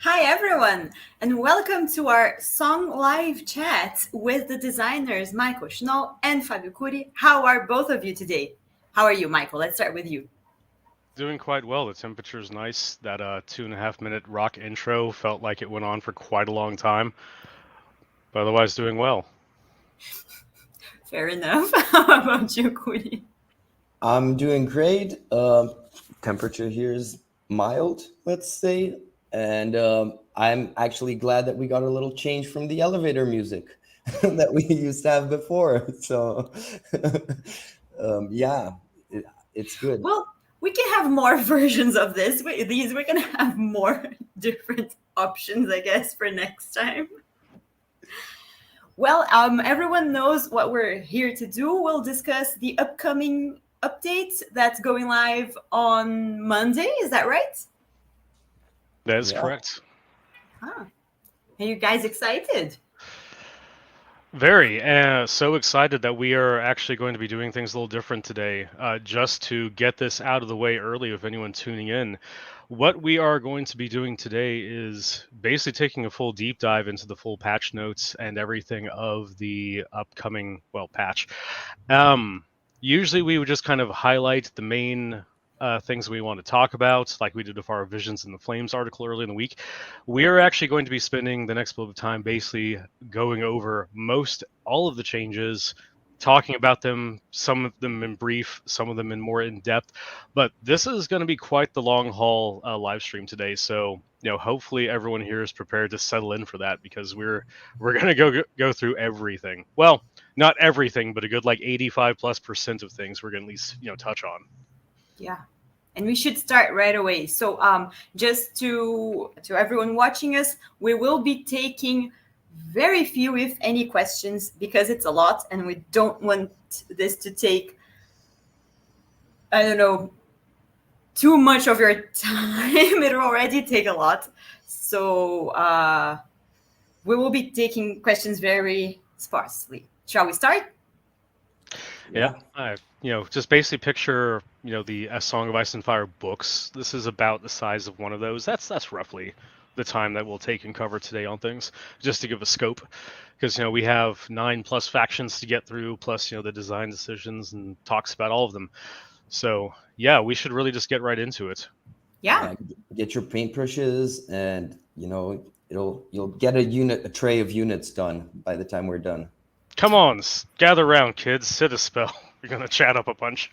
Hi everyone, and welcome to our song live chat with the designers Michael Schnall and Fabio Curi. How are both of you today? How are you, Michael? Let's start with you. Doing quite well. The temperature's nice. That 2.5 minute rock intro felt like it went on for quite a long time, but otherwise doing well. Fair enough. How about you, Curi? I'm doing great. Temperature here is mild, let's say, and I'm actually glad that we got a little change from the elevator music that we used to have before. So, yeah, it's good. Well, we can have more versions of this. We're gonna have more different options, I guess, for next time. Well, everyone knows what we're here to do. We'll discuss the upcoming update that's going live on Monday. Is that right? That is Yeah. correct. Huh. Are you guys excited? Very. So excited that we are actually going to be doing things a little different today. Just to get this out of the way early, if anyone tuning in, what we are going to be doing today is basically taking a full deep dive into the full patch notes and everything of the upcoming, patch. Usually we would just kind of highlight the main things we want to talk about, like we did with our Visions in the Flames article early in the week. We are actually going to be spending the next bit of time basically going over most all of the changes, talking about them, some of them in brief, some of them in more in depth. But this is going to be quite the long haul live stream today. So hopefully everyone here is prepared to settle in for that because we're going to go through everything. Well, not everything, but a good like 85+% of things we're going to at least touch on. Yeah. And we should start right away. So just to everyone watching us, we will be taking very few, if any, questions because it's a lot and we don't want this to take, I don't know, too much of your time. It'll already take a lot. So we will be taking questions very sparsely. Shall we start? Yeah, Yeah. just basically picture, the A Song of Ice and Fire books. This is about the size of one of those. That's roughly the time that we'll take and cover today on things, just to give a scope, because we have 9+ factions to get through, plus the design decisions and talks about all of them. So yeah, we should really just get right into it. Yeah. Yeah. Get your paintbrushes, and you'll get a tray of units done by the time we're done. Come on, gather round, kids. Sit a spell. You're gonna chat up a bunch.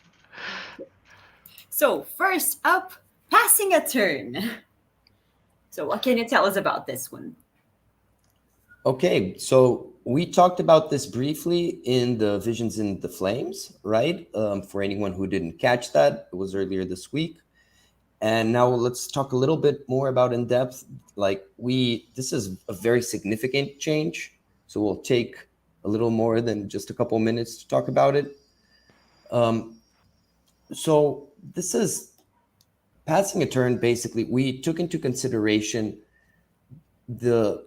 So first up, passing a turn. So what can you tell us about this one? Okay, so we talked about this briefly in the Visions in the Flames, right? For anyone who didn't catch that, it was earlier this week. And now let's talk a little bit more about in depth. This is a very significant change, so we'll take a little more than just a couple minutes to talk about it. So this is passing a turn. Basically, we took into consideration the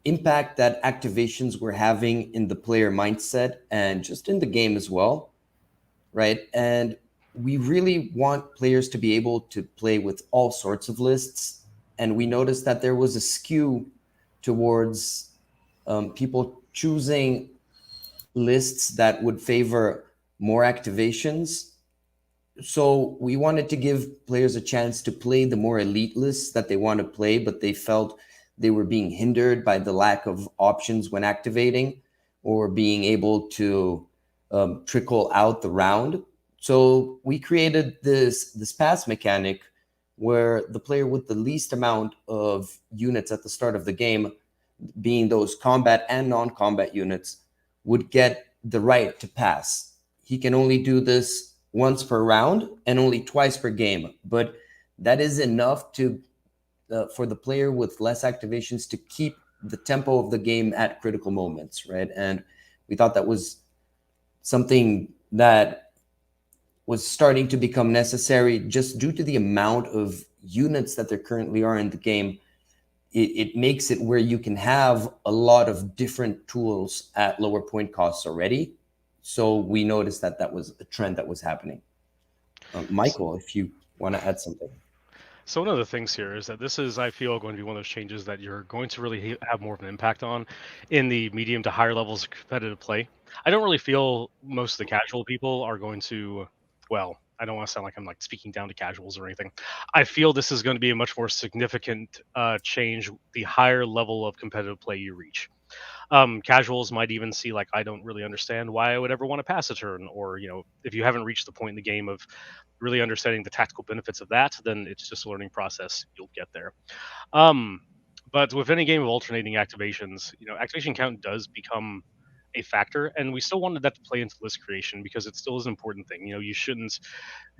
impact that activations were having in the player mindset and just in the game as well, right? And we really want players to be able to play with all sorts of lists. And we noticed that there was a skew towards people choosing lists that would favor more activations. So we wanted to give players a chance to play the more elite lists that they want to play, but they felt they were being hindered by the lack of options when activating or being able to trickle out the round. So we created this pass mechanic where the player with the least amount of units at the start of the game, being those combat and non-combat units, would get the right to pass. He can only do this once per round and only twice per game, but that is enough to for the player with less activations to keep the tempo of the game at critical moments, right? And we thought that was something that was starting to become necessary just due to the amount of units that there currently are in the game. It makes it where you can have a lot of different tools at lower point costs already. So we noticed that that was a trend that was happening. Michael, if you want to add something. So one of the things here is that this is, I feel, going to be one of those changes that you're going to really have more of an impact on in the medium to higher levels of competitive play. I don't really feel most of the casual people are going to, well, I don't want to sound like I'm like speaking down to casuals or anything. I feel this is going to be a much more significant change the higher level of competitive play you reach. Casuals might even see like, I don't really understand why I would ever want to pass a turn, or if you haven't reached the point in the game of really understanding the tactical benefits of that, then it's just a learning process. You'll get there. Um, but with any game of alternating activations, activation count does become a factor, and we still wanted that to play into list creation because it still is an important thing. You shouldn't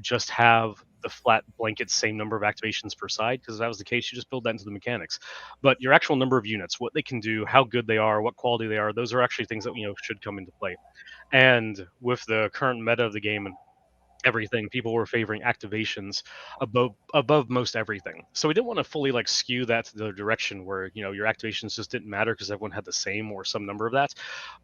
just have the flat blanket same number of activations per side, because if that was the case, you just build that into the mechanics. But your actual number of units, what they can do, how good they are, what quality they are, those are actually things that should come into play. And with the current meta of the game and everything, people were favoring activations above most everything. So we didn't want to fully like skew that to the direction where your activations just didn't matter because everyone had the same or some number of that,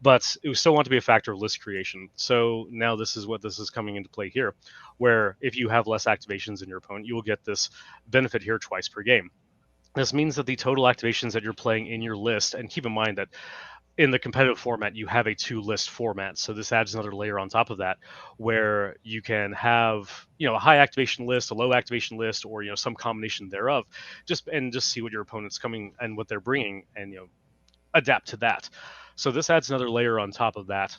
but it was still want to be a factor of list creation. So now this is coming into play here, where if you have less activations in your opponent, you will get this benefit here twice per game. This means that the total activations that you're playing in your list, and keep in mind that in the competitive format, you have a 2-list format. So this adds another layer on top of that, where you can have, a high activation list, a low activation list, or, some combination thereof, just see what your opponent's coming and what they're bringing, and, adapt to that. So this adds another layer on top of that,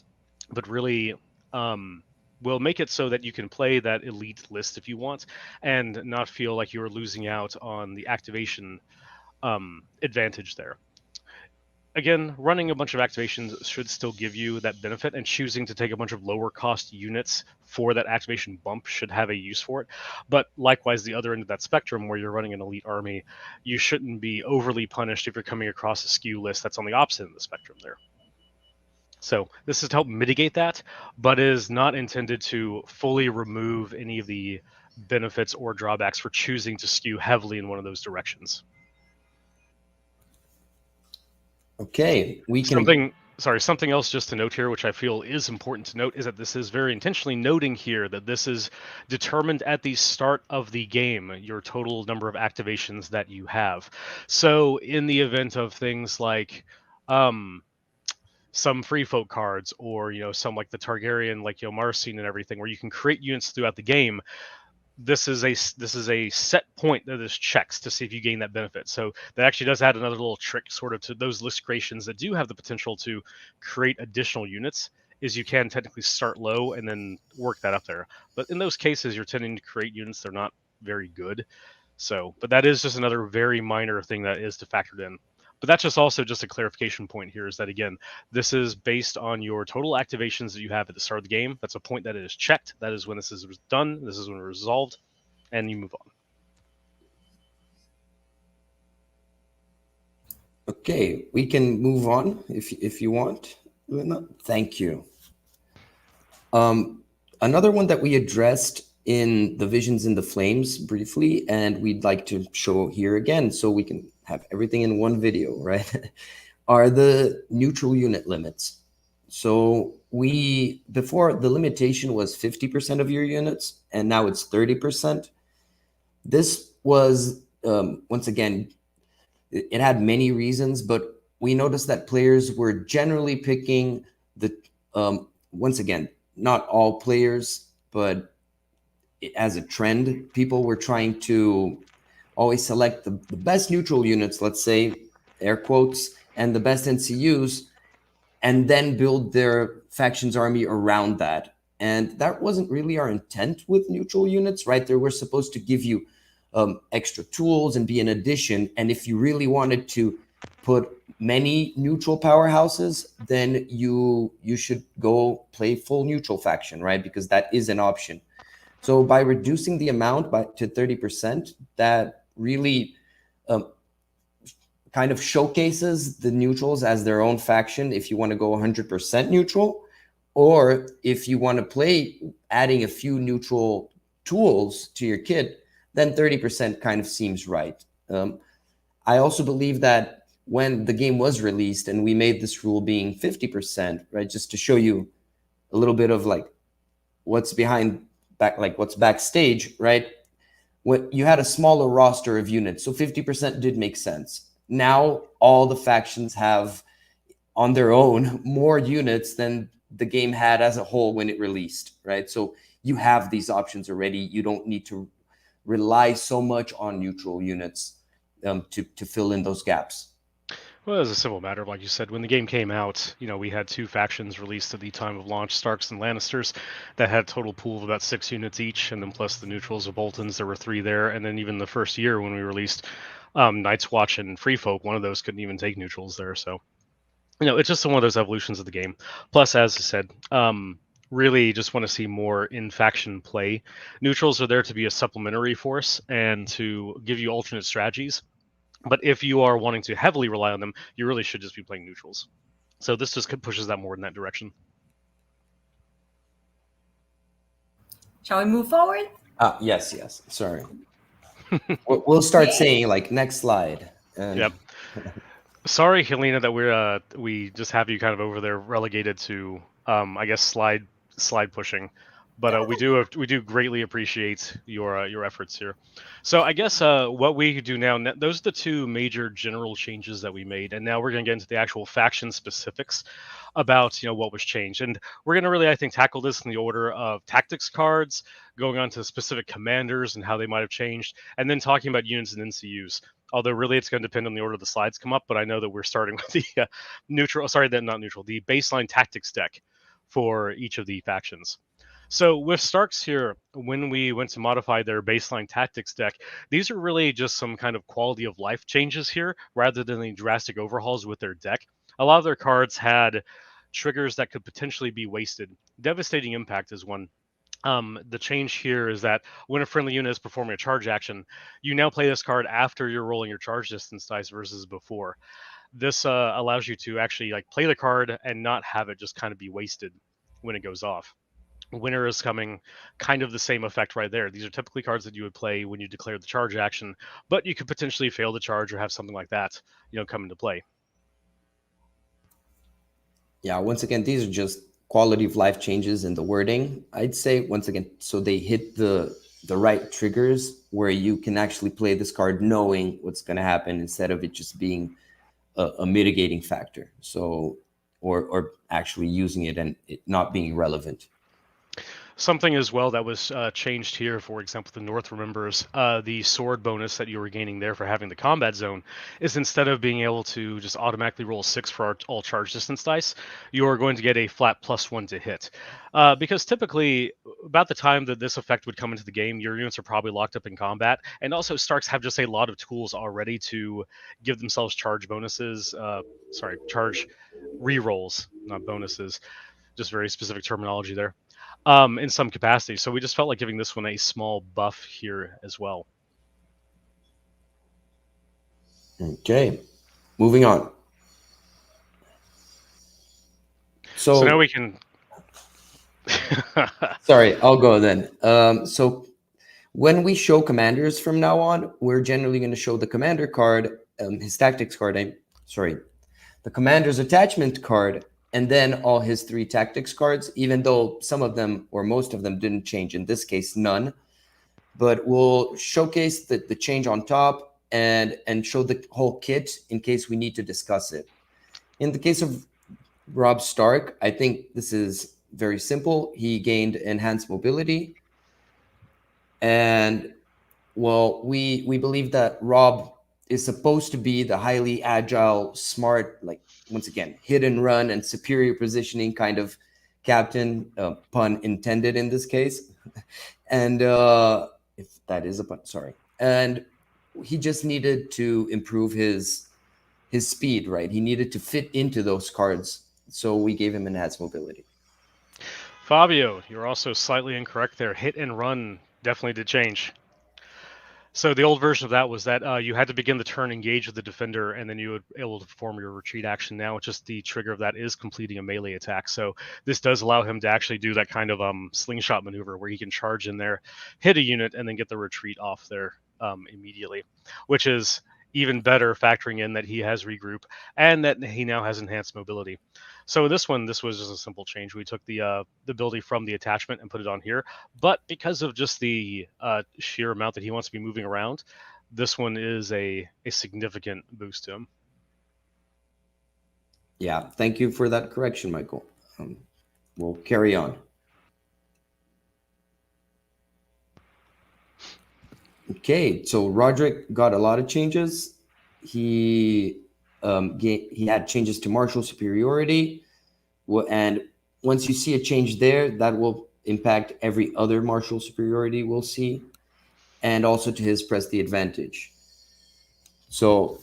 but really, will make it so that you can play that elite list if you want, and not feel like you're losing out on the activation advantage there. Again, running a bunch of activations should still give you that benefit, and choosing to take a bunch of lower cost units for that activation bump should have a use for it. But likewise, the other end of that spectrum, where you're running an elite army, you shouldn't be overly punished if you're coming across a skew list that's on the opposite end of the spectrum there. So this is to help mitigate that, but is not intended to fully remove any of the benefits or drawbacks for choosing to skew heavily in one of those directions. Okay, we can. Something else just to note here, which I feel is important to note, is that this is very intentionally noting here that this is determined at the start of the game, your total number of activations that you have. So in the event of things like some free folk cards, or some like the Targaryen, like Marcin and everything, where you can create units throughout the game, this is a set point that is checks to see if you gain that benefit. So that actually does add another little trick sort of to those list creations that do have the potential to create additional units, is you can technically start low and then work that up there. But in those cases, you're tending to create units that are not very good. So, but that is just another very minor thing that is to factor in. But that's just a clarification point here, is that, again, this is based on your total activations that you have at the start of the game. That's a point that it is checked. That is when this is done. This is when it's resolved, and you move on. Okay, we can move on if you want. Thank you. Another one that we addressed in the Visions in the Flames briefly, and we'd like to show here again so we can have everything in one video, right? Are the neutral unit limits. So before, the limitation was 50% of your units, and now it's 30%. This was, once again, it had many reasons, but we noticed that players were generally picking once again, not all players, but as a trend, people were trying to always select the best neutral units, let's say, air quotes, and the best NCUs, and then build their faction's army around that. And that wasn't really our intent with neutral units, right? They were supposed to give you extra tools and be an addition. And if you really wanted to put many neutral powerhouses, then you should go play full neutral faction, right? Because that is an option. So by reducing the amount to 30%, that really kind of showcases the neutrals as their own faction if you want to go 100% neutral, or if you want to play adding a few neutral tools to your kit, then 30% kind of seems right. I also believe that when the game was released and we made this rule being 50%, right, just to show you a little bit of like what's behind what's backstage, right? when you had a smaller roster of units, so 50% did make sense. Now all the factions have on their own more units than the game had as a whole when it released, right? So you have these options already. You don't need to rely so much on neutral units to fill in those gaps. Well, it's a simple matter of, like you said, when the game came out, we had 2 factions released at the time of launch, Starks and Lannisters, that had a total pool of about 6 units each, and then plus the neutrals of Boltons, there were 3 there, and then even the first year when we released Night's Watch and Free Folk, one of those couldn't even take neutrals there, so it's just one of those evolutions of the game. Plus, as I said, really just want to see more in-faction play. Neutrals are there to be a supplementary force and to give you alternate strategies. But if you are wanting to heavily rely on them, you really should just be playing neutrals. So this just pushes that more in that direction. Shall we move forward? Yes. Sorry. We'll start saying like next slide. Yep. Sorry, Helena, that we just have you kind of over there relegated to I guess slide pushing. But we do greatly appreciate your efforts here. So I guess what we do now, those are the 2 major general changes that we made, and now we're going to get into the actual faction specifics about what was changed, and we're going to really, I think, tackle this in the order of tactics cards, going on to specific commanders and how they might have changed, and then talking about units and NCUs. Although really it's going to depend on the order the slides come up, but I know that we're starting with the the baseline tactics deck for each of the factions. So with Starks here, when we went to modify their baseline tactics deck, these are really just some kind of quality of life changes here, rather than the drastic overhauls with their deck. A lot of their cards had triggers that could potentially be wasted. Devastating Impact is one. The change here is that when a friendly unit is performing a charge action, you now play this card after you're rolling your charge distance dice versus before. This allows you to actually play the card and not have it just kind of be wasted when it goes off. Winter is coming, kind of the same effect right there. These are typically cards that you would play when you declare the charge action, but you could potentially fail the charge or have something like that, come into play. Yeah, once again, these are just quality of life changes in the wording, I'd say, once again, so they hit the right triggers where you can actually play this card knowing what's going to happen instead of it just being a mitigating factor. So, or actually using it and it not being relevant. Something as well that was changed here, for example, the North remembers the sword bonus that you were gaining there for having the combat zone is, instead of being able to just automatically roll 6 for all charge distance dice, you are going to get a flat +1 to hit. Because typically, about the time that this effect would come into the game, your units are probably locked up in combat, and also Starks have just a lot of tools already to give themselves charge bonuses, charge rerolls, not bonuses, just very specific terminology there. In some capacity. So we just felt like giving this one a small buff here as well. Okay, moving on. So now we can... Sorry, I'll go then. So when we show commanders from now on, we're generally going to show the commander card, his tactics card, the commander's attachment card, and then all his 3 tactics cards, even though some of them or most of them didn't change. In this case, none. But we'll showcase the change on top and show the whole kit in case we need to discuss it. In the case of Robb Stark, I think this is very simple. He gained enhanced mobility. And, well, we believe that Robb is supposed to be the highly agile, smart, once again, hit and run and superior positioning kind of captain, pun intended in this case. And if that is a pun, sorry. And he just needed to improve his speed, right? He needed to fit into those cards. So we gave him enhanced mobility. Fabio, you're also slightly incorrect there. Hit and run definitely did change. So the old version of that was that you had to begin the turn engaged with the defender, and then you would be able to perform your retreat action. Now it's just the trigger of that is completing a melee attack. So this does allow him to actually do that kind of slingshot maneuver where he can charge in there, hit a unit, and then get the retreat off there immediately, which is even better, factoring in that he has regroup and that he now has enhanced mobility. So this one, this was just a simple change. We took the ability from the attachment and put it on here, but because of just the sheer amount that he wants to be moving around, this one is a significant boost to him. Yeah, thank you for that correction, Michael. We'll carry on. Okay, so Roderick got a lot of changes. He had changes to martial superiority, and once you see a change there, that will impact every other martial superiority we'll see, and also to his press the advantage. So,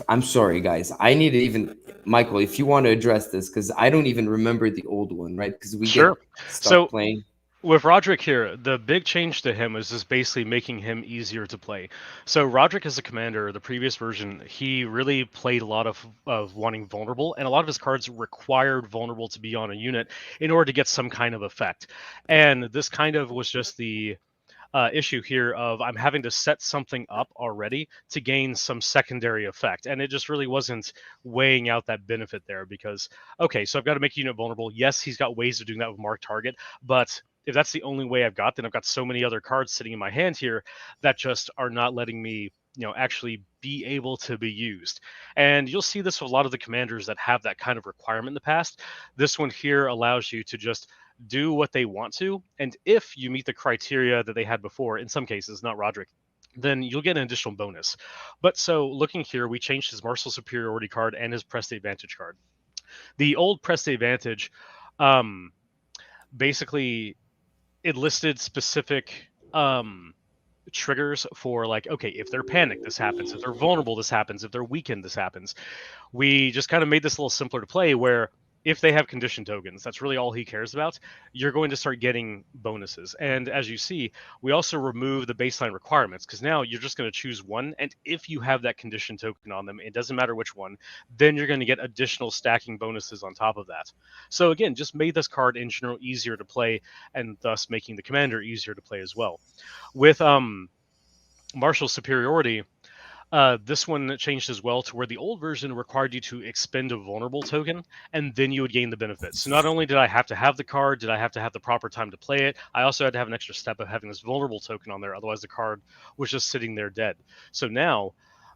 I'm sorry, guys. I need to even Michael, if you want to address this, because I don't even remember the old one, right? Because we Sure. get stuck So playing. with Roderick here, the big change to him is just basically making him easier to play. So Roderick as a commander, the previous version, he really played a lot of wanting vulnerable, and a lot of his cards required vulnerable to be on a unit in order to get some kind of effect. And this kind of was just the issue here of I'm having to set something up already to gain some secondary effect, and it just really wasn't weighing out that benefit there because okay, so I've got to make a unit vulnerable. Yes, he's got ways of doing that with mark target, but if that's the only way I've got, then I've got so many other cards sitting in my hand here that just are not letting me actually be able to be used. And you'll see this with a lot of the commanders that have that kind of requirement in the past. This one here allows you to just do what they want to, and if you meet the criteria that they had before, in some cases, not Roderick, then you'll get an additional bonus. But so looking here, we changed his martial superiority card and his press the advantage card. The old press the advantage, basically, it listed specific triggers for like, okay, if they're panicked, this happens. If they're vulnerable, this happens. If they're weakened, this happens. We just kind of made this a little simpler to play where if they have condition tokens, that's really all he cares about, you're going to start getting bonuses. And as you see, we also remove the baseline requirements because now you're just going to choose one. And if you have that condition token on them, it doesn't matter which one, then you're going to get additional stacking bonuses on top of that. So again, just made this card in general easier to play and thus making the commander easier to play as well. With martial superiority, this one changed as well to where the old version required you to expend a vulnerable token, and then you would gain the benefits. So not only did I have to have the card, did I have to have the proper time to play it, I also had to have an extra step of having this vulnerable token on there. Otherwise, the card was just sitting there dead. So now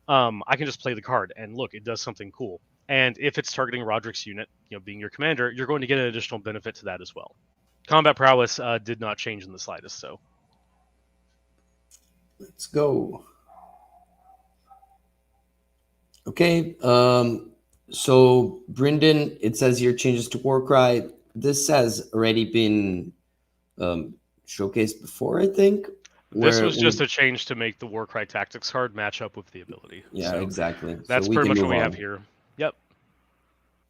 I can just play the card, and look, it does something cool. And if it's targeting Roderick's unit, being your commander, you're going to get an additional benefit to that as well. Combat prowess did not change in the slightest, so. Let's go. Okay, so Brynden, it says here changes to Warcry. This has already been showcased before, I think. This was just a change to make the Warcry Tactics card match up with the ability. Yeah, so exactly. That's pretty much what we have here. Yep.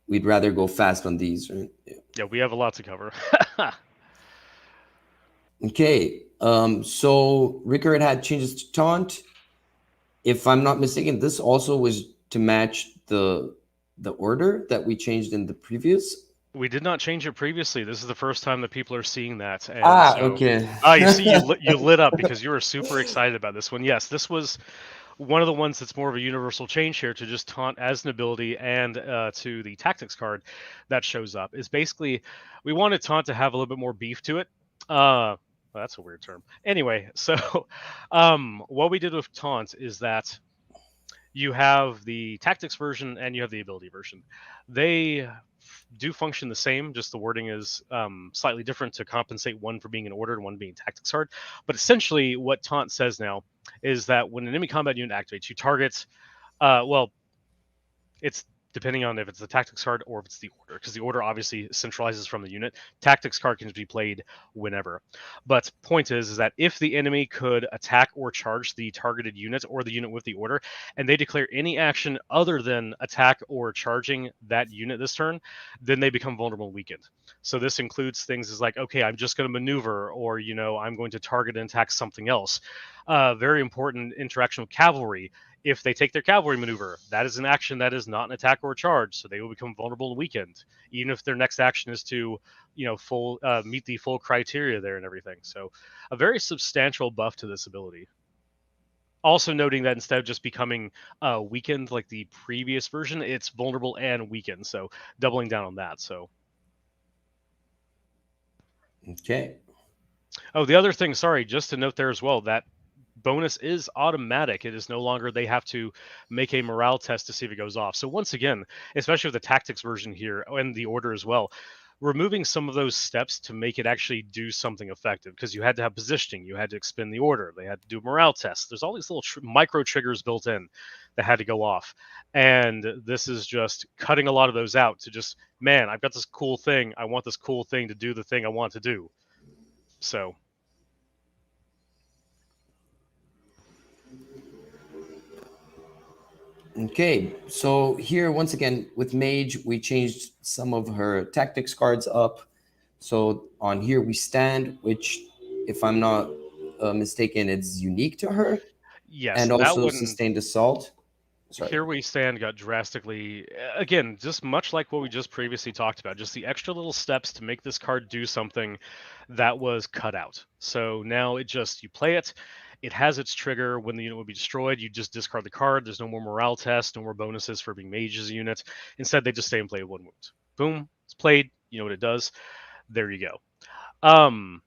We'd rather go fast on these, right? Yeah, we have a lot to cover. Okay, so Rickard had changes to Taunt. If I'm not mistaken, this also was to match the order that we changed in the previous. We did not change it previously. This is the first time that people are seeing that. And okay. You see, you lit up because you were super excited about this one. Yes, this was one of the ones that's more of a universal change here to just Taunt as an ability and to the Tactics card that shows up. Is basically we wanted Taunt to have a little bit more beef to it. Well, that's a weird term. Anyway, so what we did with Taunt is that you have the Tactics version and you have the ability version. They do function the same, just the wording is slightly different to compensate one for being an order and one being Tactics card. But essentially what Taunt says now is that when an enemy combat unit activates, you target, it's depending on if it's the Tactics card or if it's the order, because the order obviously centralizes from the unit. Tactics card can be played whenever. But point is that if the enemy could attack or charge the targeted unit or the unit with the order, and they declare any action other than attack or charging that unit this turn, then they become vulnerable and weakened. So this includes things as like, okay, I'm just going to maneuver, or, I'm going to target and attack something else. Very important interaction with cavalry. If they take their cavalry maneuver, that is an action that is not an attack or a charge, so they will become vulnerable and weakened, even if their next action is to, meet the full criteria there and everything. So, a very substantial buff to this ability. Also noting that instead of just becoming weakened like the previous version, it's vulnerable and weakened. So doubling down on that. So. Okay. Oh, the other thing, sorry, just to note there as well, that bonus is automatic. It is no longer they have to make a morale test to see if it goes off. So once again, especially with the tactics version here and the order as well, removing some of those steps to make it actually do something effective, because you had to have positioning, you had to expend the order, they had to do a morale test. There's all these little micro triggers built in that had to go off. And this is just cutting a lot of those out to just, man, I've got this cool thing. I want this cool thing to do the thing I want to do. So Okay, so here once again with Mage, we changed some of her tactics cards up. So on here we stand, which, if I'm not mistaken, it's unique to her, yes, and that also one. sustained assault. Sorry. Here We Stand got drastically, again, just much like what we just previously talked about, just the extra little steps to make this card do something that was cut out. So now it just, you play it, it has its trigger. When the unit will be destroyed, you just discard the card. There's no more morale test, no more bonuses for being Mage's unit. Instead, they just stay and play 1 wound. Boom, it's played, you know what it does. There you go.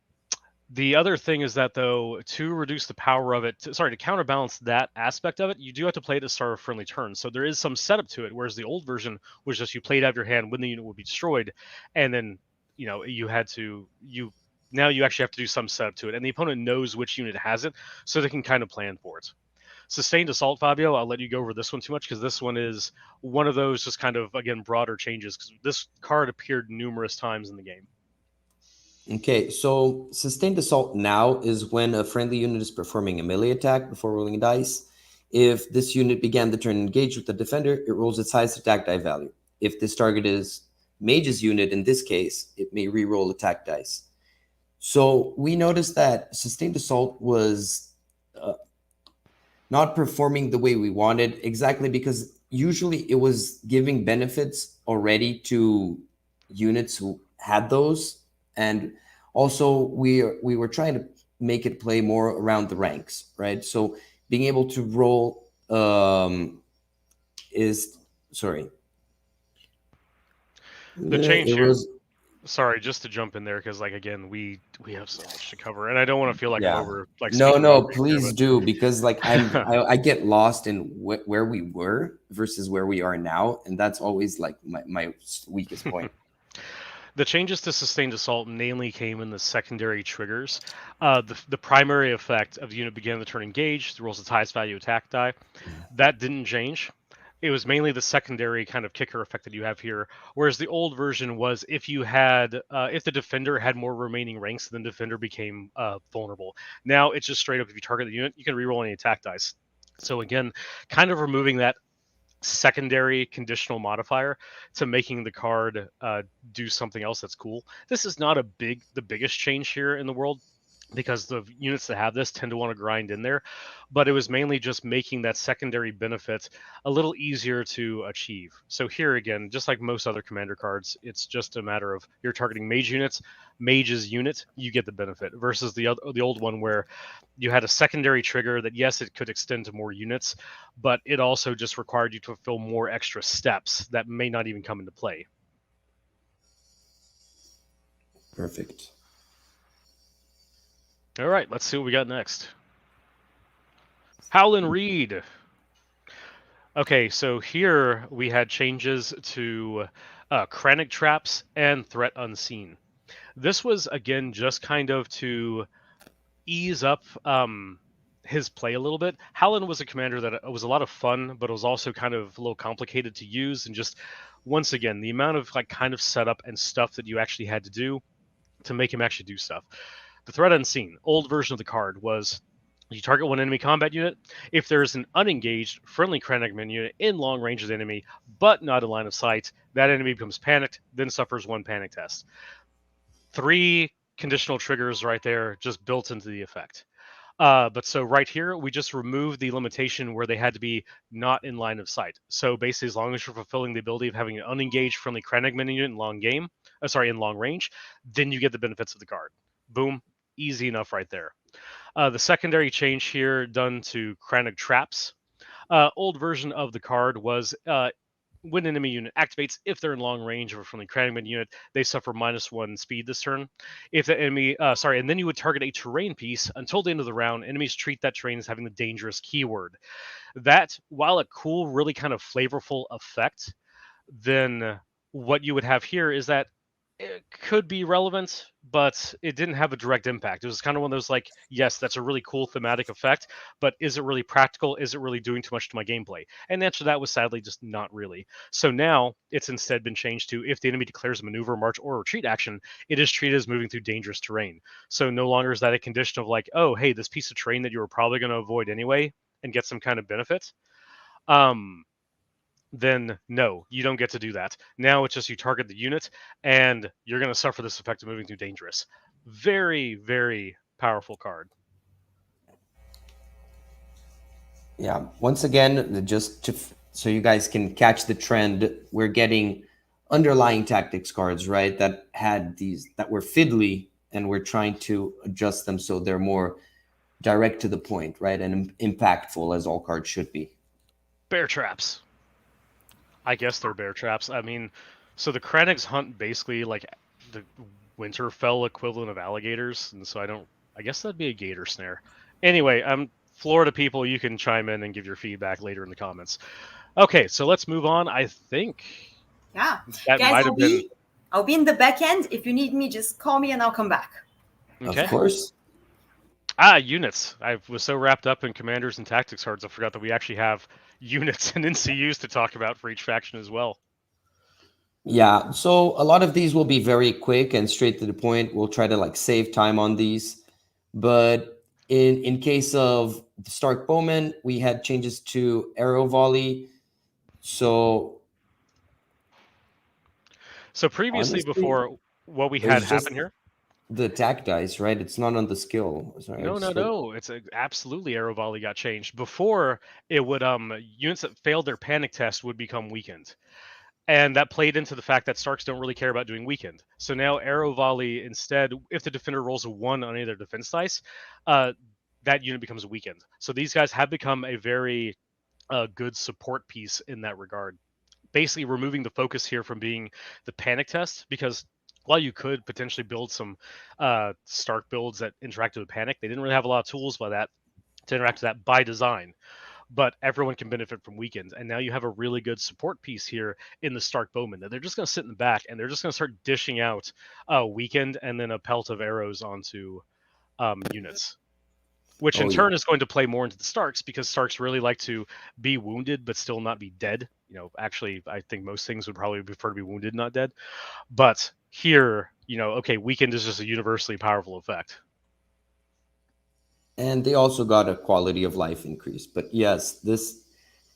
The other thing is that, though, to reduce the power of it, to counterbalance that aspect of it, you do have to play it to start a friendly turn. So there is some setup to it, whereas the old version was just you played out of your hand when the unit would be destroyed, and then you had to now you actually have to do some setup to it, and the opponent knows which unit has it, so they can kind of plan for it. Sustained Assault, Fabio, I'll let you go over this one too much because this one is one of those just kind of, again, broader changes, because this card appeared numerous times in the game. Okay, so sustained assault now is when a friendly unit is performing a melee attack before rolling a dice. If this unit began the turn engaged with the defender, it rolls its highest attack die value. If this target is Mage's unit, in this case, it may re-roll attack dice. So we noticed that sustained assault was not performing the way we wanted, exactly because usually it was giving benefits already to units who had those. And also we were trying to make it play more around the ranks, right? So being able to roll The change it here. was Sorry, just to jump in there, because again, we have so much to cover, and I don't want to feel like I'm over no, speaking please do, because I get lost in where we were versus where we are now, and that's always like my weakest point. The changes to Sustained Assault mainly came in the secondary triggers. The primary effect of the unit began the turn engaged, rolls its highest value attack die. That didn't change. It was mainly the secondary kind of kicker effect that you have here. Whereas the old version was if the defender had more remaining ranks, then the defender became vulnerable. Now it's just straight up, if you target the unit, you can reroll any attack dice. So again, kind of removing that secondary conditional modifier to making the card do something else that's cool. This is not the biggest change here in the world, because the units that have this tend to want to grind in there, but it was mainly just making that secondary benefit a little easier to achieve. So here again, just like most other commander cards, it's just a matter of you're targeting Mage units, Mage's unit, you get the benefit, versus the old one where you had a secondary trigger that, yes, it could extend to more units, but it also just required you to fulfill more extra steps that may not even come into play. Perfect. All right, let's see what we got next. Howlin Reed. Okay, so here we had changes to Krennic traps and Threat Unseen. This was, again, just kind of to ease up his play a little bit. Howlin was a commander that was a lot of fun, but it was also kind of a little complicated to use. And just, once again, the amount of kind of setup and stuff that you actually had to do to make him actually do stuff. The Threat Unseen, old version of the card, was you target one enemy combat unit. If there is an unengaged friendly Krennic unit in long range of the enemy, but not in line of sight, that enemy becomes panicked, then suffers 1 panic test. 3 conditional triggers right there, just built into the effect. But so right here, we just removed the limitation where they had to be not in line of sight. So basically, as long as you're fulfilling the ability of having an unengaged friendly Krennic unit in long range, then you get the benefits of the card. Boom, easy enough right there. The secondary change here done to Crannog Traps. Old version of the card was when an enemy unit activates, if they're in long range of a friendly Cranogman unit, they suffer -1 speed this turn. If the enemy, and then you would target a terrain piece until the end of the round. Enemies treat that terrain as having the dangerous keyword. That, while a cool, really kind of flavorful effect, then what you would have here is that it could be relevant, but it didn't have a direct impact. It was kind of one of those like, yes, that's a really cool thematic effect, but is it really practical? Is it really doing too much to my gameplay? And the answer to that was sadly just not really. So now it's instead been changed to if the enemy declares a maneuver, march, or retreat action, it is treated as moving through dangerous terrain. So no longer is that a condition of like, oh, hey, this piece of terrain that you were probably going to avoid anyway and get some kind of benefit. Then no, you don't get to do that. Now it's just you target the unit, and you're going to suffer this effect of moving through dangerous. Very, very powerful card. Yeah. Once again, so you guys can catch the trend, we're getting underlying tactics cards, right? That had these that were fiddly, and we're trying to adjust them so they're more direct to the point, right? And impactful, as all cards should be. Bear traps. I guess they're bear traps. I mean, so the Krennics hunt basically like the Winterfell equivalent of alligators, and so I guess that'd be a gator snare. Anyway, Florida people, you can chime in and give your feedback later in the comments. Okay, so let's move on. I think Yeah. that Guys, might have been. I'll be in the back end. If you need me, just call me and I'll come back. Okay. Of course. Units. I was so wrapped up in commanders and tactics cards, I forgot that we actually have units and NCUs to talk about for each faction as well. Yeah, so a lot of these will be very quick and straight to the point. We'll try to like save time on these. But in case of the Stark Bowman, we had changes to arrow volley. So previously, honestly, before what we it had was just happen here, the attack dice, right? It's not on the skill. Sorry, no. It's absolutely arrow volley got changed. Before it would units that failed their panic test would become weakened, and that played into the fact that Starks don't really care about doing weakened. So now arrow volley instead, if the defender rolls a 1 on any of their defense dice, that unit becomes weakened. So these guys have become a very good support piece in that regard. Basically removing the focus here from being the panic test, because while you could potentially build some Stark builds that interacted with panic, they didn't really have a lot of tools by that to interact with that by design. But everyone can benefit from weekends, and now you have a really good support piece here in the Stark Bowman that they're just going to sit in the back and they're just going to start dishing out a weekend and then a pelt of arrows onto units, which in turn is going to play more into the Starks, because Starks really like to be wounded but still not be dead. Actually, I think most things would probably prefer to be wounded, not dead. But here, okay, weekend is just a universally powerful effect. And they also got a quality of life increase. But yes,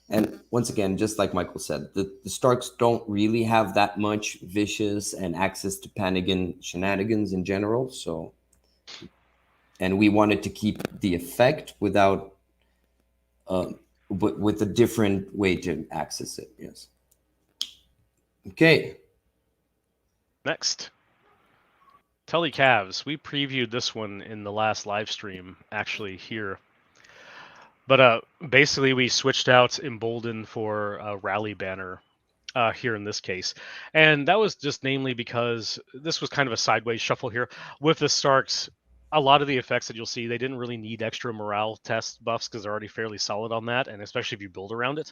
and once again, just like Michael said, the Starks don't really have that much vicious and access to Panigan shenanigans in general. So, and we wanted to keep the effect without, with a different way to access it. Yes. Okay. Next. Telly Cavs. We previewed this one in the last live stream, actually, here. But basically, we switched out Embolden for a Rally Banner here in this case. And that was just namely because this was kind of a sideways shuffle here. With the Starks, a lot of the effects that you'll see, they didn't really need extra morale test buffs because they're already fairly solid on that, and especially if you build around it.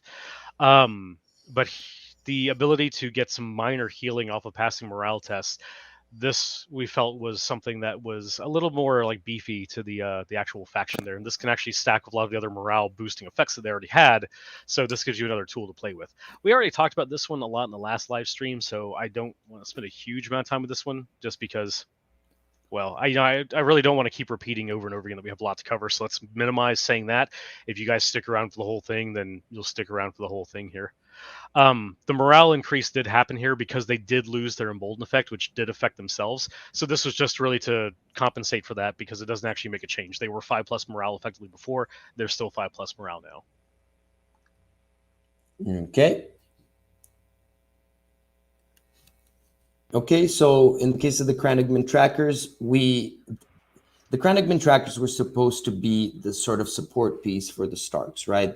But the ability to get some minor healing off of passing morale tests, this we felt was something that was a little more like beefy to the actual faction there, and this can actually stack with a lot of the other morale boosting effects that they already had. So this gives you another tool to play with. We already talked about this one a lot in the last live stream, so I don't want to spend a huge amount of time with this one, just because, well, I really don't want to keep repeating over and over again that we have a lot to cover. So let's minimize saying that. If you guys stick around for the whole thing, then you'll stick around for the whole thing here. The morale increase did happen here because they did lose their Embolden effect, which did affect themselves. So this was just really to compensate for that, because it doesn't actually make a change. They were 5+ morale effectively before. They're still 5+ morale now. Okay. Okay, so in the case of the Cranogman trackers, the Kranigman trackers were supposed to be the sort of support piece for the Starks, right?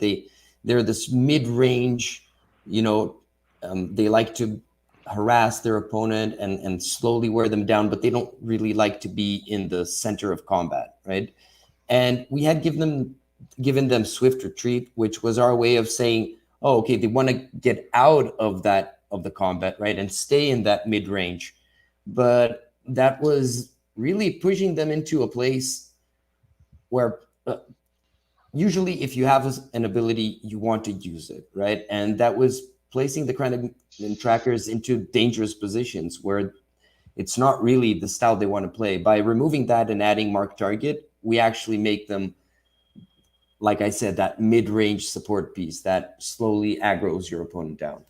They're this mid-range, they like to harass their opponent and slowly wear them down, but they don't really like to be in the center of combat, right? And we had given them swift retreat, which was our way of saying, oh, okay, they want to get out of the combat, right, and stay in that mid-range. But that was really pushing them into a place where usually if you have an ability, you want to use it, right? And that was placing the Kranigman trackers into dangerous positions where it's not really the style they want to play. By removing that and adding mark target, we actually make them, like I said, that mid-range support piece that slowly aggroes your opponent down.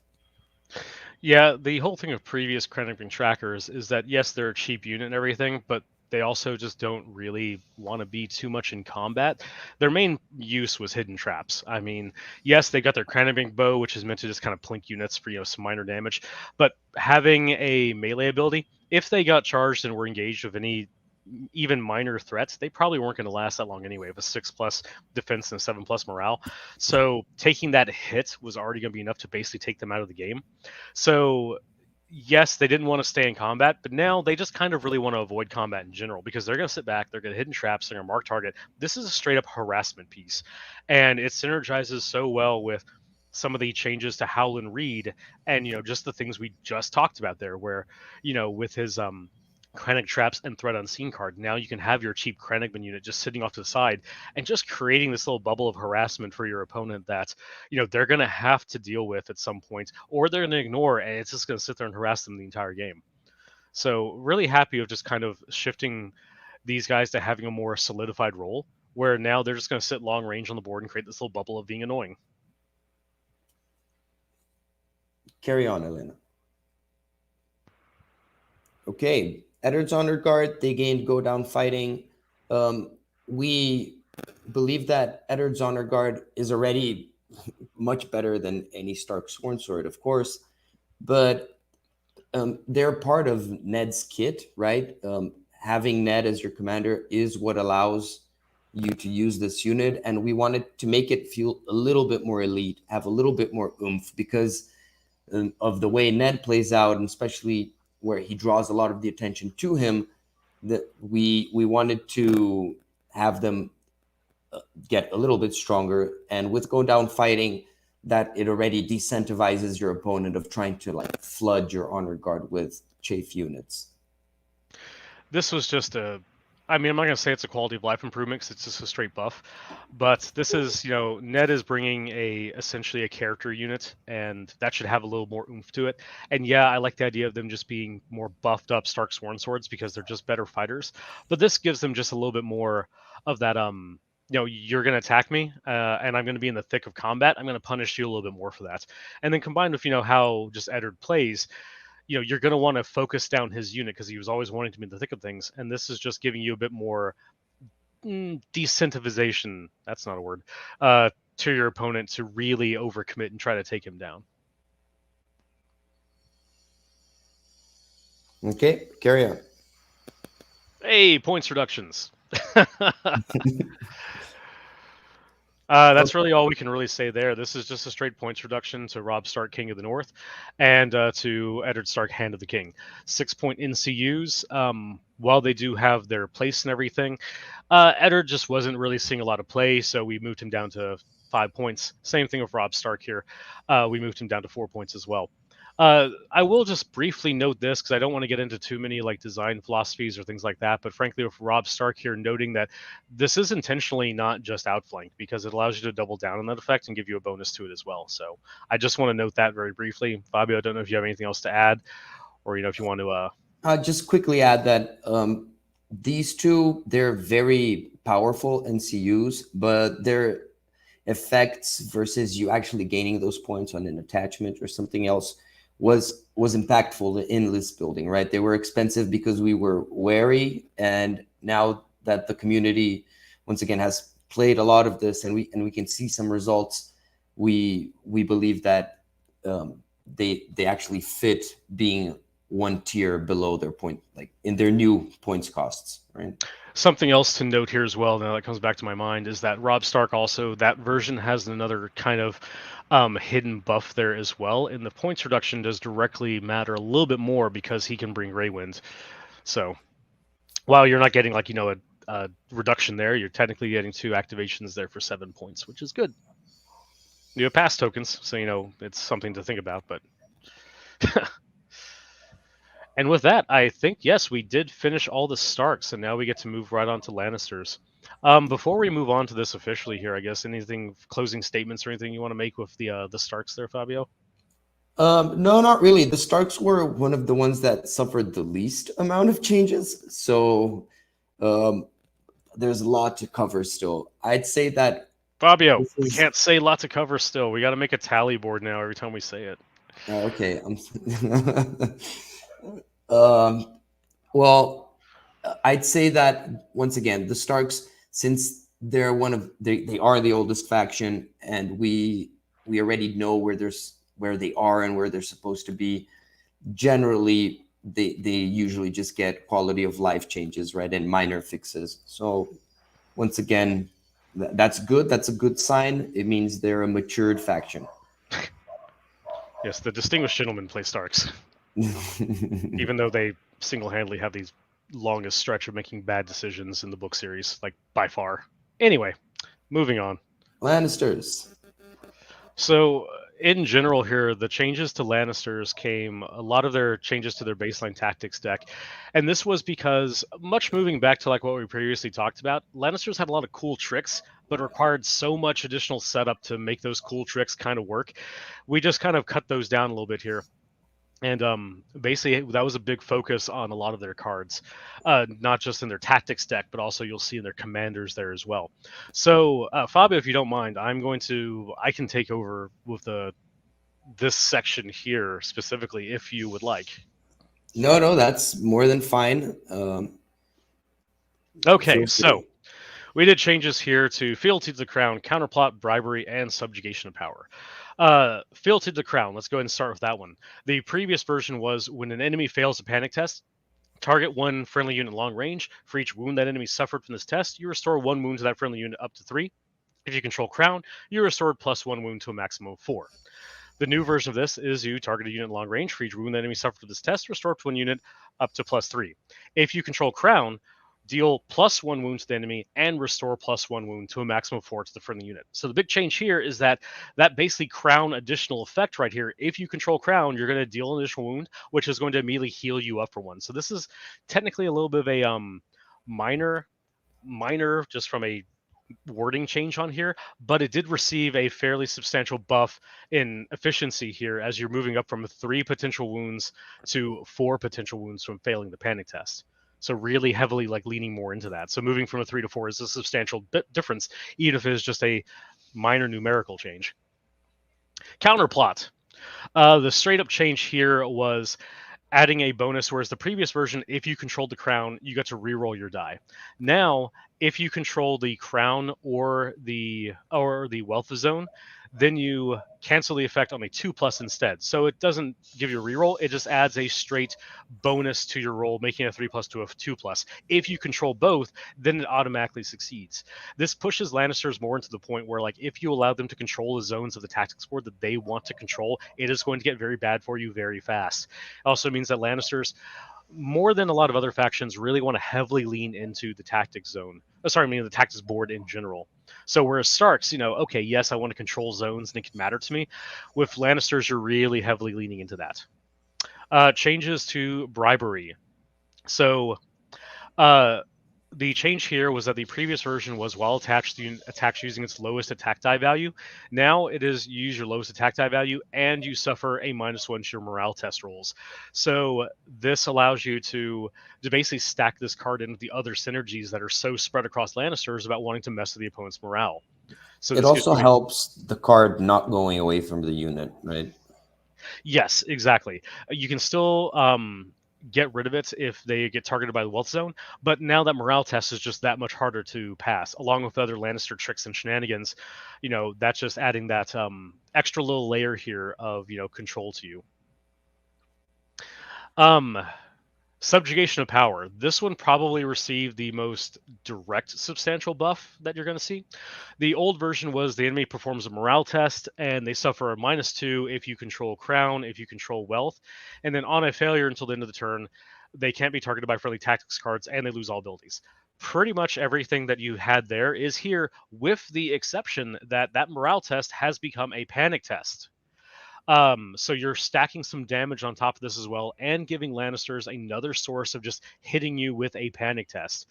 Yeah, the whole thing of previous Kranigman trackers is that, yes, they're a cheap unit and everything, but they also just don't really want to be too much in combat. Their main use was hidden traps. I mean, yes, they got their Kranigman bow, which is meant to just kind of plink units for, some minor damage, but having a melee ability, if they got charged and were engaged with any even minor threats, they probably weren't going to last that long anyway, with a 6+ defense and 7+ morale. So taking that hit was already going to be enough to basically take them out of the game. So yes, they didn't want to stay in combat, but now they just kind of really want to avoid combat in general, because they're going to sit back, they're going to hidden traps, they're going to mark target. This is a straight up harassment piece, and it synergizes so well with some of the changes to Howlin Reed and just the things we just talked about there, where with his Krennic traps and threat unseen card, now you can have your cheap Krennicman unit just sitting off to the side and just creating this little bubble of harassment for your opponent that they're going to have to deal with at some point, or they're going to ignore, and it's just going to sit there and harass them the entire game. So really happy of just kind of shifting these guys to having a more solidified role, where now they're just going to sit long range on the board and create this little bubble of being annoying. Carry on, Elena. Okay, Eddard's Undergard, they gained Go Down Fighting. We believe that Eddard's Undergard is already much better than any Stark Swornsword, of course, but they're part of Ned's kit, right? Having Ned as your commander is what allows you to use this unit, and we wanted to make it feel a little bit more elite, have a little bit more oomph, because of the way Ned plays out, and especially where he draws a lot of the attention to him, that we wanted to have them get a little bit stronger. And with Go Down Fighting, that it already decentivizes your opponent of trying to flood your Honor Guard with chafe units. This was just I'm not going to say it's a quality of life improvement, because it's just a straight buff, but this is, Ned is bringing essentially a character unit, and that should have a little more oomph to it. And yeah, I like the idea of them just being more buffed up Stark Swornswords, because they're just better fighters, but this gives them just a little bit more of that, you're going to attack me, and I'm going to be in the thick of combat. I'm going to punish you a little bit more for that. And then combined with, how just Eddard plays, you're going to want to focus down his unit, because he was always wanting to be in the thick of things. And this is just giving you a bit more decentivization, that's not a word, to your opponent to really overcommit and try to take him down. Okay, carry on. Hey, points reductions. That's really all we can really say there. This is just a straight points reduction to Robb Stark, King of the North, and to Eddard Stark, Hand of the King. 6-point NCUs. While they do have their place and everything, Eddard just wasn't really seeing a lot of play, so we moved him down to 5 points. Same thing with Robb Stark here. We moved him down to 4 points as well. I will just briefly note this, because I don't want to get into too many design philosophies or things like that, but frankly with Robb Stark here, noting that this is intentionally not just outflanked, because it allows you to double down on that effect and give you a bonus to it as well. So I just want to note that very briefly. Fabio, I don't know if you have anything else to add, or if you want to I'll just quickly add that these two, they're very powerful NCUs, but their effects versus you actually gaining those points on an attachment or something else was impactful in list building, right? They were expensive because we were wary, and now that the community once again has played a lot of this, and we can see some results, we believe that they actually fit being one tier below their point, like in their new points costs, right? Something else to note here as well, now that comes back to my mind, is that Robb Stark also, that version has another kind of hidden buff there as well, and the points reduction does directly matter a little bit more because he can bring Grey Wind. So while you're not getting, like, you know, a reduction there, you're technically getting 2 activations there for 7 points, which is good. You have pass tokens, so, you know, it's something to think about, but... And with that, I think, yes, we did finish all the Starks, and now we get to move right on to Lannisters. Before we move on to this officially here, I guess, anything, closing statements or anything you want to make with the Starks there, Fabio? No, not really. The Starks were one of the ones that suffered the least amount of changes. So there's a lot to cover still. I'd say that... Fabio, we can't say lot to cover still. We got to make a tally board now every time we say it. Okay. Well, I'd say that, once again, the Starks, since they're they are the oldest faction, and we already know where they are and where they're supposed to be. Generally, they usually just get quality of life changes, right, and minor fixes. So once again, that's good. That's a good sign. It means they're a matured faction. Yes, the distinguished gentlemen play Starks. Even though they single-handedly have the longest stretch of making bad decisions in the book series, like, by far. Anyway, moving on. Lannisters. So, in general here, the changes to Lannisters came, a lot of their changes to their baseline tactics deck. And this was because, much moving back to like what we previously talked about, Lannisters had a lot of cool tricks, but required so much additional setup to make those cool tricks kind of work. We just kind of cut those down a little bit here. And basically, that was a big focus on a lot of their cards, not just in their tactics deck, but also you'll see in their commanders there as well. So, Fabio, if you don't mind, I can take over with this section here specifically, if you would like. No, that's more than fine. Okay, so we did changes here to fealty to the crown, counterplot, bribery, and subjugation of power. Fealty to the crown. Let's go ahead and start with that one. The previous version was when an enemy fails a panic test, target one friendly unit long range. For each wound that enemy suffered from this test, you restore 1 wound to that friendly unit up to 3. If you control crown, you restored +1 wound to a maximum of 4. The new version of this is you target a unit long range. For each wound that enemy suffered from this test, restore up to 1 unit up to +3. If you control crown, deal +1 wound to the enemy and restore +1 wound to a maximum of 4 to the friendly unit. So the big change here is that basically crown additional effect right here. If you control crown, you're going to deal an additional wound, which is going to immediately heal you up for 1. So this is technically a little bit of a minor, just from a wording change on here, but it did receive a fairly substantial buff in efficiency here as you're moving up from 3 potential wounds to 4 potential wounds from failing the panic test. So really heavily leaning more into that. So moving from a 3 to 4 is a substantial difference, even if it is just a minor numerical change. Counterplot. The straight up change here was adding a bonus, whereas the previous version, if you controlled the crown, you got to reroll your die. Now, if you control the crown or the wealth zone, then you cancel the effect on a 2+ instead. So it doesn't give you a reroll, it just adds a straight bonus to your roll, making a 3+ to a 2+. If you control both, then it automatically succeeds. This pushes Lannisters more into the point where, if you allow them to control the zones of the tactics board that they want to control, it is going to get very bad for you very fast. It also means that Lannisters, more than a lot of other factions, really want to heavily lean into the tactics zone. The tactics board in general. So whereas Starks, okay, yes, I want to control zones and it can matter to me. With Lannisters, you're really heavily leaning into that. Changes to bribery. So the change here was that the previous version was while attached, the unit attacks using its lowest attack die value. Now it is you use your lowest attack die value and you suffer a -1 to your morale test rolls. So this allows you to basically stack this card in with the other synergies that are so spread across Lannisters about wanting to mess with the opponent's morale. So it also helps the card not going away from the unit, right? Yes, exactly. You can still get rid of it if they get targeted by the wealth zone, but now that morale test is just that much harder to pass, along with other Lannister tricks and shenanigans. That's just adding that extra little layer here of control to you. Subjugation of Power. This one probably received the most direct substantial buff that you're going to see. The old version was the enemy performs a morale test, and they suffer a -2 if you control crown, if you control wealth, and then on a failure until the end of the turn, they can't be targeted by friendly tactics cards, and they lose all abilities. Pretty much everything that you had there is here, with the exception that that morale test has become a panic test. So you're stacking some damage on top of this as well, and giving Lannisters another source of just hitting you with a panic test.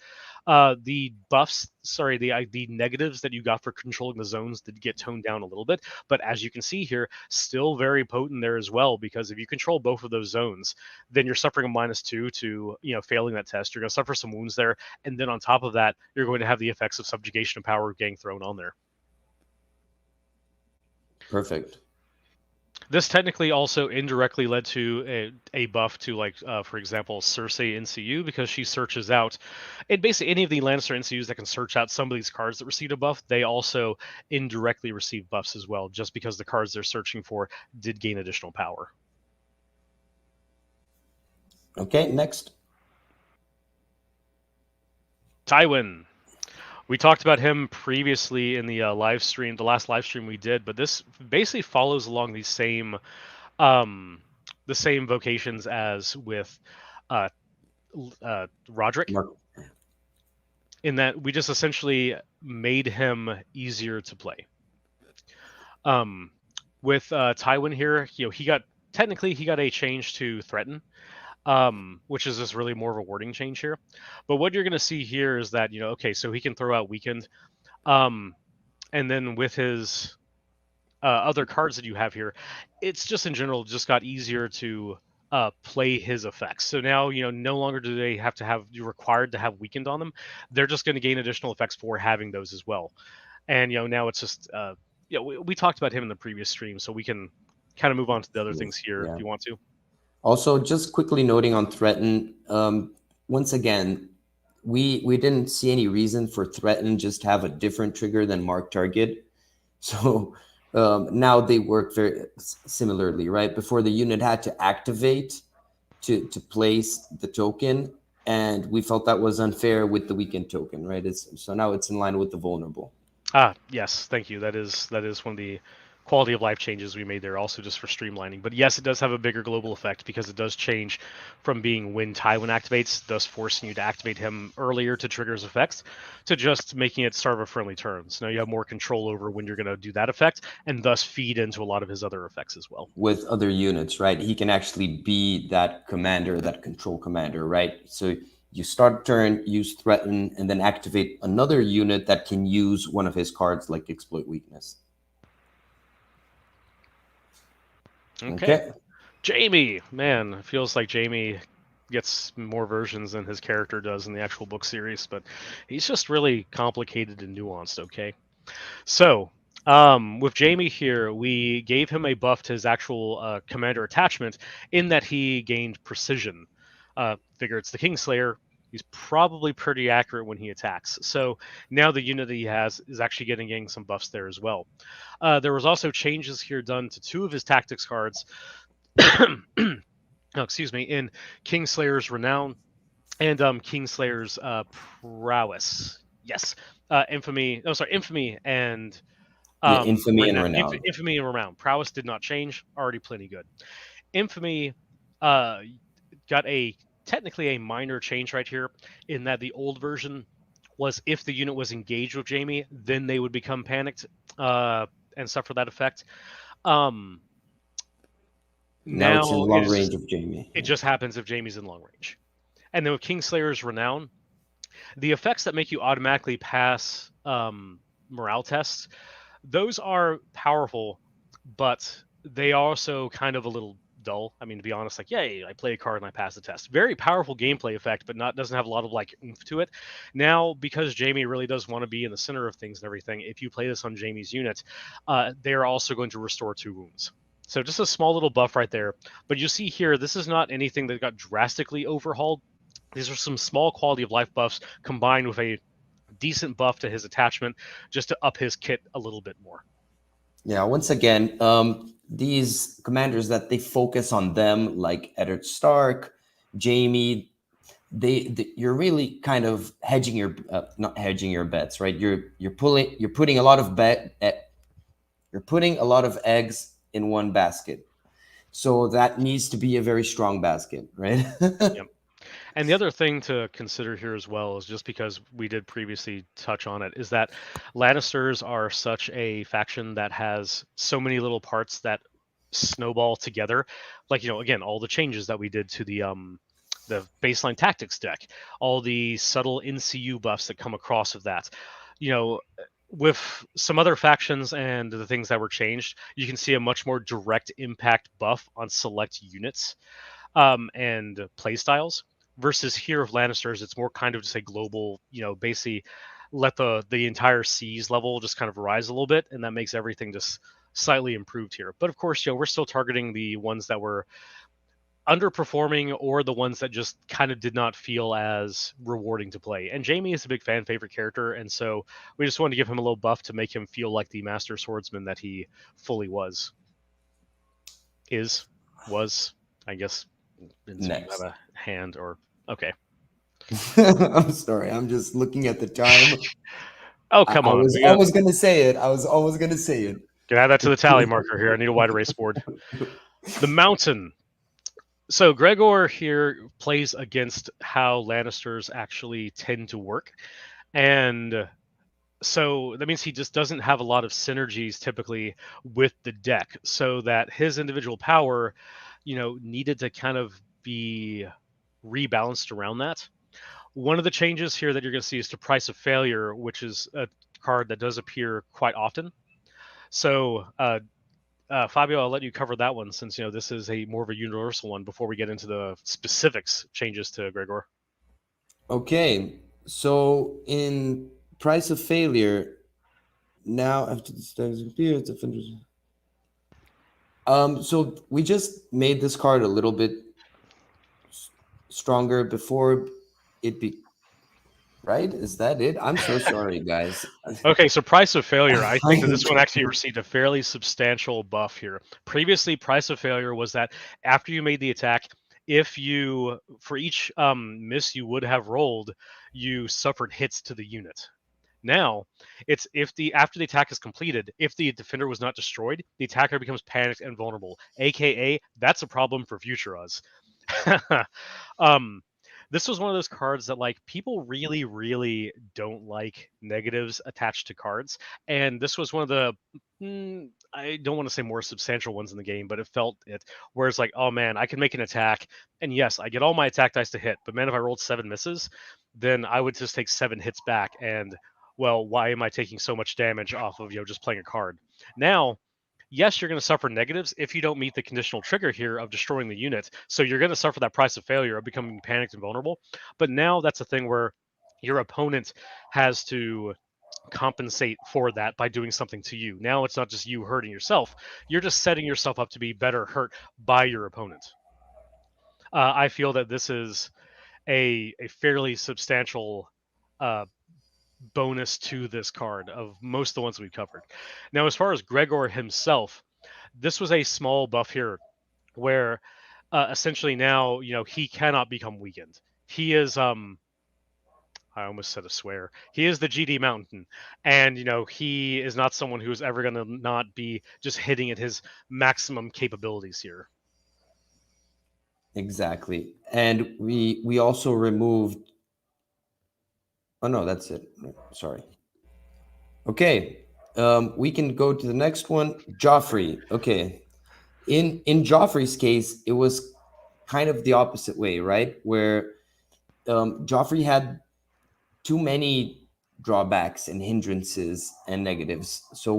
The buffs, sorry, the negatives that you got for controlling the zones did get toned down a little bit, but as you can see here, still very potent there as well. Because if you control both of those zones, then you're suffering a -2 to failing that test. You're going to suffer some wounds there, and then on top of that, you're going to have the effects of subjugation of power getting thrown on there. Perfect. This technically also indirectly led to a buff to, like, for example, Cersei NCU, because she searches out, and basically any of the Lannister NCUs that can search out some of these cards that received a buff, they also indirectly receive buffs as well, just because the cards they're searching for did gain additional power. Okay, next. Tywin. We talked about him previously in the live stream, the last live stream we did, but this basically follows along the same vocations as with Roderick, in that we just essentially made him easier to play. With Tywin here, he got a change to threaten, which is just really more of a wording change here. But what you're going to see here is that, okay, so he can throw out weakened. And then with his other cards that you have here, it's just in general just got easier to play his effects. So now, no longer do they you're required to have weakened on them. They're just going to gain additional effects for having those as well. And, now it's just, we talked about him in the previous stream, so we can kind of move on to the other things here if you want to. Also, just quickly noting on Threaten, once again, we didn't see any reason for Threaten just to have a different trigger than Mark Target. So now they work very similarly, right? Before the unit had to activate to place the token, and we felt that was unfair with the weakened token, right? So now it's in line with the vulnerable. Yes, thank you. That is one of the quality of life changes we made there, also just for streamlining. But yes, it does have a bigger global effect, because it does change from being when Tywin activates, thus forcing you to activate him earlier to trigger his effects, to just making it start of a friendly turn. So now you have more control over when you're going to do that effect, and thus feed into a lot of his other effects as well. With other units, right? He can actually be that commander, that control commander, right? So you start turn, use Threaten, and then activate another unit that can use one of his cards, like Exploit Weakness. Okay. Jaime, man, it feels like Jaime gets more versions than his character does in the actual book series, but he's just really complicated and nuanced. Okay, so with Jaime here, we gave him a buff to his actual commander attachment, in that he gained precision. Figure it's the Kingslayer. He's probably pretty accurate when he attacks. So now the unit that he has is actually getting some buffs there as well. There was also changes here done to 2 of his tactics cards. In Kingslayer's Renown and Kingslayer's Prowess. Yes. Infamy and Infamy and Renown. Infamy and Renown. Prowess did not change. Already plenty good. Infamy got technically a minor change right here, in that the old version was if the unit was engaged with Jaime, then they would become panicked and suffer that effect. Now it's in long range of Jaime. It just happens if Jaime's in long range. And then with Kingslayer's Renown, the effects that make you automatically pass morale tests, those are powerful, but they are also kind of a little dull. I mean, to be honest, like, yay, I play a card and I pass the test. Very powerful gameplay effect, but doesn't have a lot of like oomph to it. Now, because Jaime really does want to be in the center of things and everything, if you play this on Jaime's unit, they're also going to restore 2 wounds. So just a small little buff right there. But you see here, this is not anything that got drastically overhauled. These are some small quality of life buffs combined with a decent buff to his attachment, just to up his kit a little bit more. Yeah, once again, these commanders that they focus on them, like Eddard Stark, Jaime. You're really kind of hedging your not hedging your bets, right? You're putting a lot of you're putting a lot of eggs in one basket. So that needs to be a very strong basket, right? Yep. And the other thing to consider here as well is, just because we did previously touch on it, is that Lannisters are such a faction that has so many little parts that snowball together. Like, again, all the changes that we did to the baseline tactics deck, all the subtle NCU buffs that come across of that. With some other factions and the things that were changed, you can see a much more direct impact buff on select units and play styles. Versus here of Lannisters, it's more kind of just a global, basically let the entire seas level just kind of rise a little bit, and that makes everything just slightly improved here. But of course, we're still targeting the ones that were underperforming, or the ones that just kind of did not feel as rewarding to play. And Jaime is a big fan favorite character, and so we just wanted to give him a little buff to make him feel like the master swordsman that he fully was, I guess. Next. You have a hand, or okay. I'm sorry, I'm just looking at the time. Oh, come on. I was almost going to say it. Can I add that to the tally marker here? I need a wide erase board. The Mountain. So Gregor here plays against how Lannisters actually tend to work. And so that means he just doesn't have a lot of synergies typically with the deck, so that his individual power, needed to kind of be rebalanced around that. One of the changes here that you're going to see is to Price of Failure, which is a card that does appear quite often. So, Fabio, I'll let you cover that one, since this is a more of a universal one, before we get into the specifics changes to Gregor. Okay, so in Price of Failure, now after the status appears, defenders. So we just made this card a little bit stronger before it be. Right? Is that it? I'm so sorry, guys. Okay, so Price of Failure, I think that this one actually received a fairly substantial buff here. Previously, Price of Failure was that after you made the attack, if you, for each miss you would have rolled, you suffered hits to the unit. Now, it's after the attack is completed, if the defender was not destroyed, the attacker becomes panicked and vulnerable. AKA, that's a problem for future us. This was one of those cards that, like, people really, really don't like negatives attached to cards. And this was one of the, I don't want to say more substantial ones in the game, but it felt it. Where it's like, oh man, I can make an attack, and yes, I get all my attack dice to hit. But man, if I rolled 7 misses, then I would just take 7 hits back. And, well, why am I taking so much damage off of, just playing a card? Now, yes, you're going to suffer negatives if you don't meet the conditional trigger here of destroying the unit. So you're going to suffer that Price of Failure of becoming panicked and vulnerable. But now that's a thing where your opponent has to compensate for that by doing something to you. Now it's not just you hurting yourself. You're just setting yourself up to be better hurt by your opponent. I feel that this is a fairly substantial bonus to this card of most of the ones we've covered. Now, as far as Gregor himself, this was a small buff here where essentially now, he cannot become weakened. He is, I almost said a swear. He is the GD Mountain. And, he is not someone who is ever going to not be just hitting at his maximum capabilities here. Exactly. And we also removed. Oh, no, that's it. Sorry. Okay. We can go to the next one. Joffrey. Okay. In Joffrey's case, it was kind of the opposite way, right? Where Joffrey had too many drawbacks and hindrances and negatives. So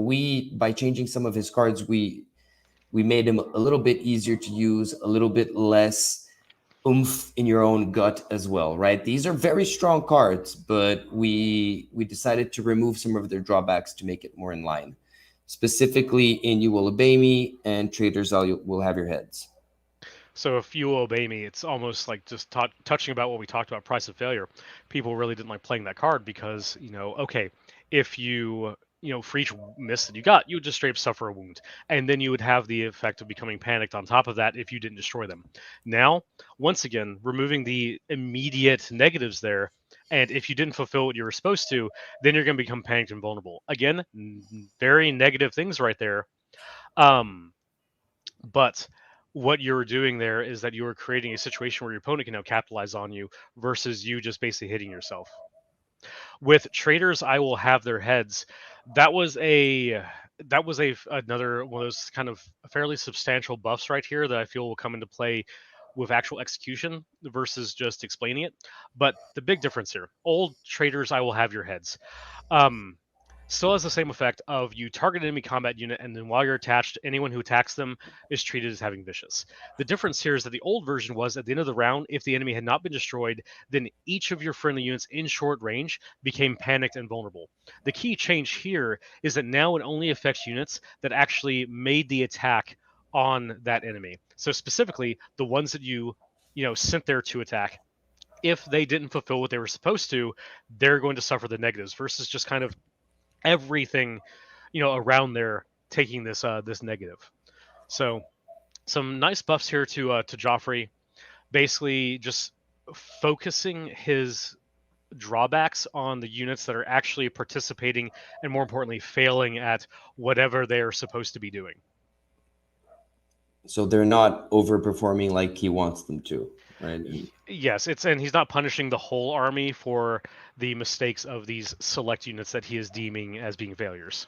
by changing some of his cards, we made him a little bit easier to use, a little bit less oomph in your own gut as well, right? These are very strong cards, but we decided to remove some of their drawbacks to make it more in line. Specifically in You Will Obey Me and Traitors Will Have Your Heads. So if You Will Obey Me, it's almost like just touching about what we talked about, Price of Failure. People really didn't like playing that card because, okay, if you for each miss that you got, you would just straight up suffer a wound, and then you would have the effect of becoming panicked on top of that if you didn't destroy them. Now, once again, removing the immediate negatives there, and if you didn't fulfill what you were supposed to, then you're going to become panicked and vulnerable. Again, very negative things right there. But what you're doing there is that you are creating a situation where your opponent can now capitalize on you versus you just basically hitting yourself. With traders, I will have their heads. That was another one of those kind of fairly substantial buffs right here that I feel will come into play with actual execution versus just explaining it. But the big difference here, old traders, I will have your heads. Still has the same effect of you target an enemy combat unit, and then while you're attached, anyone who attacks them is treated as having vicious. The difference here is that the old version was at the end of the round, if the enemy had not been destroyed, then each of your friendly units in short range became panicked and vulnerable. The key change here is that now it only affects units that actually made the attack on that enemy. So specifically, the ones that you sent there to attack, if they didn't fulfill what they were supposed to, they're going to suffer the negatives versus just kind of everything around there taking this negative. So some nice buffs here to Joffrey, basically just focusing his drawbacks on the units that are actually participating and, more importantly, failing at whatever they are supposed to be doing. So they're not overperforming like he wants them to, right? Yes, and he's not punishing the whole army for the mistakes of these select units that he is deeming as being failures.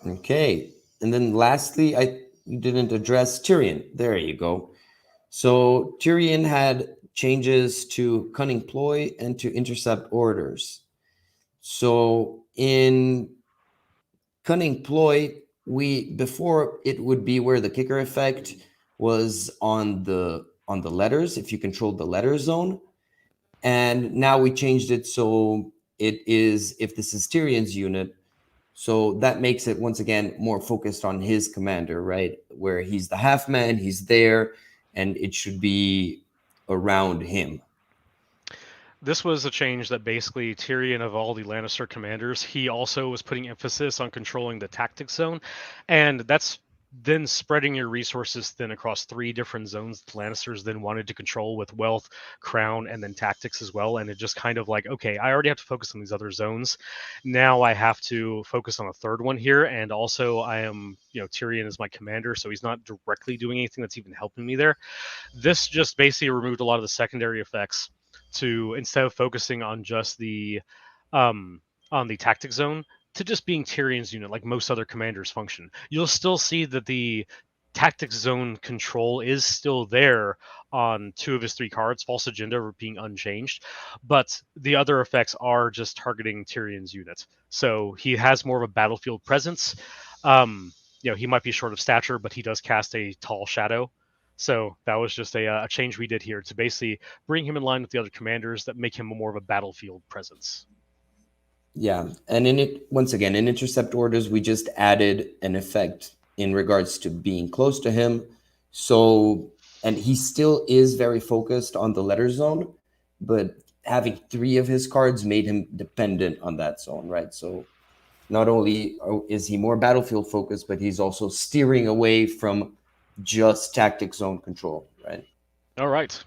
Okay, and then lastly, you didn't address Tyrion. There you go. So Tyrion had changes to cunning ploy and to intercept orders. So in cunning ploy, before it would be where the kicker effect was on the letters, if you controlled the letter zone, and now we changed it so it is if this is Tyrion's unit. So that makes it once again more focused on his commander, right? Where he's the half man, he's there, and it should be around him. This was a change that basically Tyrion, of all the Lannister commanders, he also was putting emphasis on controlling the tactics zone, and that's then spreading your resources thin across 3 different zones the Lannisters then wanted to control with wealth, crown, and then tactics as well. And it just kind of like, okay, I already have to focus on these other zones. Now I have to focus on a third one here. And also I am, Tyrion is my commander, so he's not directly doing anything that's even helping me there. This just basically removed a lot of the secondary effects to, instead of focusing on just the on the tactic zone, to just being Tyrion's unit like most other commanders function. You'll still see that the tactics zone control is still there on 2 of his 3 cards, false agenda being unchanged, but the other effects are just targeting Tyrion's unit. So he has more of a battlefield presence. He might be short of stature, but he does cast a tall shadow. So that was just a change we did here to basically bring him in line with the other commanders that make him more of a battlefield presence. Yeah, and once again, in intercept orders, we just added an effect in regards to being close to him. So, and he still is very focused on the letter zone, but having 3 of his cards made him dependent on that zone, right? So not only is he more battlefield focused, but he's also steering away from just tactic zone control, right? All right.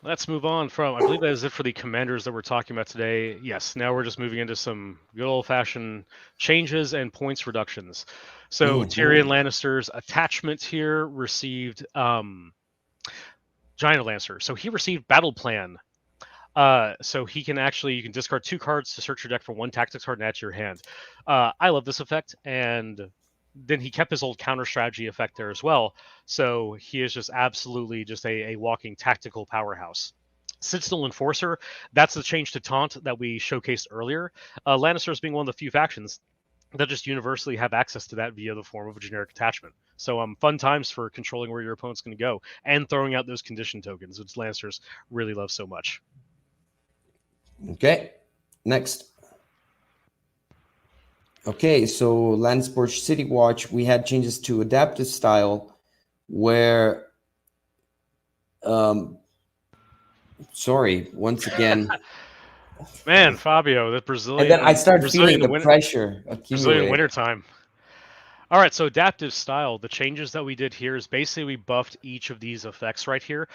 Let's move on from, I believe that is it for the commanders that we're talking about today. Yes, now we're just moving into some good old-fashioned changes and points reductions. So Tyrion Lannister's attachment here received Giant Lancer. So he received Battle Plan. So he can actually, you can discard 2 cards to search your deck for 1 tactics card and add to your hand. I love this effect, and then he kept his old counter strategy effect there as well. So he is just absolutely just a walking tactical powerhouse. Citadel Enforcer, that's the change to taunt that we showcased earlier. Lannisters being one of the few factions that just universally have access to that via the form of a generic attachment. So fun times for controlling where your opponent's going to go and throwing out those condition tokens, which Lannisters really love so much. Okay, next. Okay, so Landsporch City Watch, we had changes to adaptive style where, sorry, once again, Man, Fabio, the Brazilian. And then I start Brazilian feeling the pressure accumulate. Brazilian wintertime. All right, so adaptive style, the changes that we did here is basically we buffed each of these effects right here.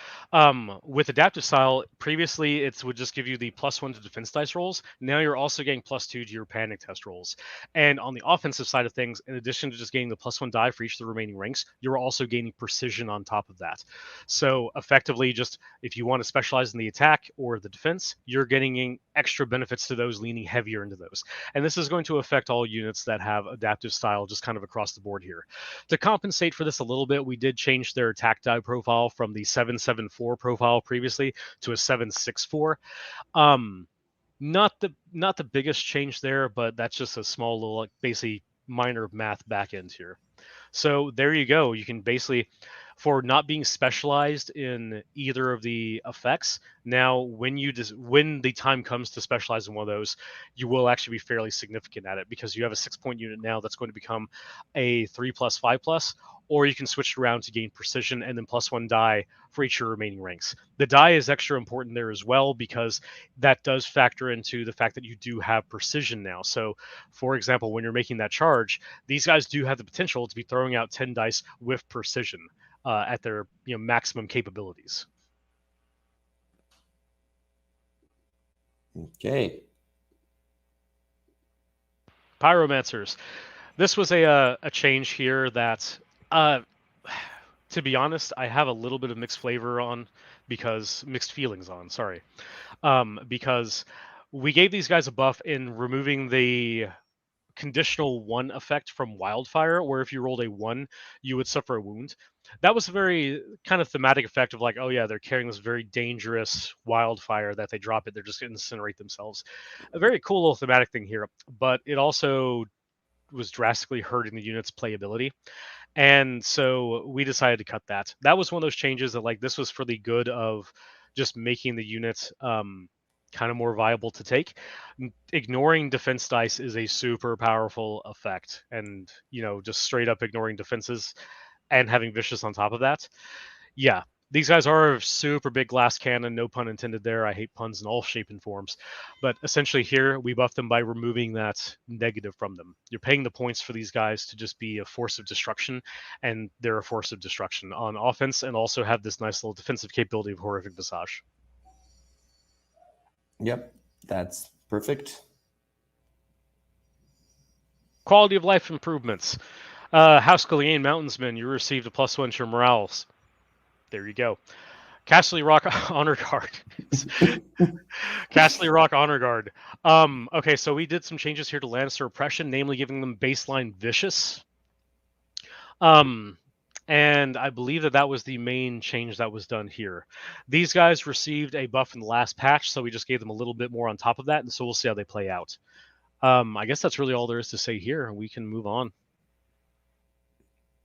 With adaptive style, previously it would just give you the +1 to defense dice rolls. Now you're also getting +2 to your panic test rolls. And on the offensive side of things, in addition to just getting the +1 die for each of the remaining ranks, you're also gaining precision on top of that. So effectively, just if you want to specialize in the attack or the defense, you're getting extra benefits to those, leaning heavier into those. And this is going to affect all units that have adaptive style just kind of across the board here. To compensate for this a little bit, we did change their attack die profile from the 774 profile previously to a 764. Not the biggest change there, but that's just a small little, like, basically minor math back end here. So there you go. You can basically, for not being specialized in either of the effects, now when the time comes to specialize in one of those, you will actually be fairly significant at it, because you have a 6-point unit now that's going to become a 3+, 5+, or you can switch it around to gain precision and then +1 die for each of your remaining ranks. The die is extra important there as well, because that does factor into the fact that you do have precision now. So, for example, when you're making that charge, these guys do have the potential to be throwing out 10 dice with precision at their maximum capabilities. Okay. Pyromancers. This was a change here that, to be honest, I have a little bit of mixed feelings on. Sorry, because we gave these guys a buff in removing the conditional 1 effect from wildfire, where if you rolled a 1, you would suffer a wound. That was a very kind of thematic effect of like, oh yeah, they're carrying this very dangerous wildfire that they drop it, they're just going to incinerate themselves. A very cool little thematic thing here, but it also was drastically hurting the unit's playability. And so we decided to cut that. That was one of those changes that, like, this was for the good of just making the unit kind of more viable to take. Ignoring defense dice is a super powerful effect, and just straight up ignoring defenses and having vicious on top of that. Yeah, these guys are a super big glass cannon, no pun intended there. I hate puns in all shape and forms. But essentially here, we buff them by removing that negative from them. You're paying the points for these guys to just be a force of destruction, and they're a force of destruction on offense, and also have this nice little defensive capability of Horrific Visage. Yep, that's perfect. Quality of life improvements. House Gallian Mountainsman, you received a +1 to your morals. There you go. Castle Rock Honor Guard. Castle Rock Honor Guard. Okay, so we did some changes here to Lannister Oppression, namely giving them baseline Vicious. And I believe that was the main change that was done here. These guys received a buff in the last patch, so we just gave them a little bit more on top of that, and so we'll see how they play out. I guess that's really all there is to say here. We can move on.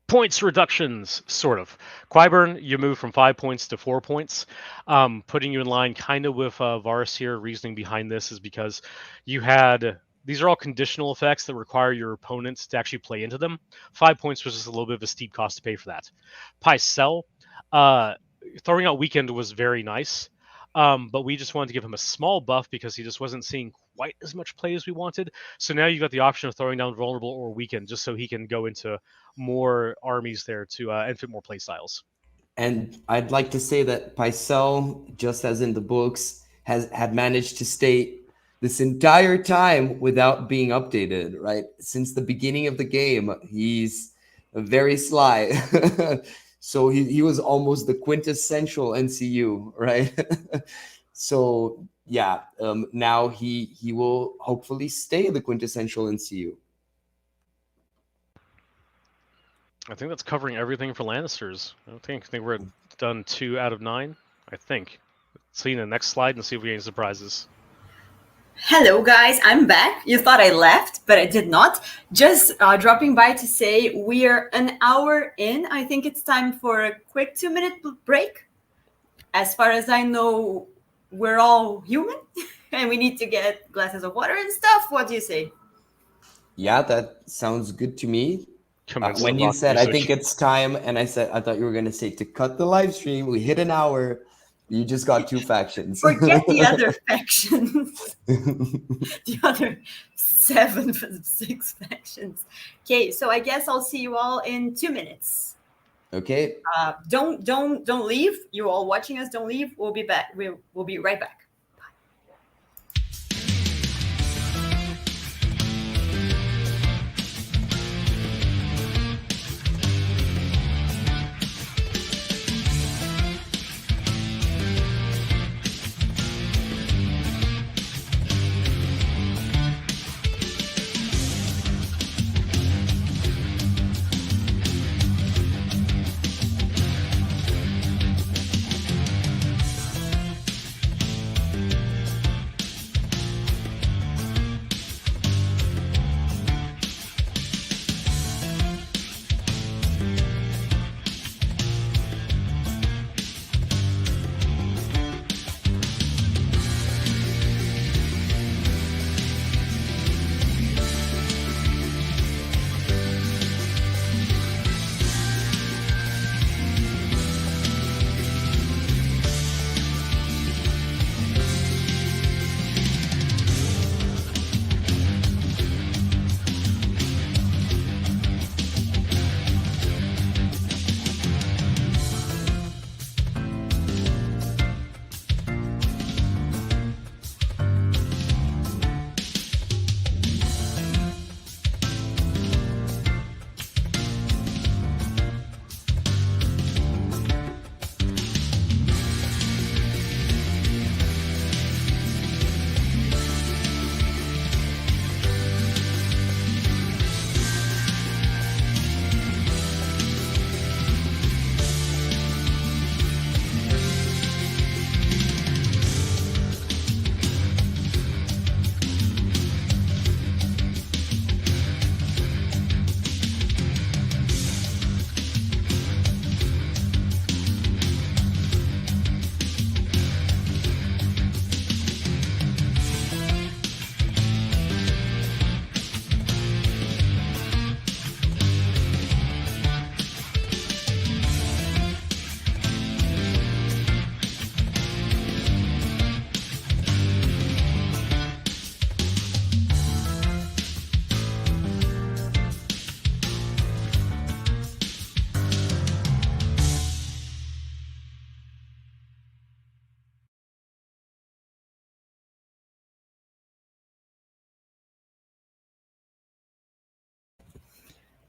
Points reductions, sort of. Qyburn, you move from 5 points to 4 points, putting you in line kind of with Varys here. Reasoning behind this is because these are all conditional effects that require your opponents to actually play into them. 5 points was just a little bit of a steep cost to pay for that. Pycelle, throwing out Weekend was very nice, but we just wanted to give him a small buff because he just wasn't seeing quite as much play as we wanted. So now you've got the option of throwing down Vulnerable or Weekend, just so he can go into more armies there to and fit more play styles. And I'd like to say that Pycelle, just as in the books, had managed to stay this entire time without being updated, right? Since the beginning of the game, he's very sly. So he was almost the quintessential NCU, right? So yeah, now he will hopefully stay the quintessential NCU. I think that's covering everything for Lannisters. I think we're done 2 out of 9. I think. See you in the next slide and see if we get any surprises. Hello guys, I'm back. You thought I left, but I did not. Just dropping by to say we're an hour in. I think it's time for a quick 2-minute break. As far as I know, we're all human and we need to get glasses of water and stuff. What do you say? Yeah, that sounds good to me. When you said, I think it's time, and I thought you were going to say to cut the live stream. We hit an hour. You just got 2 factions. Forget the other factions. The other 7 from 6 factions. Okay, so I guess I'll see you all in 2 minutes. Okay. Don't leave. You all watching us, don't leave. We'll be back. We'll be right back.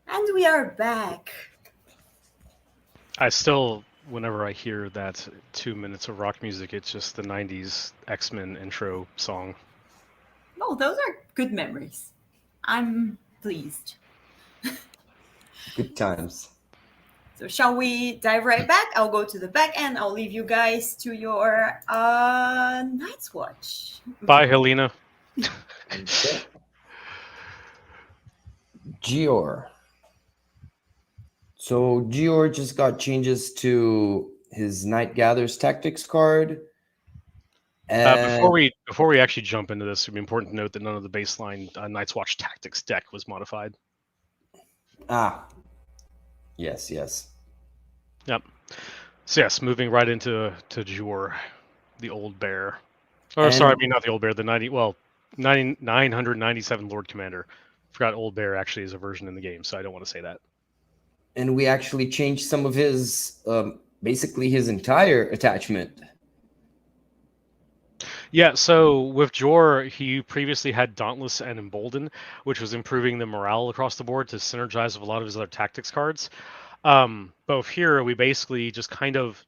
And we are back. I still, whenever I hear that 2 minutes of rock music, it's just the 90s X-Men intro song. Oh, those are good memories. I'm pleased. Good times. So shall we dive right back? I'll go to the back and I'll leave you guys to your Night's Watch. Bye, Helena. Okay. Gior. So Gior just got changes to his Night Gather's Tactics card. And Before we actually jump into this, it'd be important to note that none of the baseline Night's Watch Tactics deck was modified. Yes. Yep. So yes, moving right into Jor, the old bear. Or sorry, I mean not the old bear, the 997 Lord Commander. Forgot old bear actually is a version in the game, so I don't want to say that. And we actually changed some of his, basically his entire attachment. Yeah, so with Jor, he previously had Dauntless and Embolden, which was improving the morale across the board to synergize with a lot of his other tactics cards. But here, we basically just kind of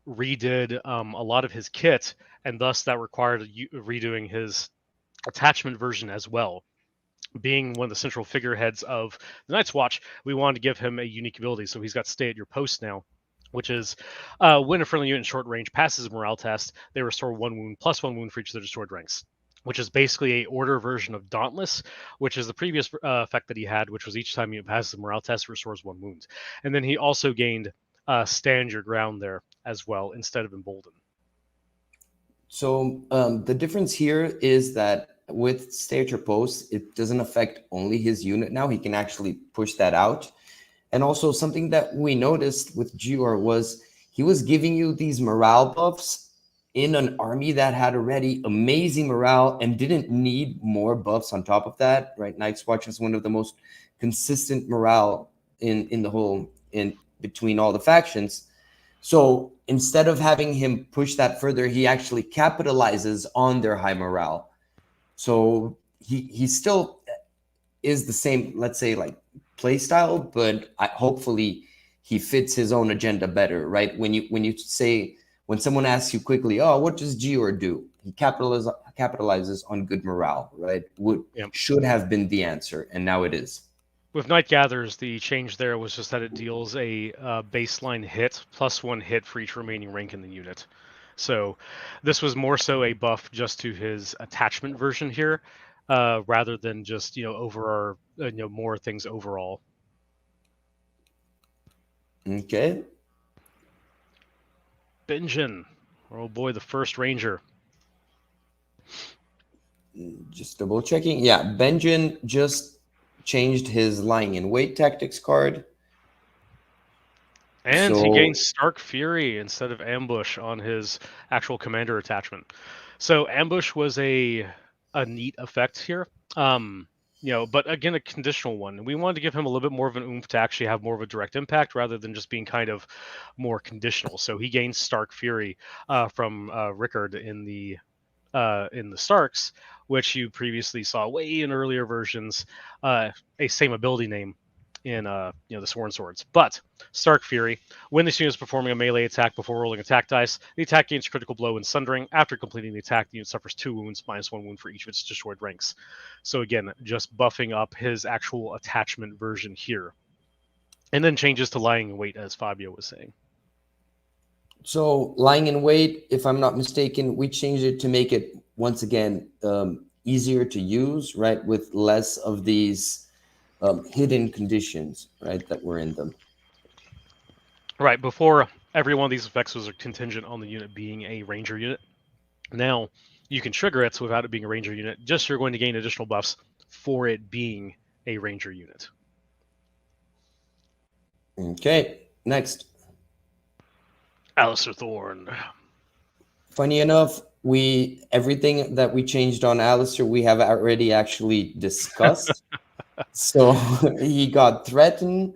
redid a lot of his kit, and thus that required redoing his attachment version as well. Being one of the central figureheads of the Night's Watch, we wanted to give him a unique ability, so he's got Stay at Your Post now, which is when a friendly unit in short range passes a morale test, they restore 1 wound plus 1 wound for each of their destroyed ranks, which is basically a order version of Dauntless, which is the previous effect that he had, which was each time you pass the morale test, restores 1 wound. And then he also gained Stand Your Ground there as well, instead of Embolden. So the difference here is that with Stay at Your Post, it doesn't affect only his unit now. He can actually push that out. And also something that we noticed with Gior was he was giving you these morale buffs in an army that had already amazing morale and didn't need more buffs on top of that, right? Night's Watch is one of the most consistent morale in the whole, in between all the factions. So instead of having him push that further, he actually capitalizes on their high morale. So he still is the same, let's say, like play style, but hopefully he fits his own agenda better, right? When you say, when someone asks you quickly, oh, what does Gior do? He capitalizes on good morale, right? Should have been the answer, and now it is. With Night Gatherers, the change there was just that it deals a baseline hit plus 1 hit for each remaining rank in the unit. So this was more so a buff just to his attachment version here, rather than just over our more things overall. Okay. Brynden, oh boy, the first ranger. Just double checking. Yeah, Brynden just changed his lying in wait tactics card. And he gains Stark Fury instead of Ambush on his actual commander attachment. So Ambush was a neat effect here. But again, a conditional one. We wanted to give him a little bit more of an oomph to actually have more of a direct impact rather than just being kind of more conditional. So he gains Stark Fury from Rickard in the Starks, which you previously saw way in earlier versions, a same ability name in the Sworn Swords. But Stark Fury, when this unit is performing a melee attack before rolling attack dice, the attack gains critical blow and sundering. After completing the attack, the unit suffers 2 wounds, -1 wound for each of its destroyed ranks. So again, just buffing up his actual attachment version here. And then changes to lying in wait, as Fabio was saying. So lying in wait, if I'm not mistaken, we changed it to make it, once again, easier to use, right? With less of these hidden conditions, right, that were in them. Right, before every one of these effects was contingent on the unit being a ranger unit. Now you can trigger it without it being a ranger unit, just you're going to gain additional buffs for it being a ranger unit. Okay, next. Alistair Thorne. Funny enough, everything that we changed on Alistair, we have already actually discussed. So he got threatened,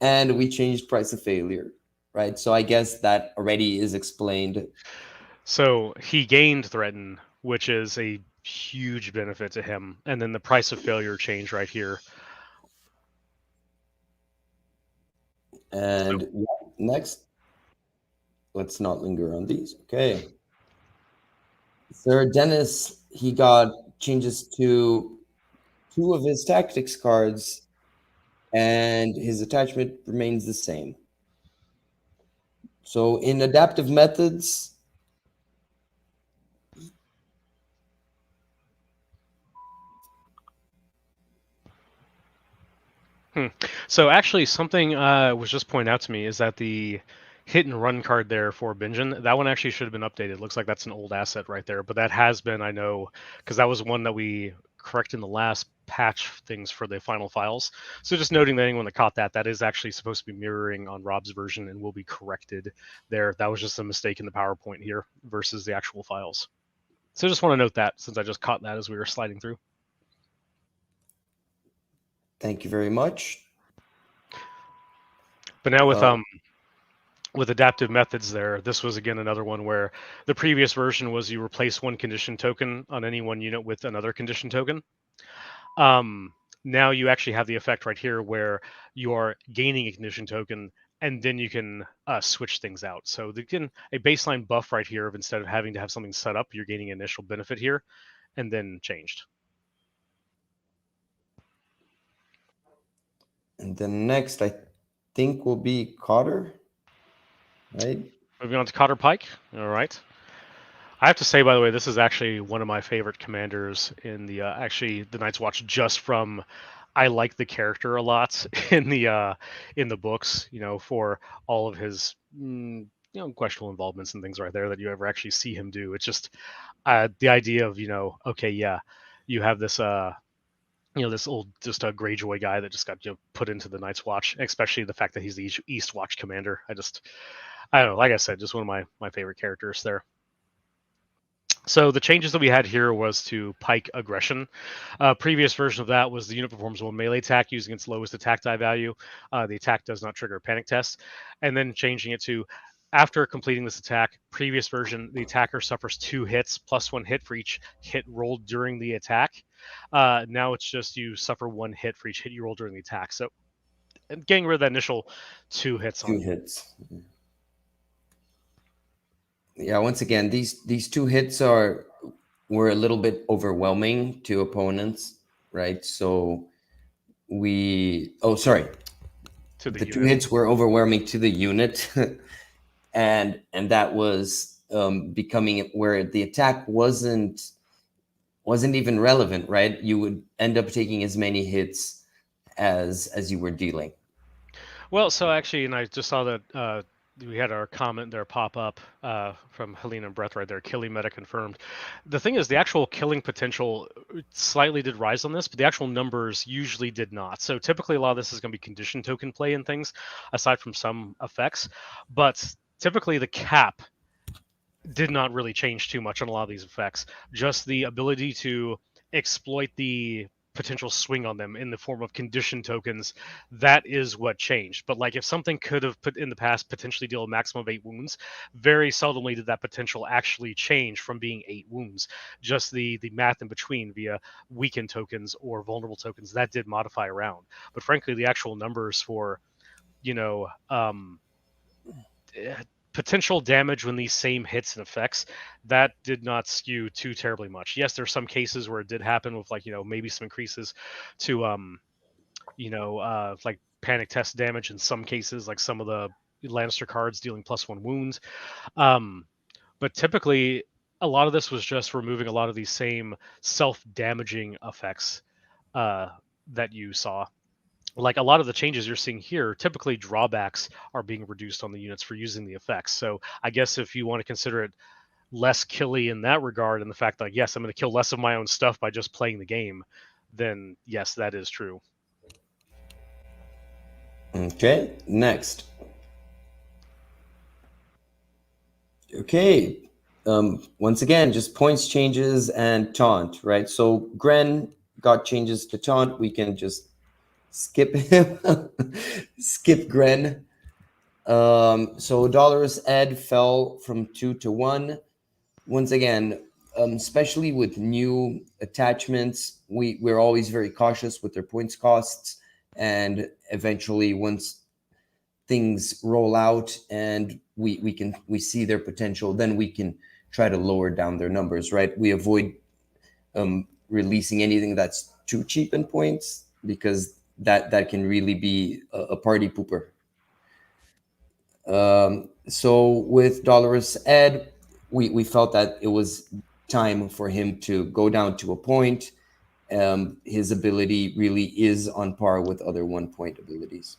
and we changed price of failure, right? So I guess that already is explained. So he gained threaten, which is a huge benefit to him, and then the price of failure changed right here. And next, let's not linger on these. Okay. Sir Dennis, he got changes to 2 of his tactics cards, and his attachment remains the same. So in adaptive methods, So actually, something was just pointed out to me is that the hit and run card there for Brynden, that one actually should have been updated. Looks like that's an old asset right there, but that has been, I know, because that was one that we corrected in the last patch things for the final files. So just noting that anyone that caught that is actually supposed to be mirroring on Rob's version and will be corrected there. That was just a mistake in the PowerPoint here versus the actual files. So just want to note that since I just caught that as we were sliding through. thank you very much. But now with adaptive methods there, this was again another one where the previous version was you replace one condition token on any one unit with another condition token. Now you actually have the effect right here where you are gaining a condition token and then you can switch things out. So again, a baseline buff right here of instead of having to have something set up, you're gaining initial benefit here and then changed. And then next, I think will be Cotter, right? Moving on to Cotter Pike. All right. I have to say, by the way, this is actually one of my favorite commanders in the the Night's Watch. Just from, I like the character a lot in the books. For all of his questionable involvements and things right there that you ever actually see him do. It's just the idea of okay, yeah, you have this this old just a Greyjoy guy that just got put into the Night's Watch, especially the fact that he's the East Watch commander. I don't know, like I said, just one of my favorite characters there. So the changes that we had here was to Pike Aggression. Previous version of that was the unit performs one melee attack using its lowest attack die value. The attack does not trigger a panic test. And then changing it to, after completing this attack, previous version, the attacker suffers 2 hits plus 1 hit for each hit rolled during the attack. Now it's just you suffer 1 hit for each hit you roll during the attack. So getting rid of that initial 2 hits. 2 hits. Yeah, once again, these 2 hits were a little bit overwhelming to opponents, right? So the 2 hits were overwhelming to the unit, and that was becoming where the attack wasn't even relevant, right? You would end up taking as many hits as you were dealing. Well, so actually, and I just saw that we had our comment there pop up from Helena and Breath right there. Killing meta confirmed. The thing is, the actual killing potential slightly did rise on this, but the actual numbers usually did not. So typically, a lot of this is going to be condition token play and things, aside from some effects. But typically, the cap did not really change too much on a lot of these effects. Just the ability to exploit the potential swing on them in the form of condition tokens, that is what changed. But like if something could have put in the past potentially deal a maximum of 8 wounds, very seldomly did that potential actually change from being 8 wounds. Just the math in between via weakened tokens or vulnerable tokens, that did modify around. But frankly, the actual numbers for potential damage when these same hits and effects, that did not skew too terribly much. Yes, there's some cases where it did happen with maybe some increases to like panic test damage in some cases, like some of the Lannister cards dealing +1 wounds. But typically a lot of this was just removing a lot of these same self-damaging effects that you saw. Like a lot of the changes you're seeing here, typically drawbacks are being reduced on the units for using the effects. So I guess if you want to consider it less killy in that regard, and the fact that, yes, I'm going to kill less of my own stuff by just playing the game, then yes, that is true. Okay, next. Okay, once again, just points changes and taunt, right? So Gren got changes to taunt. We can just skip him. Skip Gren. So Dolorous Ed fell from 2 to 1. Once again, especially with new attachments, we're always very cautious with their points costs, and eventually once things roll out and we see their potential, then we can try to lower down their numbers, right? We avoid releasing anything that's too cheap in points, because that can really be a party pooper. So with Dolorous Ed, we felt that it was time for him to go down to a point. His ability really is on par with other 1-point abilities.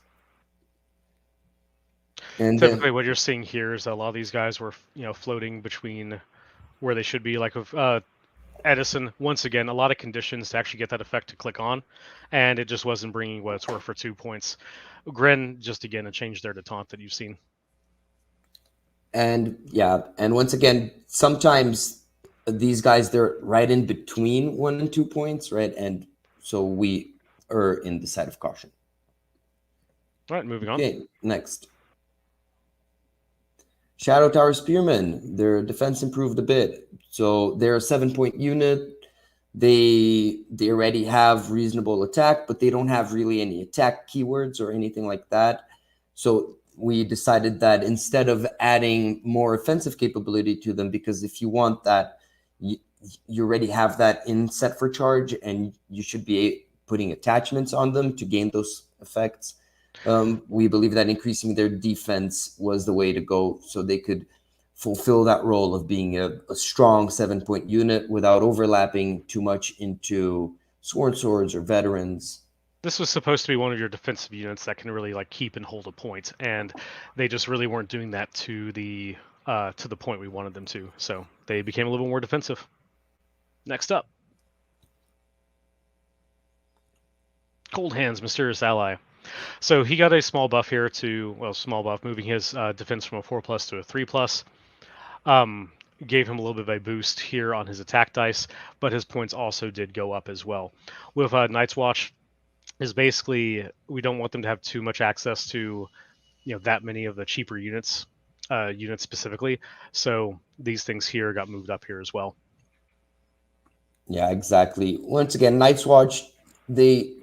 And typically what you're seeing here is that a lot of these guys were floating between where they should be. Like with Edison, once again, a lot of conditions to actually get that effect to click on, and it just wasn't bringing what it's worth for 2 points. Gren, just again, a change there to taunt that you've seen. And yeah, and once again, sometimes these guys, they're right in between 1 and 2 points, right? And so we are in the side of caution. All right, moving on. Okay, next. Shadow Tower Spearmen, their defense improved a bit. So they're a 7-point unit. They already have reasonable attack, but they don't have really any attack keywords or anything like that. So we decided that instead of adding more offensive capability to them, because if you want that, you already have that in set for charge, and you should be putting attachments on them to gain those effects. We believe that increasing their defense was the way to go, so they could fulfill that role of being a strong 7-point unit without overlapping too much into Sworn Swords or veterans. This was supposed to be one of your defensive units that can really keep and hold a point, and they just really weren't doing that to the point we wanted them to. So they became a little more defensive. Next up. Cold Hands, Mysterious Ally. So he got a small buff here small buff, moving his defense from a 4+ to a 3+. Gave him a little bit of a boost here on his attack dice, but his points also did go up as well. With Night's Watch, is basically we don't want them to have too much access to that many of the cheaper units specifically. So these things here got moved up here as well. Yeah, exactly. Once again, Night's Watch, they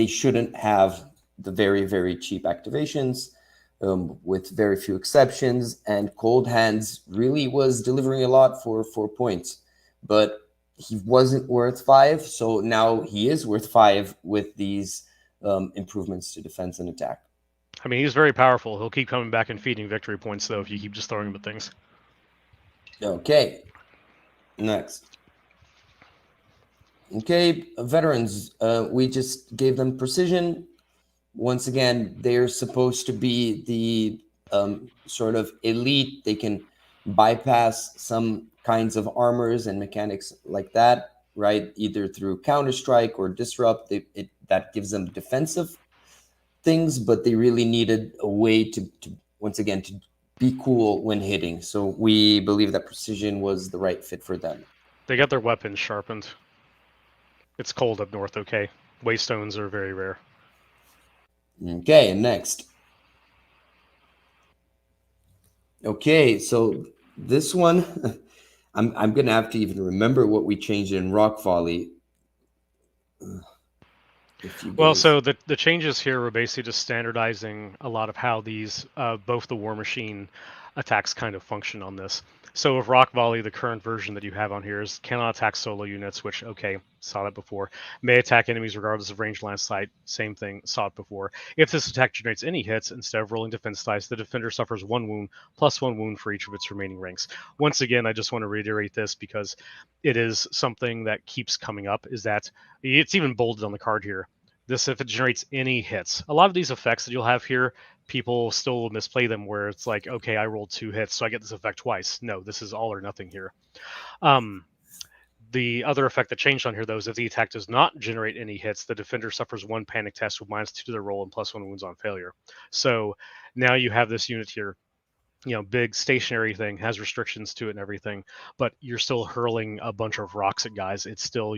shouldn't have the very, very cheap activations, with very few exceptions. And Cold Hands really was delivering a lot for 4 points, but he wasn't worth 5. So now he is worth 5 with these improvements to defense and attack. I mean, he's very powerful. He'll keep coming back and feeding victory points, though, if you keep just throwing him at things. Okay. Next. Okay, veterans. We just gave them precision. Once again, they're supposed to be the sort of elite. They can bypass some kinds of armors and mechanics like that, right? Either through Counter-Strike or Disrupt. That gives them defensive things, but they really needed a way to once again, to be cool when hitting. So we believe that precision was the right fit for them. They got their weapons sharpened. It's cold up north, okay? Waystones are very rare. Okay, and next. Okay, so this one, I'm gonna have to even remember what we changed in Rock Volley. Well, so the changes here were basically just standardizing a lot of how these both the War Machine attacks kind of function on this. So with Rock Volley, the current version that you have on here is cannot attack solo units, which, okay, saw that before. May attack enemies regardless of range, line of sight, same thing, saw it before. If this attack generates any hits, instead of rolling defense dice, the defender suffers 1 wound plus 1 wound for each of its remaining ranks. Once again, I just want to reiterate this because it is something that keeps coming up, is that it's even bolded on the card here. This, if it generates any hits. A lot of these effects that you'll have here, people still will misplay them where it's like, okay, I rolled 2 hits, so I get this effect twice. No, this is all or nothing here. The other effect that changed on here, though, is if the attack does not generate any hits, the defender suffers 1 panic test with -2 to their roll and +1 wounds on failure. So now you have this unit here, big stationary thing, has restrictions to it and everything, but you're still hurling a bunch of rocks at guys. It's still,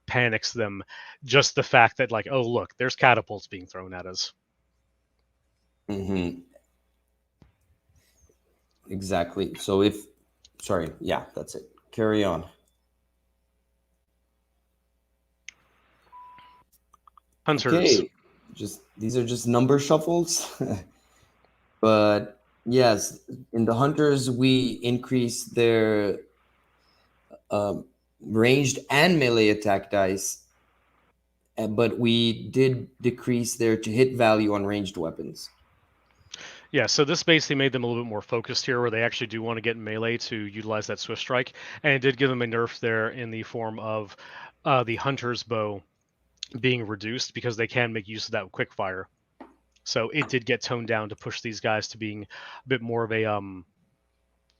panics them. Just the fact that, like, oh, look, there's catapults being thrown at us. Mm-hmm. Exactly. So that's it. Carry on. Hunters. Okay. These are just number shuffles. But yes, in the Hunters, we increase their ranged and melee attack dice, but we did decrease their to hit value on ranged weapons. Yeah, so this basically made them a little bit more focused here, where they actually do want to get in melee to utilize that Swift Strike, and it did give them a nerf there in the form of the Hunter's Bow being reduced because they can make use of that quick fire. So it did get toned down to push these guys to being a bit more of a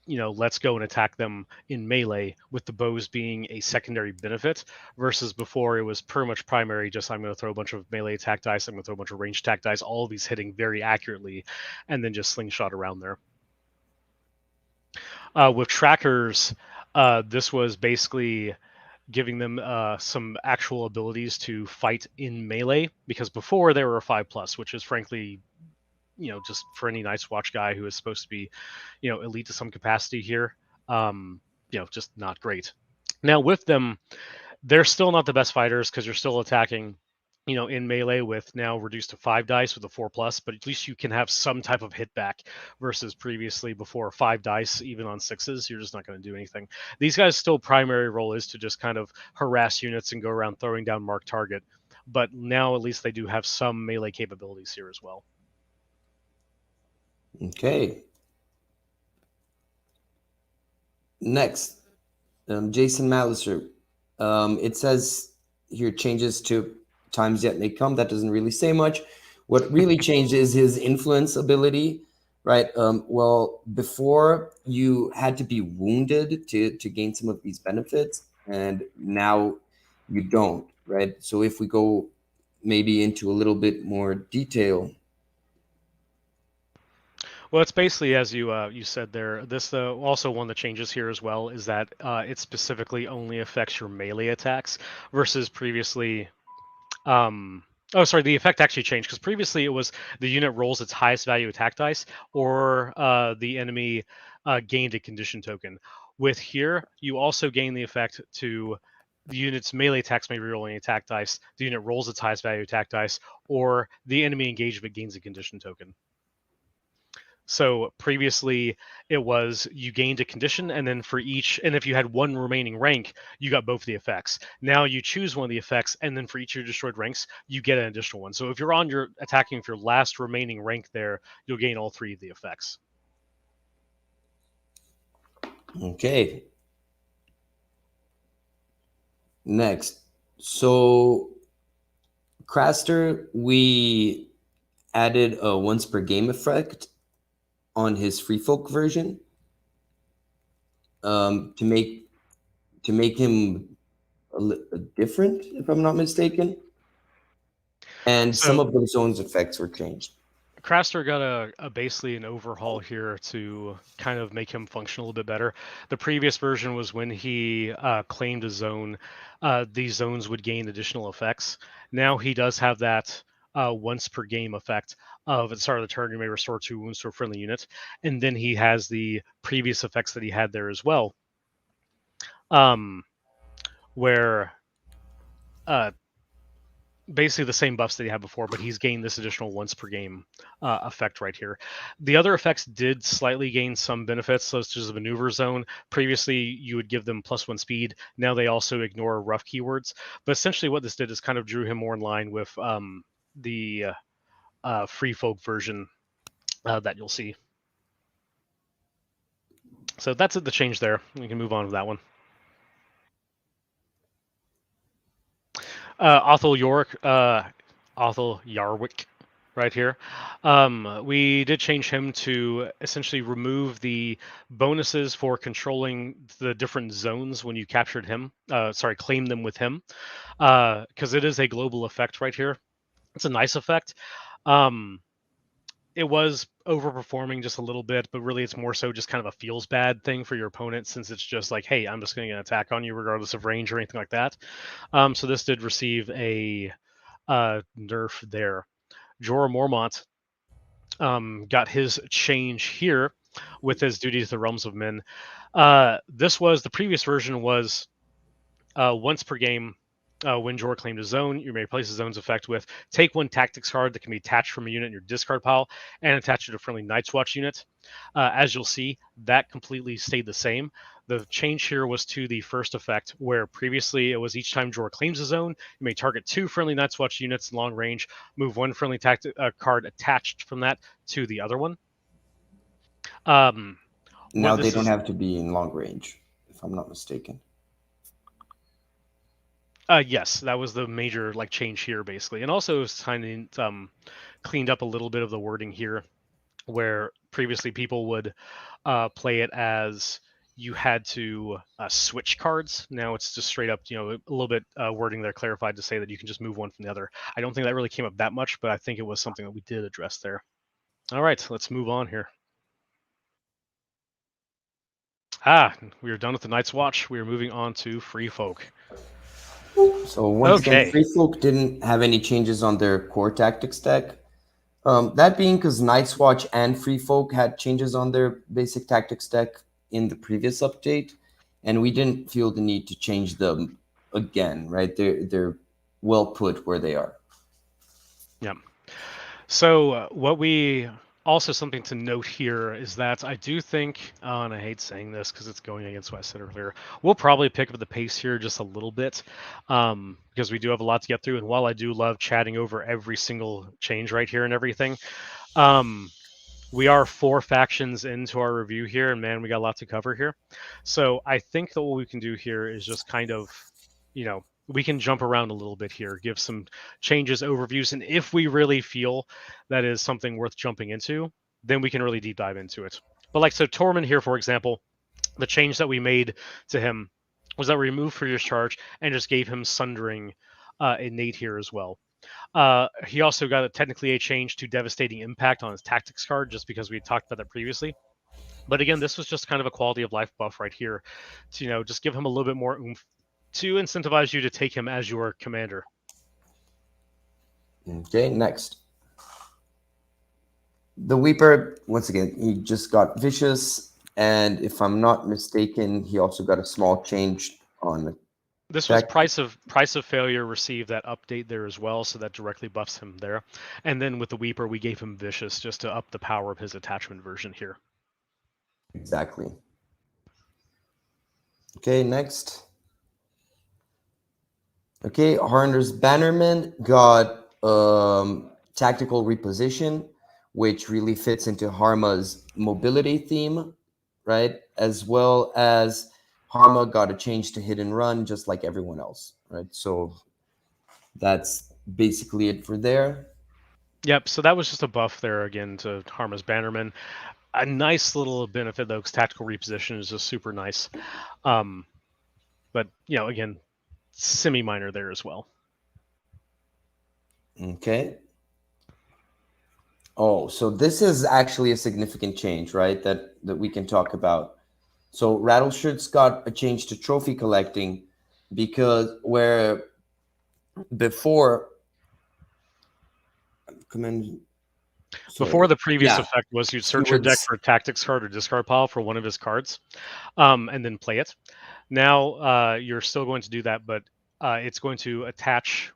let's go and attack them in melee, with the bows being a secondary benefit, versus before it was pretty much primary, just I'm going to throw a bunch of melee attack dice, I'm going to throw a bunch of ranged attack dice, all of these hitting very accurately, and then just slingshot around there. With trackers, this was basically giving them some actual abilities to fight in melee, because before they were a 5+, which is frankly, just for any Night's Watch guy who is supposed to be, elite to some capacity here, just not great. Now with them, they're still not the best fighters because you're still attacking, in melee with now reduced to 5 dice with a 4+, but at least you can have some type of hit back versus previously before 5 dice, even on 6s, you're just not going to do anything. These guys' still primary role is to just kind of harass units and go around throwing down marked target, but now at least they do have some melee capabilities here as well. Okay. Next, Jason Malicer. It says here changes to times yet may come. That doesn't really say much. What really changed is his influence ability, right? Well, before you had to be wounded to gain some of these benefits, and now you don't, right? So if we go maybe into a little bit more detail. Well, it's basically as you said there. This also one of the changes here as well is that it specifically only affects your melee attacks versus previously. Oh, sorry. The effect actually changed because previously it was the unit rolls its highest value attack dice, or the enemy gained a condition token. With here, you also gain the effect to the unit's melee attacks may reroll any attack dice. The unit rolls its highest value attack dice, or the enemy engagement gains a condition token. So previously it was you gained a condition, and then for each, and if you had one remaining rank, you got both the effects. Now you choose one of the effects, and then for each of your destroyed ranks, you get an additional one. So if you're on your attacking with your last remaining rank there, you'll gain all three of the effects. Okay. Next. So Craster, we added a once per game effect on his free folk version to make him different, if I'm not mistaken. And some of the zone's effects were changed. Craster got a basically an overhaul here to kind of make him function a little bit better. The previous version was when he claimed a zone, these zones would gain additional effects. Now he does have that once per game effect of at the start of the turn you may restore 2 wounds to a friendly unit, and then he has the previous effects that he had there as well, where basically the same buffs that he had before, but he's gained this additional once per game effect right here. The other effects did slightly gain some benefits, such as the maneuver zone. Previously, you would give them +1 speed. Now they also ignore rough keywords. But essentially what this did is kind of drew him more in line with the free folk version that you'll see. So that's the change there. We can move on to that one. Othel Yarwick right here. We did change him to essentially remove the bonuses for controlling the different zones when you captured him. Claim them with him. Because it is a global effect right here. It's a nice effect. It was overperforming just a little bit, but really it's more so just kind of a feels bad thing for your opponent, since it's just like, hey, I'm just going to attack on you regardless of range or anything like that. So this did receive a nerf there. Jorah Mormont got his change here with his duty to the realms of men. The previous version was once per game. When Jorah claimed a zone, you may replace the zone's effect with take 1 tactics card that can be attached from a unit in your discard pile and attach it to a friendly Night's Watch unit. As you'll see, that completely stayed the same. The change here was to the first effect, where previously it was each time Jorah claims a zone, you may target 2 friendly Night's Watch units in long range, move 1 friendly card attached from that to the other one. Now they don't have to be in long range, if I'm not mistaken. Yes, that was the major change here, basically, and also it's kind of cleaned up a little bit of the wording here, where previously people would play it as you had to switch cards. Now it's just straight up, a little bit wording there clarified to say that you can just move one from the other. I don't think that really came up that much, but I think it was something that we did address there. All right, let's move on here. We are done with the Night's Watch. We are moving on to Free Folk. So once again, Free Folk didn't have any changes on their core tactics deck. That being because Night's Watch and Free Folk had changes on their basic tactics deck in the previous update, and we didn't feel the need to change them again, right? They're well put where they are. Yeah. So what we... Also, something to note here is that I do think, and I hate saying this because it's going against what I said earlier, we'll probably pick up the pace here just a little bit because we do have a lot to get through. And while I do love chatting over every single change right here and everything, we are 4 factions into our review here, and man, we got a lot to cover here. So I think that what we can do here is just kind of, we can jump around a little bit here, give some changes, overviews, and if we really feel that is something worth jumping into, then we can really deep dive into it. But so Tormund here, for example, the change that we made to him was that we removed Furious Charge and just gave him Sundering innate here as well. He also got technically a change to Devastating Impact on his Tactics card, just because we talked about that previously. But again, this was just kind of a quality of life buff right here to, just give him a little bit more oomph to incentivize you to take him as your commander. Okay, next. The Weeper, once again, he just got Vicious, and if I'm not mistaken, he also got a small change on. This was price of failure received that update there as well, so that directly buffs him there. And then with the Weeper, we gave him Vicious just to up the power of his attachment version here. Exactly. Okay, next. Okay, Harner's Bannerman got tactical reposition, which really fits into Harma's mobility theme, right? As well as Harma got a change to hit and run, just like everyone else, right? So that's basically it for there. Yep, so that was just a buff there again to Harma's Bannerman. A nice little benefit though, because tactical reposition is just super nice. But again, semi-minor there as well. Okay. Oh, so this is actually a significant change, right? That we can talk about. So Rattleshirt's got a change to trophy collecting, because where before before the previous effect was you'd search your deck for a tactics card or discard pile for one of his cards, and then play it. Now you're still going to do that, but it's going to attach.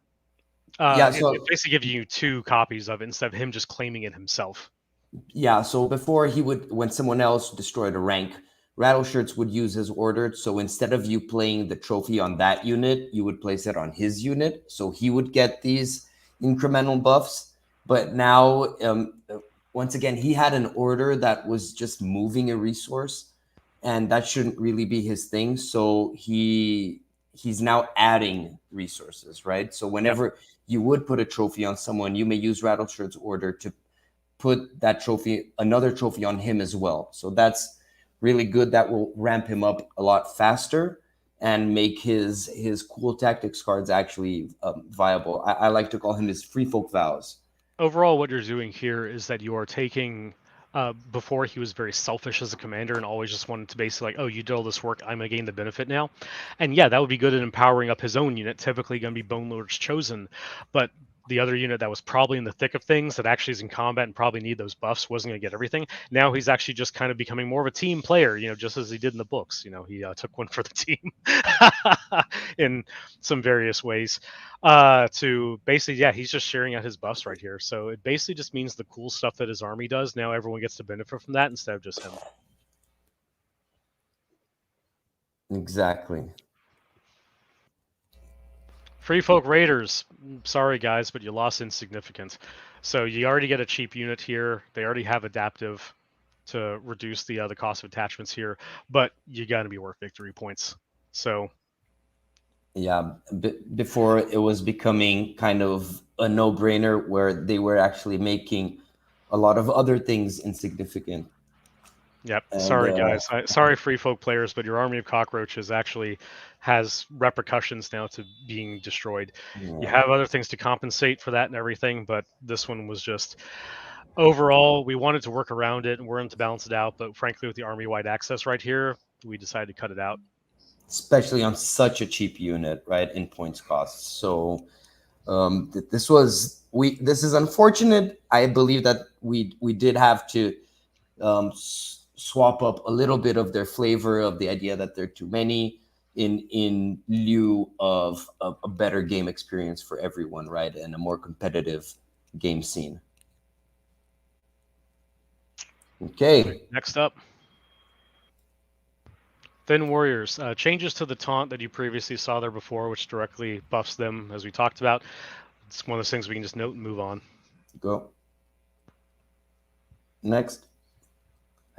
So it basically gives you 2 copies of it instead of him just claiming it himself. Yeah, so before he would, when someone else destroyed a rank, Rattleshirts would use his order. So instead of you playing the trophy on that unit, you would place it on his unit. So he would get these incremental buffs. But now, once again, he had an order that was just moving a resource, and that shouldn't really be his thing. So he's now adding resources, right? So whenever you would put a trophy on someone, you may use Rattleshirt's order to put that trophy, another trophy on him as well. So that's really good. That will ramp him up a lot faster and make his cool tactics cards actually viable. I like to call him his free folk vows. Overall, what you're doing here is that you are taking, before he was very selfish as a commander and always just wanted to basically like, oh, you did all this work, I'm going to gain the benefit now. And yeah, that would be good at empowering up his own unit, typically going to be Bone Lord's Chosen. But the other unit that was probably in the thick of things, that actually is in combat and probably need those buffs, wasn't going to get everything. Now he's actually just kind of becoming more of a team player, just as he did in the books. He took one for the team in some various ways. To basically, he's just sharing out his buffs right here. So it basically just means the cool stuff that his army does, now everyone gets to benefit from that instead of just him. Exactly. Free Folk Raiders, sorry guys, but you lost Insignificant. So you already get a cheap unit here. They already have Adaptive to reduce the cost of attachments here, but you got to be worth victory points. So yeah, before it was becoming kind of a no-brainer where they were actually making a lot of other things insignificant. Yep. Sorry, guys. Sorry, Free Folk players, but your army of cockroaches actually has repercussions now to being destroyed. Yeah. You have other things to compensate for that and everything, but this one was just... Overall, we wanted to work around it and we're going to balance it out, but frankly, with the army-wide access right here, we decided to cut it out. Especially on such a cheap unit, right, in points costs. So this is unfortunate. I believe that we did have to swap up a little bit of their flavor of the idea that there are too many in lieu of a better game experience for everyone, right, and a more competitive game scene. Okay. Next up. Thin Warriors. Changes to the taunt that you previously saw there before, which directly buffs them, as we talked about. It's one of those things we can just note and move on. Go. Next.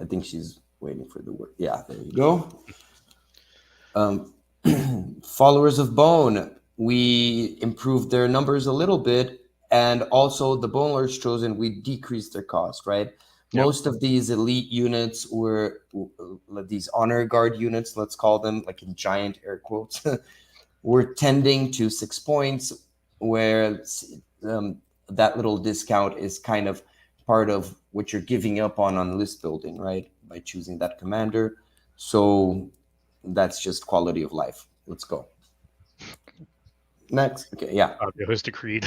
I think she's waiting for the word. Yeah, there you go. Followers of Bone. We improved their numbers a little bit, and also the Bone Lords Chosen, we decreased their cost, right? Yep. Most of these elite units were these honor guard units, let's call them, like in giant air quotes, were tending to 6 points, where that little discount is kind of part of what you're giving up on list building, right? By choosing that commander. So that's just quality of life. Let's go. Next. Okay, yeah. The host decreed.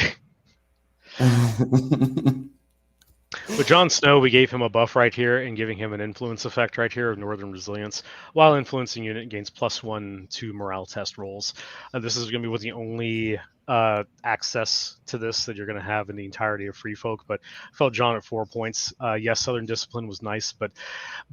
With Jon Snow, we gave him a buff right here and giving him an influence effect right here of Northern Resilience, while influencing unit gains +1 to morale test rolls. This is going to be with the only access to this that you're going to have in the entirety of Free Folk, but I felt Jon at 4 points. Yes, Southern Discipline was nice, but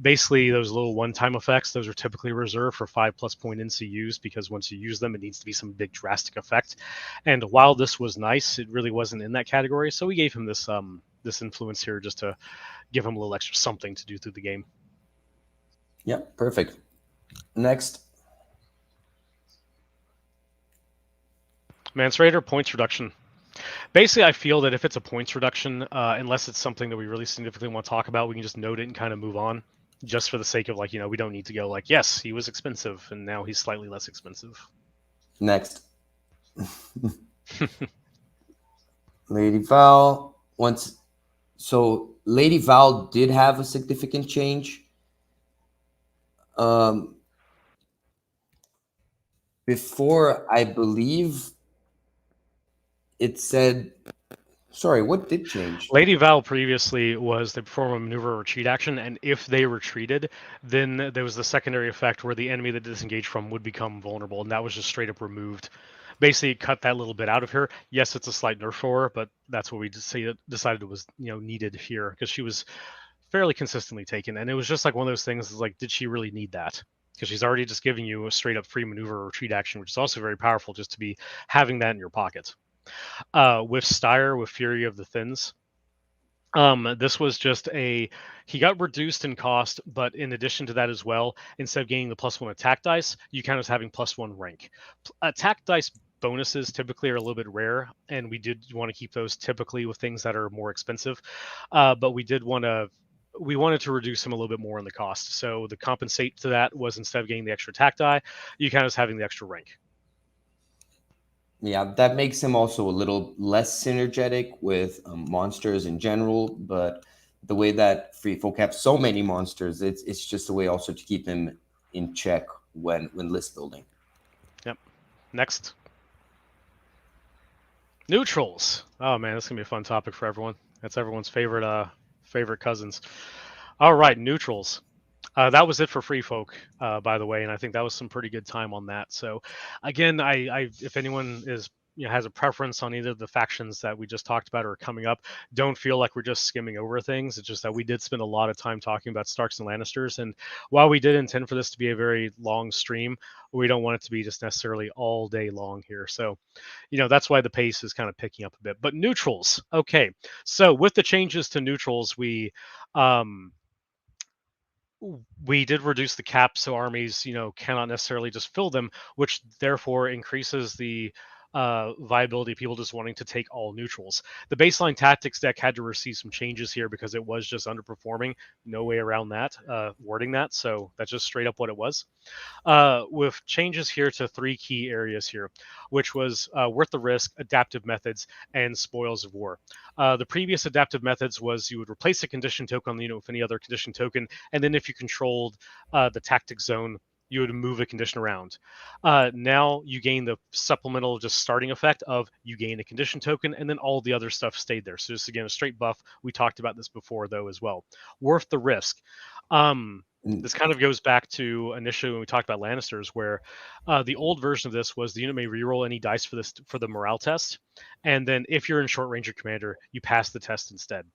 basically those little one-time effects, those are typically reserved for 5+ point NCUs, because once you use them, it needs to be some big drastic effect. And while this was nice, it really wasn't in that category, so we gave him this this influence here just to give him a little extra something to do through the game. Yeah, perfect. Next. Mance Raider, points reduction. Basically, I feel that if it's a points reduction, unless it's something that we really significantly want to talk about, we can just note it and kind of move on, just for the sake of, like, we don't need to go like, yes, he was expensive, and now he's slightly less expensive. Next. Lady Val. So Lady Val did have a significant change. Before, I believe it said, sorry, what did change? Lady Val previously was they perform a maneuver or retreat action, and if they retreated, then there was the secondary effect where the enemy that disengaged from would become vulnerable, and that was just straight up removed. Basically, cut that little bit out of her. Yes, it's a slight nerf for her, but that's what we decided it was needed here, because she was fairly consistently taken, and it was just like one of those things. Is like, did she really need that? Because she's already just giving you a straight up free maneuver or retreat action, which is also very powerful just to be having that in your pocket. With Styre, with Fury of the Thins, this was just he got reduced in cost, but in addition to that as well, instead of gaining the +1 attack dice, you kind of having +1 rank. Attack dice bonuses typically are a little bit rare, and we did want to keep those typically with things that are more expensive, but we wanted to reduce them a little bit more in the cost. So the compensate to that was, instead of getting the extra attack die, you kind of having the extra rank. Yeah, that makes him also a little less synergetic with monsters in general, but the way that Free Folk have so many monsters, it's just a way also to keep him in check when list building. Yep. Next. Neutrals. Oh man, this is gonna be a fun topic for everyone. That's everyone's favorite cousins. All right, neutrals. That was it for Free Folk, by the way, and I think that was some pretty good time on that. So, again, I if anyone is has a preference on either of the factions that we just talked about or coming up, don't feel like we're just skimming over things. It's just that we did spend a lot of time talking about Starks and Lannisters, and while we did intend for this to be a very long stream, we don't want it to be just necessarily all day long here. So, that's why the pace is kind of picking up a bit. But neutrals, okay. So with the changes to neutrals, we did reduce the cap, so armies, cannot necessarily just fill them, which therefore increases the viability of people just wanting to take all neutrals. The baseline tactics deck had to receive some changes here because it was just underperforming. No way around that, wording that. So that's just straight up what it was. With changes here to 3 key areas here, which was worth the risk, adaptive methods, and spoils of war. The previous adaptive methods was you would replace a condition token on the unit with any other condition token, and then if you controlled the tactic zone, you would move a condition around. Now you gain the supplemental just starting effect of you gain a condition token, and then all the other stuff stayed there. So just again, a straight buff. We talked about this before though as well. Worth the risk. This kind of goes back to initially when we talked about Lannisters, where the old version of this was the unit may reroll any dice for the morale test, and then if you're in short range of commander, you pass the test instead.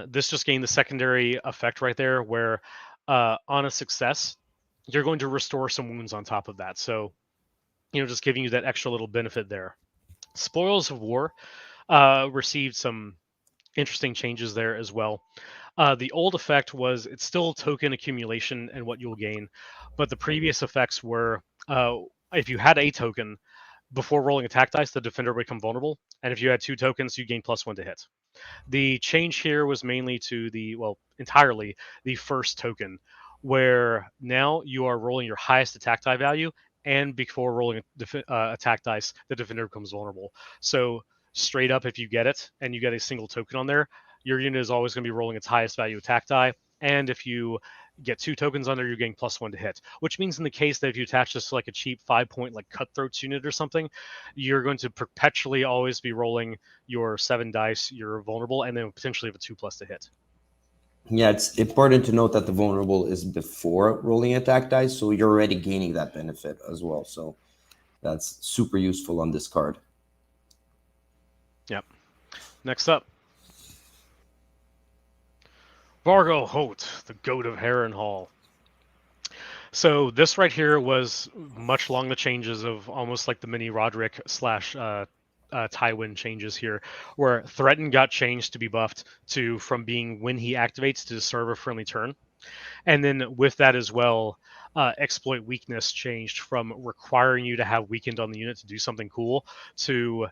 This just gained the secondary effect right there, where on a success, you're going to restore some wounds on top of that. So, just giving you that extra little benefit there. Spoils of War received some interesting changes there as well. The old effect was it's still token accumulation and what you'll gain, but the previous effects were if you had a token before rolling attack dice, the defender would become vulnerable, and if you had 2 tokens, you gain +1 to hit. The change here was mainly to entirely the first token, where now you are rolling your highest attack die value, and before rolling attack dice, the defender becomes vulnerable. So straight up, if you get it and you get a single token on there, your unit is always going to be rolling its highest value attack die. And if you get 2 tokens on there, you're getting +1 to hit. Which means in the case that if you attach this to like a cheap 5-point like Cutthroats unit or something, you're going to perpetually always be rolling your 7 dice, you're vulnerable, and then potentially have a 2+ to hit. Yeah, it's important to note that the vulnerable is before rolling attack dice, so you're already gaining that benefit as well. So that's super useful on this card. Yep. Next up, Vargo Holt, the Goat of Harrenhal. So this right here was much along the changes of almost like the mini Roderick / Tywin changes here, where Threaten got changed to be buffed to from being when he activates to serve a friendly turn. And then with that as well, Exploit Weakness changed from requiring you to have weakened on the unit to do something cool to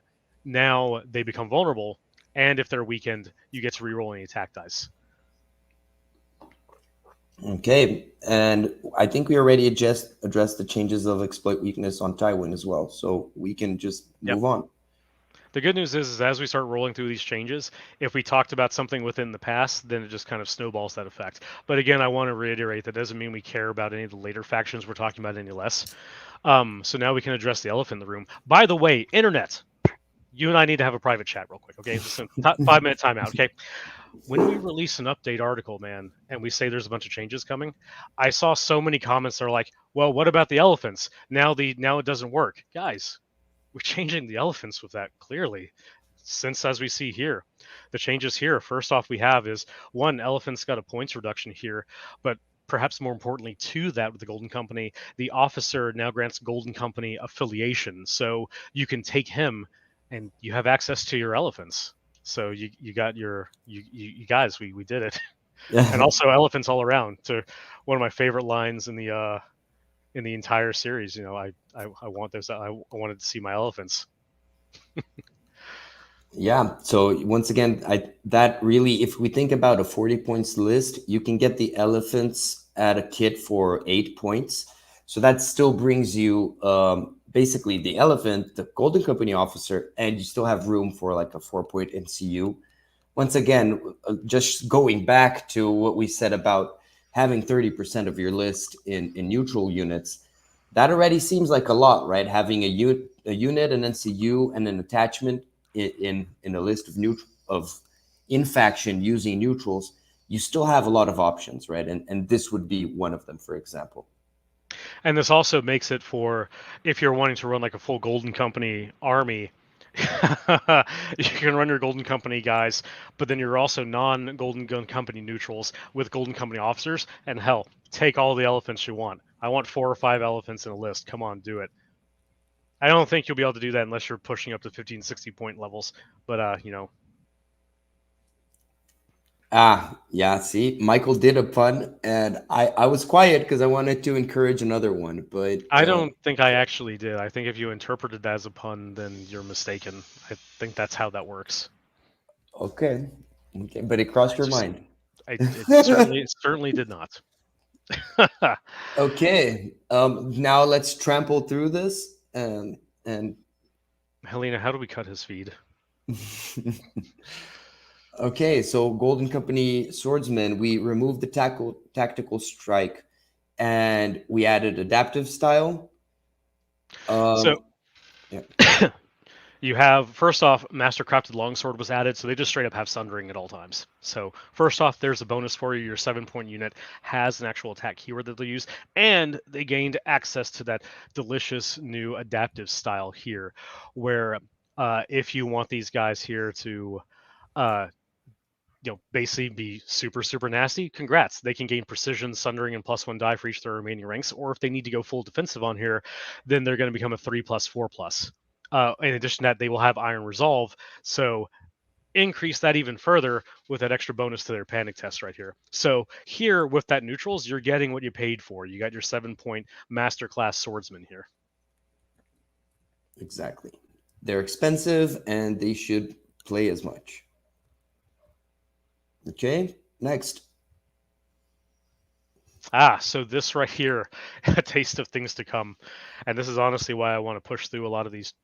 now they become vulnerable. And if they're weakened, you get to reroll any attack dice. Okay, and I think we already addressed the changes of Exploit Weakness on Tywin as well, so we can just move on. The good news is as we start rolling through these changes, if we talked about something within the past, then it just kind of snowballs that effect. But again, I want to reiterate that doesn't mean we care about any of the later factions we're talking about any less. So now we can address the elephant in the room. By the way, Internet, you and I need to have a private chat real quick, okay? Just a 5-minute timeout, okay? When we release an update article, man, and we say there's a bunch of changes coming, I saw so many comments that are like, well, what about the elephants? Now it doesn't work. Guys, we're changing the elephants with that clearly. Since, as we see here, the changes here, first off we have is, 1, elephants got a points reduction here, but perhaps more importantly to that with the Golden Company, the officer now grants Golden Company affiliation. So you can take him and you have access to your elephants. So you got your you guys, we did it. And also elephants all around, to one of my favorite lines in the entire series. You know, I want those. I wanted to see my elephants. Yeah. So once again, that really, if we think about a 40 points list, you can get the elephants at a kit for 8 points. So that still brings you basically the elephant, the Golden Company officer, and you still have room for like a 4-point NCU. Once again, just going back to what we said about having 30% of your list in neutral units, that already seems like a lot, right? Having a unit, an NCU, and an attachment in a list of in faction using neutrals, you still have a lot of options, right? And this would be one of them, for example. And this also makes it for if you're wanting to run like a full Golden Company army, you can run your Golden Company guys, but then you're also non-Golden Company neutrals with Golden Company officers, and hell, take all the elephants you want. I want 4 or 5 elephants in a list. Come on, do it. I don't think you'll be able to do that unless you're pushing up to 15, 60 point levels, but you know. Yeah, see, Michael did a pun, and I was quiet because I wanted to encourage another one, but... I don't think I actually did. I think if you interpreted that as a pun, then you're mistaken. I think that's how that works. Okay, but it crossed your mind. It certainly did not. Okay, now let's trample through this, and Helena, how do we cut his feed? Okay, so Golden Company Swordsman, we removed the tactical strike, and we added adaptive style. Yeah. You have, first off, Mastercrafted Longsword was added, so they just straight up have Sundering at all times. So first off, there's a bonus for you. Your 7-point unit has an actual attack keyword that they'll use, and they gained access to that delicious new adaptive style here, where if you want these guys here to basically be super, super nasty, congrats. They can gain precision, sundering, and +1 die for each of their remaining ranks. Or if they need to go full defensive on here, then they're going to become a 3+4+. In addition to that, they will have Iron Resolve. So increase that even further with that extra bonus to their panic test right here. So here with that neutrals, you're getting what you paid for. You got your 7-point masterclass swordsman here. Exactly. They're expensive and they should play as much. Okay, next. So this right here, a taste of things to come. And this is honestly why I want to push through a lot of these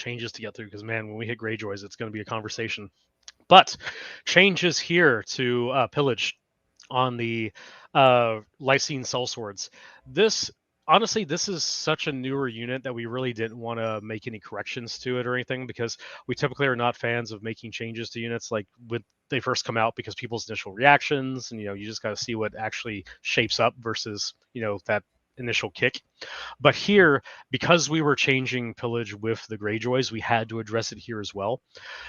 changes to get through because, man, when we hit Greyjoys, it's going to be a conversation. But changes here to pillage on the Lysine sellswords. Honestly, this is such a newer unit that we really didn't want to make any corrections to it or anything, because we typically are not fans of making changes to units like when they first come out, because people's initial reactions, and you just got to see what actually shapes up versus that initial kick. But here, because we were changing pillage with the Greyjoys, we had to address it here as well.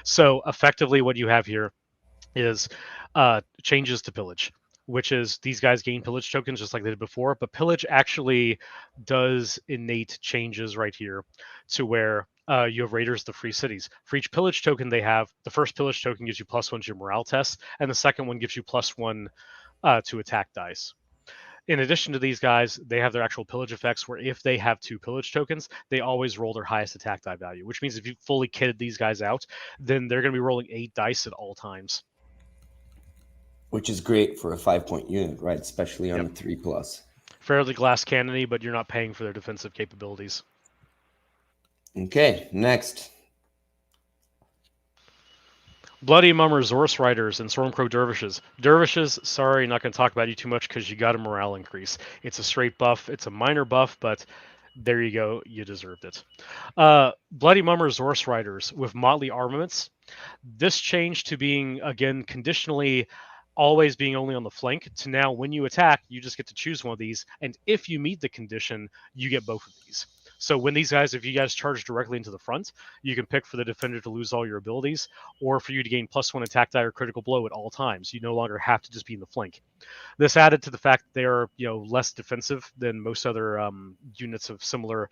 So effectively what you have here is changes to pillage, which is these guys gain pillage tokens just like they did before, but pillage actually does innate changes right here to where you have raiders the free cities. For each pillage token they have, the first pillage token gives you +1 to your morale test, and the second one gives you +1 to attack dice. In addition to these guys, they have their actual pillage effects where if they have 2 pillage tokens, they always roll their highest attack die value, which means if you fully kitted these guys out, then they're going to be rolling 8 dice at all times. Which is great for a 5-point unit, right? Especially on the 3+. Fairly glass cannony, but you're not paying for their defensive capabilities. Okay, next. Bloody Mummer Zorse Riders and Stormcrow Dervishes. Dervishes, sorry, not going to talk about you too much because you got a morale increase. It's a straight buff. It's a minor buff, but there you go. You deserved it. Bloody Mummer Zorse Riders with Motley Armaments. This changed to being, again, conditionally always being only on the flank to now when you attack, you just get to choose one of these. And if you meet the condition, you get both of these. So when these guys, if you guys charge directly into the front, you can pick for the defender to lose all your abilities, or for you to gain +1 attack die or critical blow at all times. You no longer have to just be in the flank. This added to the fact that they are less defensive than most other units of similar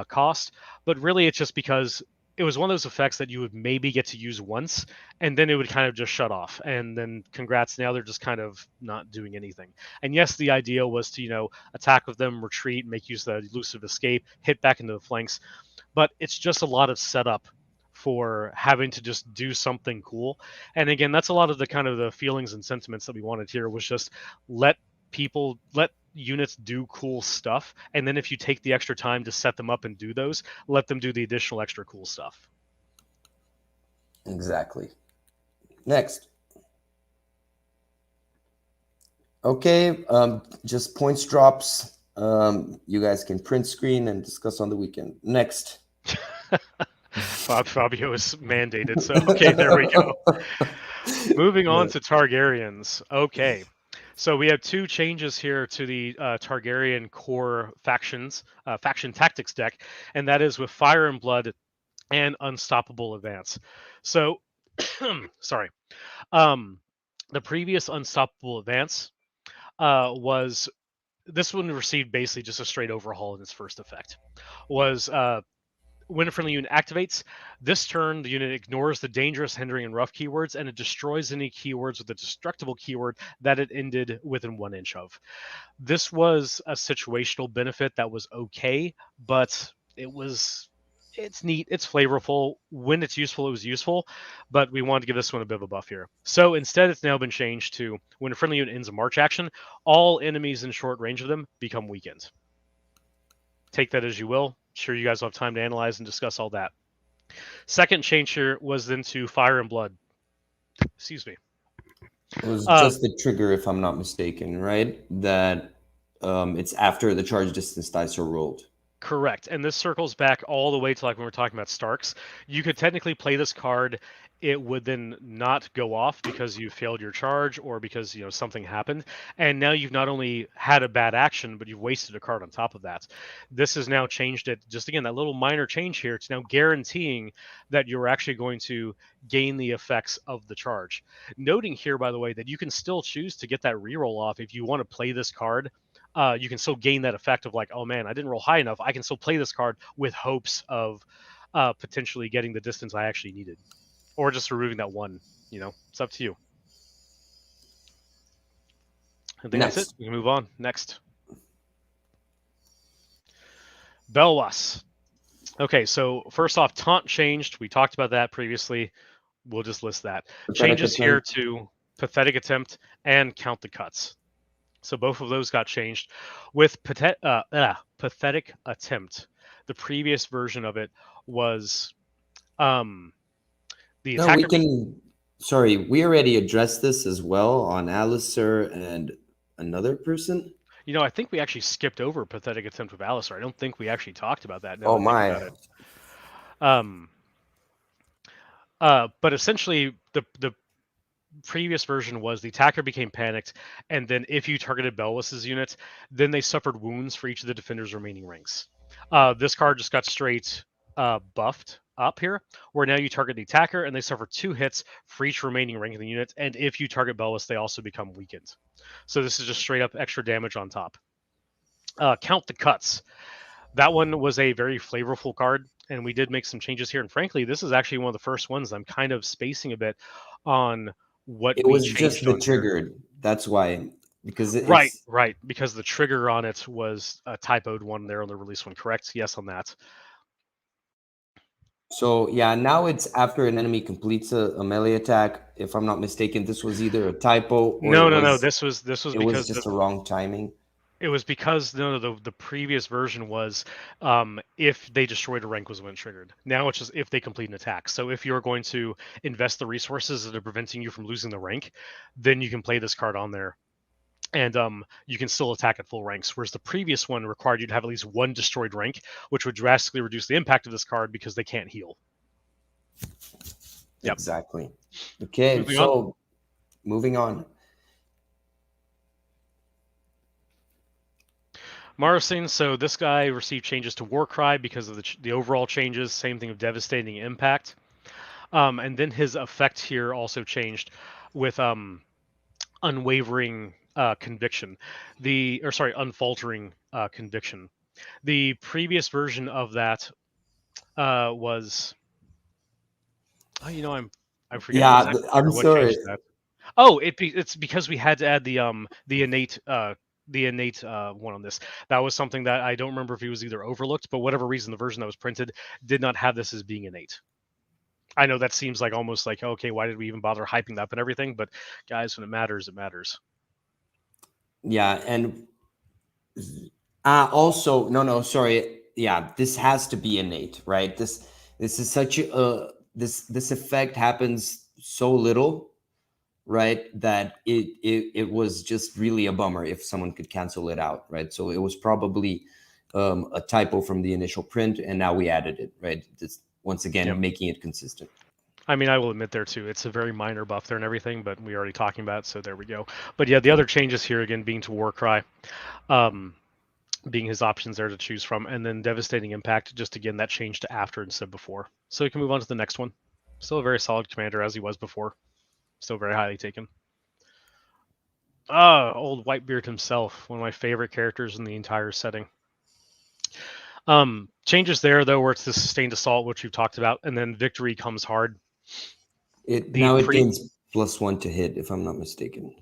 cost. But really, it's just because it was one of those effects that you would maybe get to use once, and then it would kind of just shut off. And then congrats, now they're just kind of not doing anything. And yes, the idea was to, attack with them, retreat, make use of the elusive escape, hit back into the flanks. But it's just a lot of setup for having to just do something cool. And again, that's a lot of the kind of the feelings and sentiments that we wanted here, was just let units do cool stuff, and then if you take the extra time to set them up and do those, let them do the additional extra cool stuff. Exactly. Next. Okay, just points drops. You guys can print screen and discuss on the weekend. Next. Fabio is mandated, so okay, there we go. Moving on to Targaryens. Okay. So we have 2 changes here to the Targaryen core faction tactics deck, and that is with Fire and Blood and Unstoppable Advance. So, sorry. The previous Unstoppable Advance was, this one received basically just a straight overhaul in its first effect. Was when a friendly unit activates, this turn the unit ignores the dangerous, hindering, and rough keywords, and it destroys any keywords with a destructible keyword that it ended within 1 inch of. This was a situational benefit that was okay, but it's neat, it's flavorful. When it's useful, it was useful, but we wanted to give this one a bit of a buff here. So instead, it's now been changed to when a friendly unit ends a march action, all enemies in short range of them become weakened. Take that as you will. Sure, you guys will have time to analyze and discuss all that. Second change here was then to Fire and Blood. Excuse me. It was just the trigger, if I'm not mistaken, right? That it's after the charge distance dice are rolled. Correct. And this circles back all the way to like when we're talking about Starks. You could technically play this card. It would then not go off because you failed your charge or because something happened. And now you've not only had a bad action, but you've wasted a card on top of that. This has now changed it. Just again, that little minor change here. It's now guaranteeing that you're actually going to gain the effects of the charge. Noting here, by the way, that you can still choose to get that reroll off if you want to play this card. You can still gain that effect of like, oh man, I didn't roll high enough. I can still play this card with hopes of potentially getting the distance I actually needed. Or just removing that 1, it's up to you. I think that's it. We can move on. Next. Belwas. Okay, so first off, Taunt changed. We talked about that previously. We'll just list that. Changes here to Pathetic Attempt and Count the Cuts. So both of those got changed. With Pathetic Attempt, the previous version of it was The No, attacker we can. Sorry, we already addressed this as well on Alistair and another person. I think we actually skipped over pathetic attempt with Alistair. I don't think we actually talked about that. Now Oh that I think my. about it. But essentially, the previous version was the attacker became panicked, and then if you targeted Belwis's unit, then they suffered wounds for each of the defender's remaining ranks. This card just got straight buffed up here, where now you target the attacker and they suffer 2 hits for each remaining rank of the unit, and if you target Belwis, they also become weakened. So this is just straight up extra damage on top. Count the cuts. That one was a very flavorful card, and we did make some changes here. And frankly, this is actually one of the first ones I'm kind of spacing a bit on what It we was just changed the on here. triggered. That's why, because Right, it's right. Because the trigger on it was a typoed one there on the release one, correct? Yes, on that. so yeah. Now it's after an enemy completes a melee attack. If I'm not mistaken, this was either a typo or No. This was it was because just a wrong timing. it was because the previous version was if they destroyed a rank was when it triggered. Now it's just if they complete an attack. So if you're going to invest the resources that are preventing you from losing the rank, then you can play this card on there. And you can still attack at full ranks, whereas the previous one required you to have at least 1 destroyed rank, which would drastically reduce the impact of this card because they can't heal. Yep. Exactly. Okay, moving on. Marcin, so this guy received changes to Warcry because of the overall changes. Same thing of devastating impact. And then his effect here also changed with unwavering conviction. Unfaltering conviction. The previous version of that was. Oh, I'm forgetting Yeah, exactly I'm what sorry. changed that. Oh, it's because we had to add the innate one on this. That was something that I don't remember if it was either overlooked, but whatever reason, the version that was printed did not have this as being innate. I know that seems like almost like, okay, why did we even bother hyping that up and everything? But guys, when it matters, it matters. Yeah, and also no, sorry. Yeah, this has to be innate, right? This is such a this effect happens so little, right? That it was just really a bummer if someone could cancel it out, right? So it was probably a typo from the initial print, and now we added it, right? Just once again making it consistent. I mean, I will admit there too, it's a very minor buff there and everything, but we already talking about it, so there we go. But yeah, the other changes here again being to Warcry, being his options there to choose from, and then Devastating Impact, just again that changed to after instead of before. So we can move on to the next one. Still a very solid commander as he was before. Still very highly taken. Old Whitebeard himself, one of my favorite characters in the entire setting. Changes there though, where it's the sustained assault, which we've talked about, and then victory comes hard. It gains +1 to hit, if I'm not mistaken.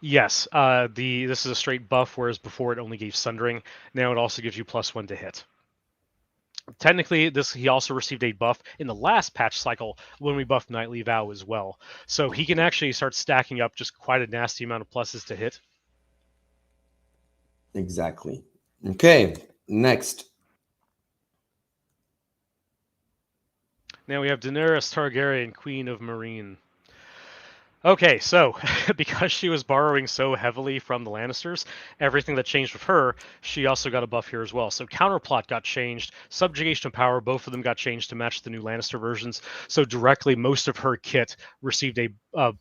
Yes, this is a straight buff, whereas before it only gave Sundering. Now it also gives you +1 to hit. Technically, he also received a buff in the last patch cycle when we buffed Nightly Vow as well. So he can actually start stacking up just quite a nasty amount of pluses to hit. Exactly. Okay, next. Now we have Daenerys Targaryen, Queen of Meereen. Okay, so because she was borrowing so heavily from the Lannisters, everything that changed with her, she also got a buff here as well. So Counterplot got changed, Subjugation of Power, both of them got changed to match the new Lannister versions. So directly, most of her kit received a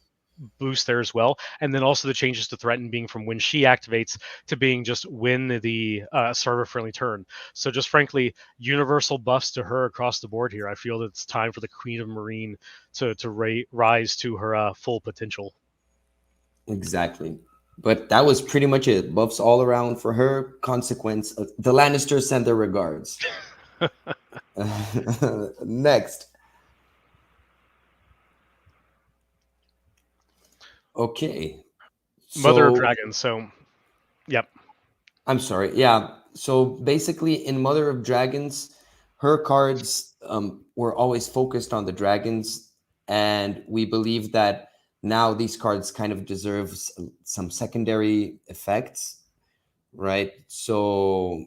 boost there as well. And then also the changes to Threaten being from when she activates to being just when the server-friendly turn. So just frankly, universal buffs to her across the board here. I feel that it's time for the Queen of Meereen to rise to her full potential. Exactly. But that was pretty much it. Buffs all around for her. Consequence. The Lannisters send their regards. Next. Okay. Mother of Dragons. So, yep. I'm sorry. Yeah. So basically, in Mother of Dragons, her cards were always focused on the dragons, and we believe that now these cards kind of deserve some secondary effects, right? So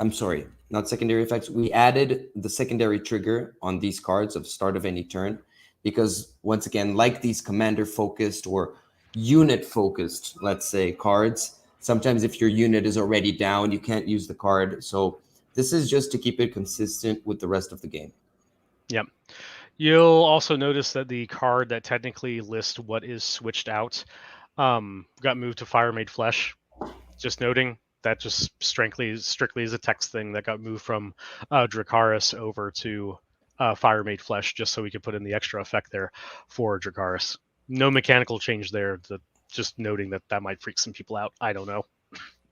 I'm sorry. not secondary effects. We added the secondary trigger on these cards of start of any turn, because once again, like these commander focused or unit focused, let's say, cards, sometimes if your unit is already down, you can't use the card. So this is just to keep it consistent with the rest of the game. Yep. You'll also notice that the card that technically lists what is switched out got moved to Fire Made Flesh. Just noting that just strictly is a text thing that got moved from Dracarys over to Fire Made Flesh, just so we could put in the extra effect there for Dracarys. No mechanical change there. Just noting that might freak some people out. I don't know.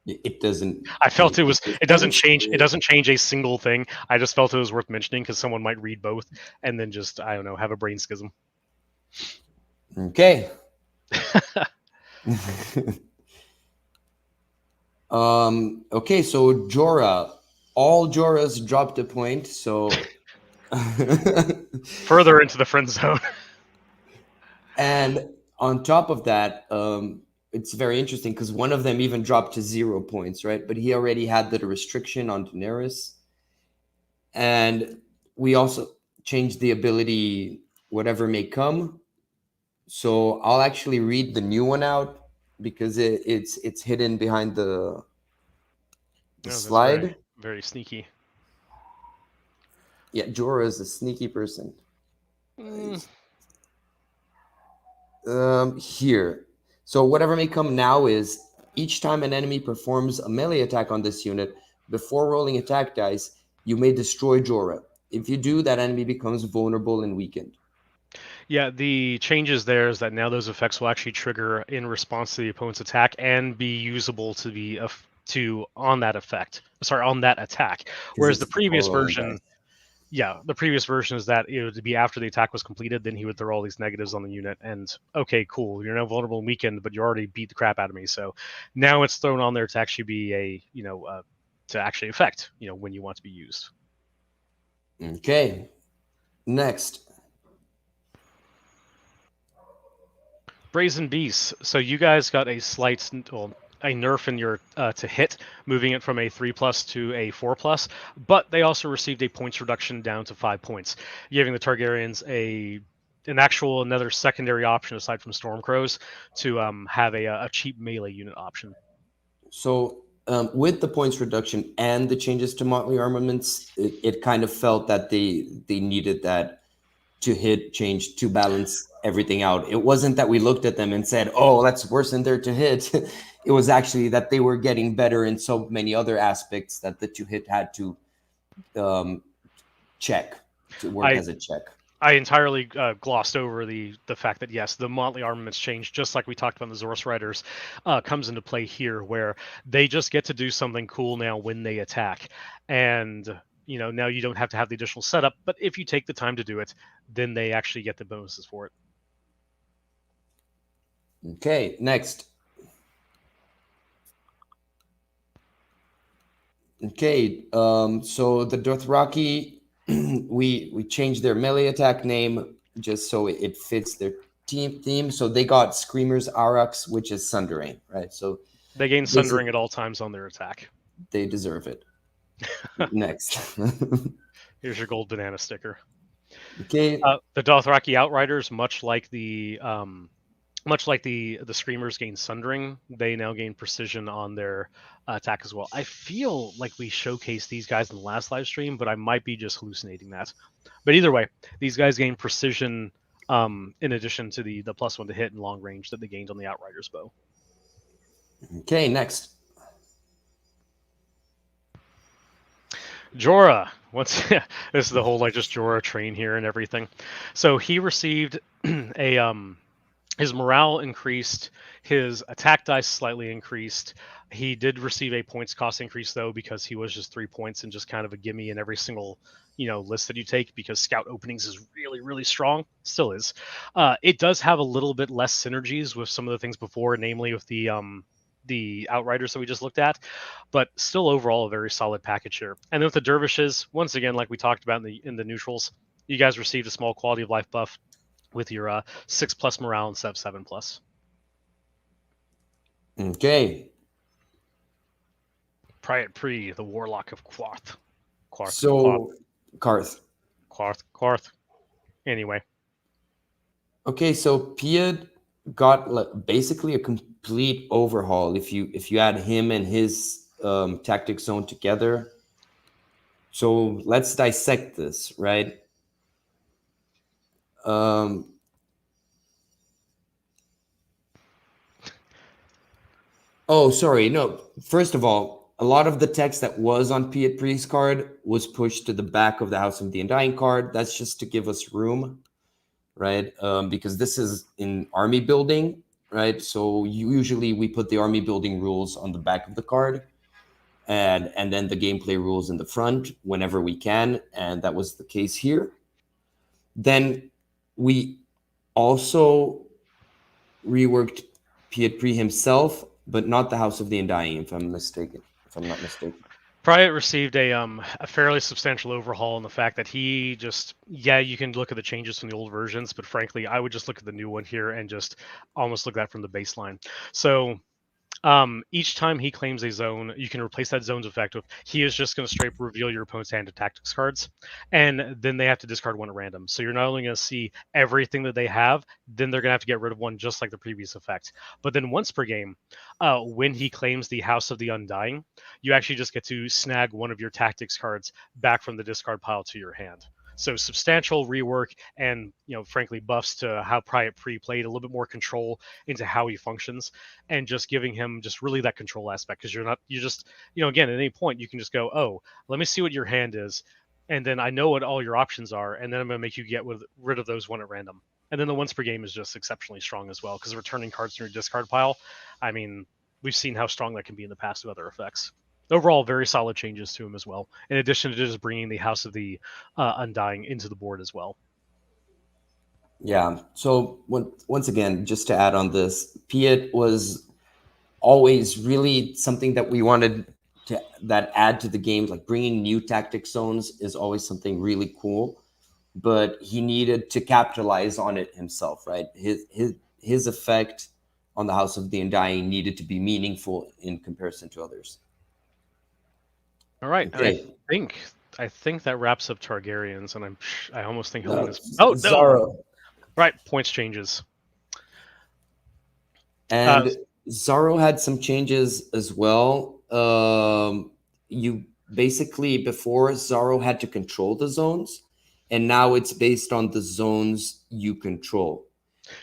It doesn't. I felt it doesn't change a single thing. I just felt it was worth mentioning because someone might read both and then just, I don't know, have a brain schism. Okay. Okay, so Jorah. All Jorahs dropped a point, so further into the friend zone. And on top of that, it's very interesting because one of them even dropped to 0 points, right? But he already had the restriction on Daenerys. And we also changed the ability, whatever may come. So I'll actually read the new one out because it's hidden behind the slide. Very, very sneaky. Yeah, Jorah is a sneaky person. Here. So whatever may come now is each time an enemy performs a melee attack on this unit, before rolling attack dice, you may destroy Jorah. If you do, that enemy becomes vulnerable and weakened. Yeah, the changes there is that now those effects will actually trigger in response to the opponent's attack and be usable to be on that effect. Sorry, on that attack. Whereas the previous version, the previous version is that it would be after the attack was completed, then he would throw all these negatives on the unit, and okay, cool, you're now vulnerable and weakened, but you already beat the crap out of me. So now it's thrown on there to actually be to actually affect, when you want to be used. Okay. Next. Brazen Beasts. So you guys got a slight, a nerf in your to hit, moving it from a 3+ to a 4+, but they also received a points reduction down to 5 points, giving the Targaryens another secondary option aside from Stormcrows to have a cheap melee unit option. So with the points reduction and the changes to Motley Armaments, it kind of felt that they needed that to hit change to balance everything out. It wasn't that we looked at them and said, oh, let's worsen their to hit. It was actually that they were getting better in so many other aspects that the to hit had to check, to work as a check. I entirely glossed over the fact that, yes, the Motley Armaments change, just like we talked about in the Zorse Riders, comes into play here, where they just get to do something cool now when they attack. And, now you don't have to have the additional setup, but if you take the time to do it, then they actually get the bonuses for it. Okay, next. Okay, so the Dothraki, we changed their melee attack name just so it fits their team theme. So they got Screamer's Aurochs, which is Sundering, right? So they gain Sundering at all times on their attack. They deserve it. Next. Here's your gold banana sticker. Okay. The Dothraki Outriders, much like the Screamers gain Sundering, they now gain Precision on their attack as well. I feel like we showcased these guys in the last live stream, but I might be just hallucinating that. But either way, these guys gain Precision in addition to the +1 to hit and long range that they gained on the Outriders bow. Okay, next. Jorah. This is the whole just Jorah train here and everything. So he received his morale increased, his attack dice slightly increased. He did receive a points cost increase though, because he was just 3 points and just kind of a gimme in every single list that you take, because scout openings is really, really strong. Still is. It does have a little bit less synergies with some of the things before, namely with the Outriders that we just looked at, but still overall a very solid package here. And then with the Dervishes, once again, like we talked about in the neutrals, you guys received a small quality of life buff with your 6+ morale instead of 7+. Okay. Priot Pre, the Warlock of Quoth. Quarth. Anyway. Okay, so Piet got basically a complete overhaul. If you add him and his tactic zone together. So let's dissect this, right? Oh, sorry. No, first of all, a lot of the text that was on Piet Priest's card was pushed to the back of the House of the Undying card. That's just to give us room, right? Because this is in army building, right? So usually we put the army building rules on the back of the card and then the gameplay rules in the front whenever we can. And that was the case here. Then we also reworked Piet Priest himself, but not the House of the Undying, if I'm not mistaken. Priet received a fairly substantial overhaul in the fact that he just, you can look at the changes from the old versions, but frankly, I would just look at the new one here and just almost look at that from the baseline. So each time he claims a zone, you can replace that zone's effect with, he is just going to straight reveal your opponent's hand of tactics cards, and then they have to discard one at random. So you're not only going to see everything that they have, then they're going to have to get rid of one just like the previous effect. But then once per game, when he claims the House of the Undying, you actually just get to snag one of your tactics cards back from the discard pile to your hand. So substantial rework and, frankly, buffs to how Priet pre-played, a little bit more control into how he functions, and just giving him just really that control aspect, because you're just, again, at any point you can just go, oh, let me see what your hand is, and then I know what all your options are, and then I'm going to make you get rid of those one at random. And then the once per game is just exceptionally strong as well, because returning cards from your discard pile, I mean, we've seen how strong that can be in the past with other effects. Overall, very solid changes to him as well, in addition to just bringing the House of the Undying into the board as well. Yeah, so once again, just to add on this, Piet was always really something that we wanted to add to the game. Like bringing new tactic zones is always something really cool, but he needed to capitalize on it himself, right? His effect on the House of the Undying needed to be meaningful in comparison to others. All right, okay. I think that wraps up Targaryens, and I almost think Helena's. Oh no! Zaro. Right, points changes. And Zaro had some changes as well. You basically, before, Zaro had to control the zones, and now it's based on the zones you control.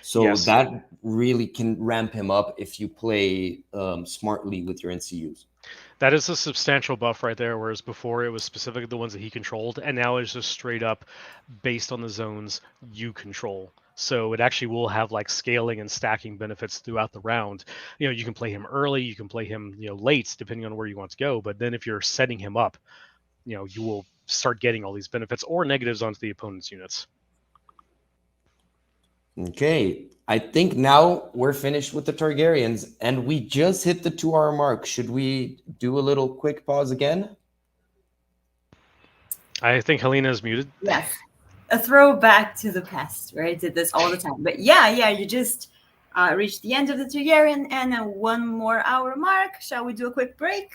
So yes, that really can ramp him up if you play smartly with your NCUs. That is a substantial buff right there, whereas before it was specifically the ones that he controlled, and now it's just straight up based on the zones you control. So it actually will have like scaling and stacking benefits throughout the round. You can play him early, you can play him late, depending on where you want to go. But then if you're setting him up, you will start getting all these benefits or negatives onto the opponent's units. Okay, I think now we're finished with the Targaryens, and we just hit the 2-hour mark. Should we do a little quick pause again? I think Helena is muted. Yes. A throwback to the past, right? Did this all the time. But yeah, you just reached the end of the Targaryen and a 1 more hour mark. Shall we do a quick break?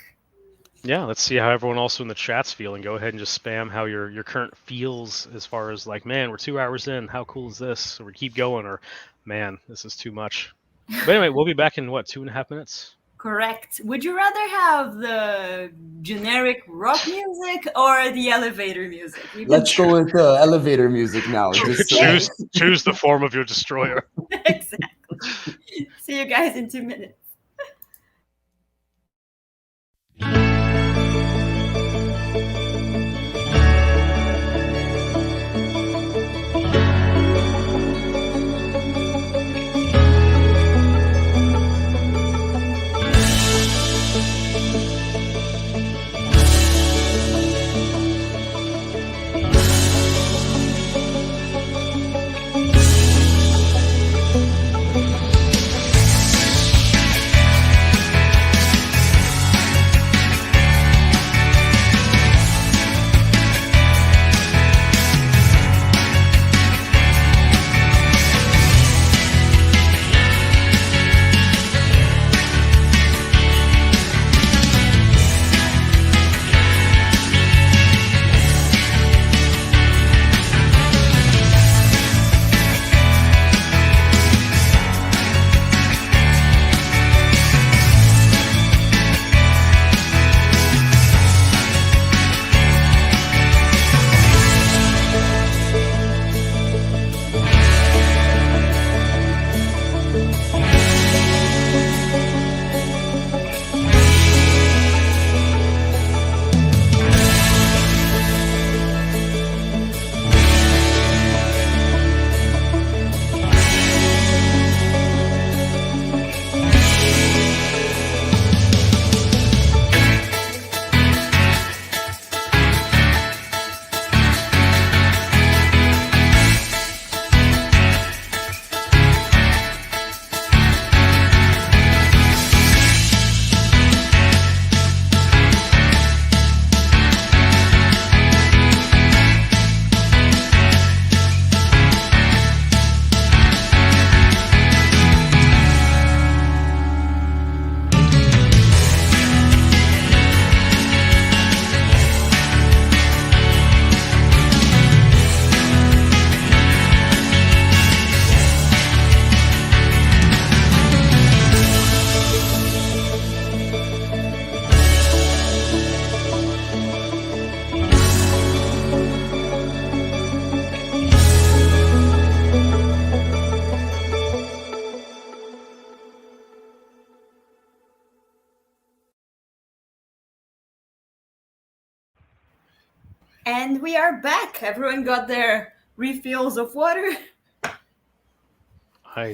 Yeah, let's see how everyone also in the chat's feeling. Go ahead and just spam how your current feels as far as like, man, we're 2 hours in. How cool is this? Or we keep going, or man, this is too much. But anyway, we'll be back in 2.5 minutes? Correct. Would you rather have the generic rock music or the elevator music? Let's go with the elevator music now. Choose the form of your destroyer. Exactly. See you guys in 2 minutes. And we are back. Everyone got their refills of water.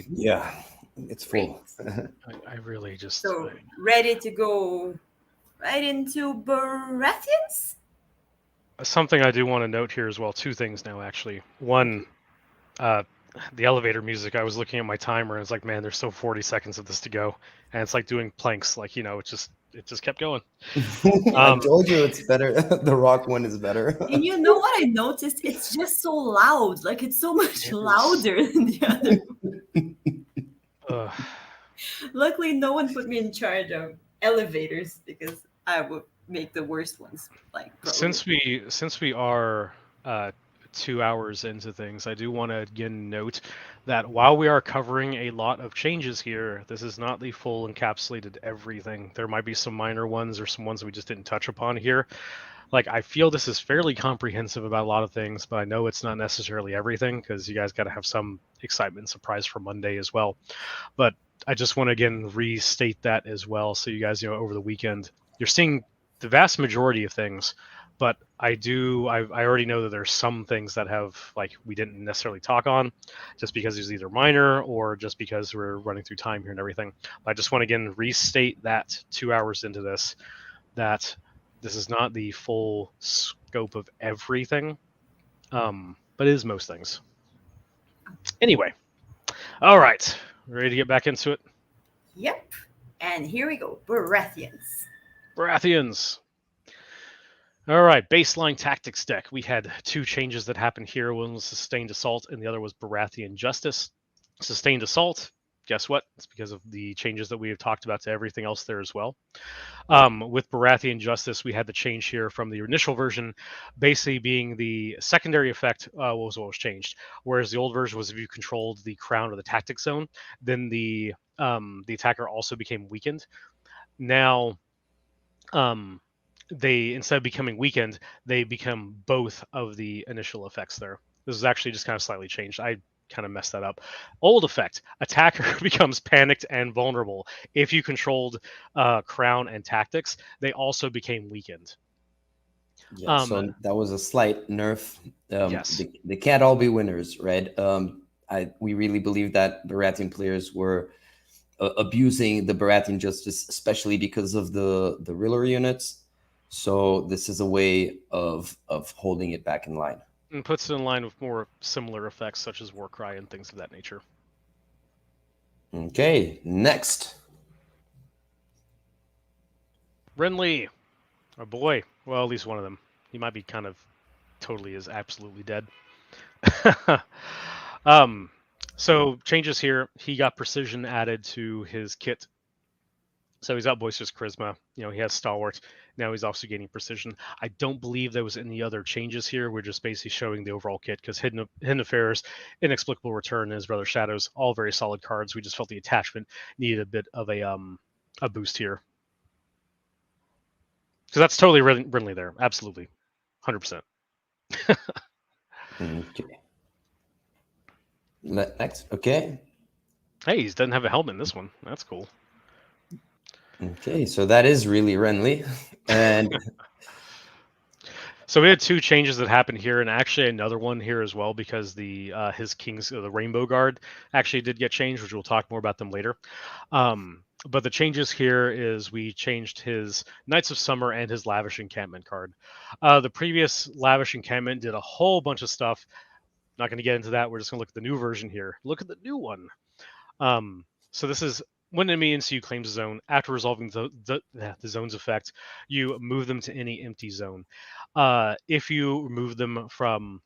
Yeah, it's full. I really just... So, ready to go right into Baratheons? Something I do want to note here as well. Two things now, actually. One, the elevator music. I was looking at my timer and it's like, man, there's still 40 seconds of this to go, and it's like doing planks. Like, it just kept going. I told you it's better. The rock one is better. And you know what I noticed? It's just so loud. Like, it's so much louder than the other. Luckily, no one put me in charge of elevators because I would make the worst ones. Like, probably. Since we are 2 hours into things, I do want to again note that while we are covering a lot of changes here, this is not the full encapsulated everything. There might be some minor ones or some ones we just didn't touch upon here. Like, I feel this is fairly comprehensive about a lot of things, but I know it's not necessarily everything because you guys got to have some excitement and surprise for Monday as well. But I just want to again restate that as well, so you guys over the weekend you're seeing the vast majority of things. But I already know that there's some things that have, like, we didn't necessarily talk on just because it's either minor or just because we're running through time here and everything. But I just want to again restate that 2 hours into this, that this is not the full scope of everything, but it is most things. Anyway, all right, ready to get back into it? Yep, and here we go, Baratheons. All right, baseline tactics deck. We had two changes that happened here. One was Sustained Assault, and the other was Baratheon Justice. Sustained Assault, guess what? It's because of the changes that we have talked about to everything else there as well. With Baratheon Justice, we had the change here from the initial version, basically being the secondary effect was what was changed. Whereas the old version was if you controlled the crown or the tactic zone, then the attacker also became weakened. Now, they, instead of becoming weakened, they become both of the initial effects there. This is actually just kind of slightly changed. I kind of messed that up. Old effect, attacker becomes panicked and vulnerable. If you controlled crown and tactics, they also became weakened. Yeah, so that was a slight nerf. Yes. They can't all be winners, right? We really believe that Baratheon players were abusing the Baratheon Justice, especially because of the Riller units. So this is a way of holding it back in line. And puts it in line with more similar effects such as Warcry and things of that nature. Okay, next. Renly, our boy. Well, at least one of them. He might be kind of totally is absolutely dead. So changes here. He got precision added to his kit. So he's got boisterous charisma. He has stalwart. Now he's also gaining precision. I don't believe there was any other changes here. We're just basically showing the overall kit because Hidden Affairs, Inexplicable Return, and his brother Shadows, all very solid cards. We just felt the attachment needed a bit of a boost here. Because that's totally Renly there. Absolutely. 100%. Okay. Next. Okay. Hey, he doesn't have a helmet in this one. That's cool. Okay, so that is really Renly. And so we had two changes that happened here, and actually another one here as well, because his King's the Rainbow Guard actually did get changed, which we'll talk more about them later. But the changes here is we changed his Knights of Summer and his Lavish Encampment card. The previous Lavish Encampment did a whole bunch of stuff. Not going to get into that. We're just going to look at the new version here. Look at the new one. So this is when an enemy NCU claims a zone. After resolving the zone's effect, you move them to any empty zone. If you remove them from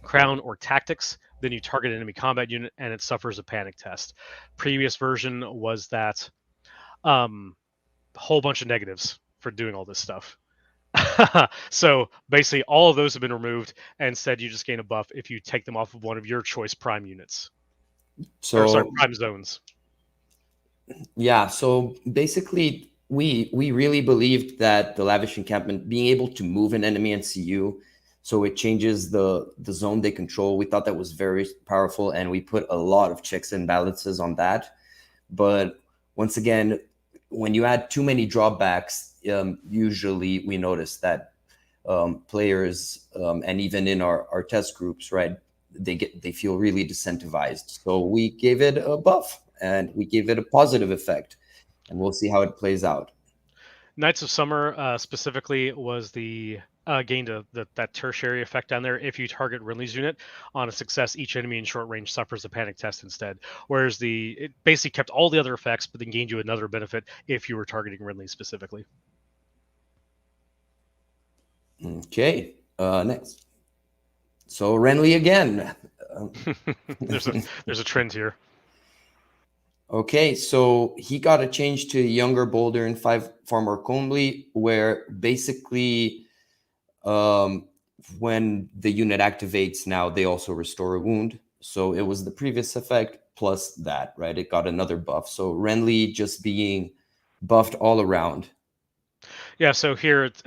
Crown or Tactics, then you target an enemy combat unit and it suffers a panic test. Previous version was that a whole bunch of negatives for doing all this stuff. So basically all of those have been removed, and instead you just gain a buff if you take them off of one of your choice prime units. Prime zones. Yeah, so basically we really believed that the Lavish Encampment, being able to move an enemy NCU so it changes the zone they control, we thought that was very powerful, and we put a lot of checks and balances on that. But once again, when you add too many drawbacks, usually we notice that players, and even in our test groups, right, they feel really disincentivized. So we gave it a buff and we gave it a positive effect, and we'll see how it plays out. Knights of Summer specifically was the gained that tertiary effect down there. If you target Renly's unit on a success, each enemy in short range suffers a panic test instead. Whereas it basically kept all the other effects, but then gained you another benefit if you were targeting Renly specifically. Okay, next. So Renly again. There's a trend here. Okay, so he got a change to younger, bolder, and 5 far more comely, where basically when the unit activates now, they also restore a wound. So it was the previous effect plus that, right? It got another buff. So Renly just being buffed all around. Yeah, so here it's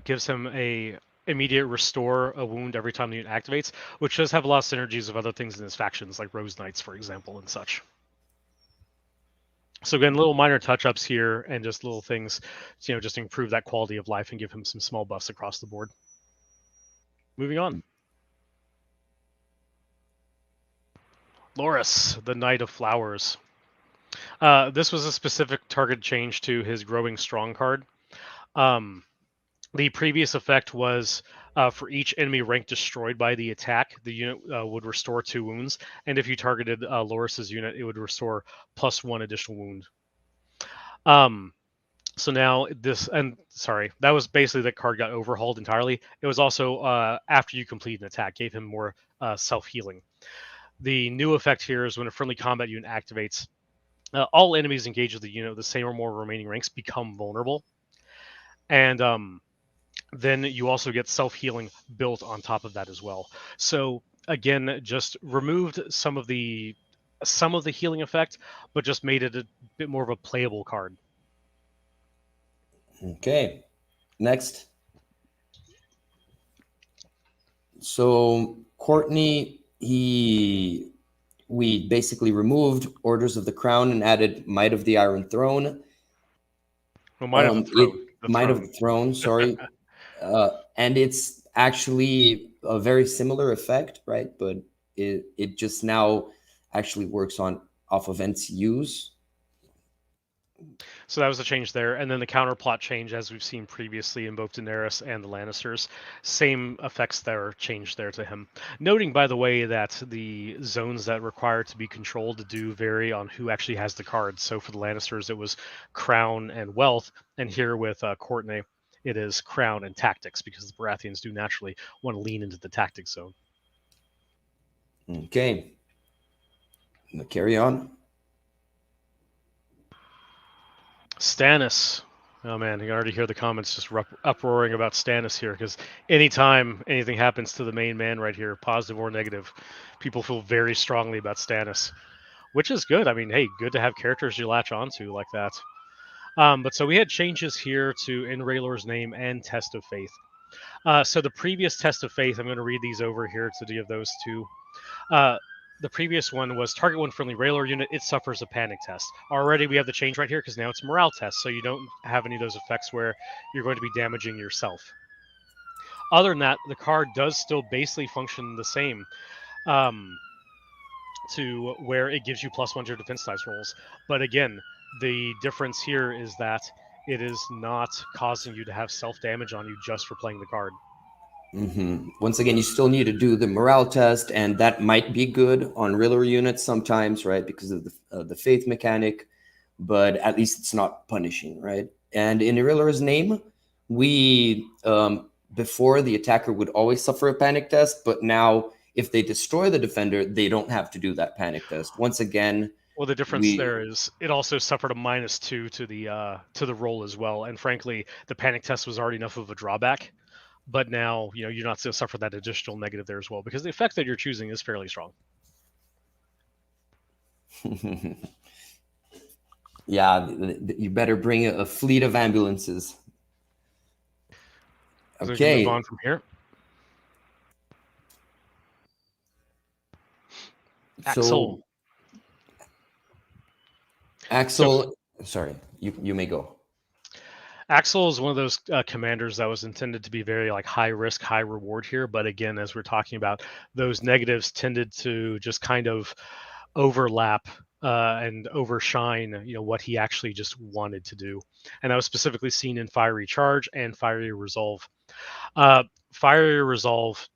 gives him a immediate restore a wound every time the unit activates, which does have a lot of synergies of other things in his factions, like Rose Knights, for example, and such. So again, little minor touch-ups here and just little things, just to improve that quality of life and give him some small buffs across the board. Moving on. Loras, the Knight of Flowers. This was a specific target change to his Growing Strong card. The previous effect was for each enemy rank destroyed by the attack, the unit would restore 2 wounds, and if you targeted Loras's unit, it would restore +1 additional wound. So now that was basically the card got overhauled entirely. It was also after you complete an attack, gave him more self-healing. The new effect here is when a friendly combat unit activates, all enemies engaged with the unit with the same or more remaining ranks become vulnerable. And then you also get self-healing built on top of that as well. So again, just removed some of the healing effect, but just made it a bit more of a playable card. Okay, next. So Courtney, we basically removed Orders of the Crown and added Might of the Iron Throne. Well, Might of the Throne. Might of the Throne, sorry. And it's actually a very similar effect, right? But it just now actually works off of NCUs. So that was the change there. And then the counterplot change, as we've seen previously in both Daenerys and the Lannisters. Same effects that are changed there to him. Noting, by the way, that the zones that require to be controlled do vary on who actually has the cards. So for the Lannisters, it was Crown and Wealth. And here with Courtney, it is Crown and Tactics, because the Baratheons do naturally want to lean into the Tactics zone. Okay. Carry on. Stannis. Oh man, you can already hear the comments just uproaring about Stannis here, because anytime anything happens to the main man right here, positive or negative, people feel very strongly about Stannis, which is good. I mean, hey, good to have characters you latch onto like that. But so we had changes here to In Raylor's Name and Test of Faith. So the previous Test of Faith, I'm going to read these over here to give those two. The previous one was target one friendly Raylor unit, it suffers a panic test. Already we have the change right here because now it's a morale test, so you don't have any of those effects where you're going to be damaging yourself. Other than that, the card does still basically function the same, to where it gives you +1 to your defense dice rolls. But again, the difference here is that it is not causing you to have self-damage on you just for playing the card. Mm-hmm. Once again, you still need to do the morale test, and that might be good on Raylor units sometimes, right? Because of the faith mechanic, but at least it's not punishing, right? And in Raylor's Name, we before the attacker would always suffer a panic test, but now if they destroy the defender, they don't have to do that panic test. Once again, well, the difference there is it also suffered a -2 to the roll as well, and frankly, the panic test was already enough of a drawback. But now, you're not going to suffer that additional negative there as well, because the effect that you're choosing is fairly strong. Yeah, you better bring a fleet of ambulances. So okay. We can move on from here. Axel. Axel, sorry, you may go. Axel is one of those commanders that was intended to be very like high risk, high reward here. But again, as we're talking about, those negatives tended to just kind of overlap and overshine, what he actually just wanted to do. And that was specifically seen in Fiery Charge and Fiery Resolve. Fiery Resolve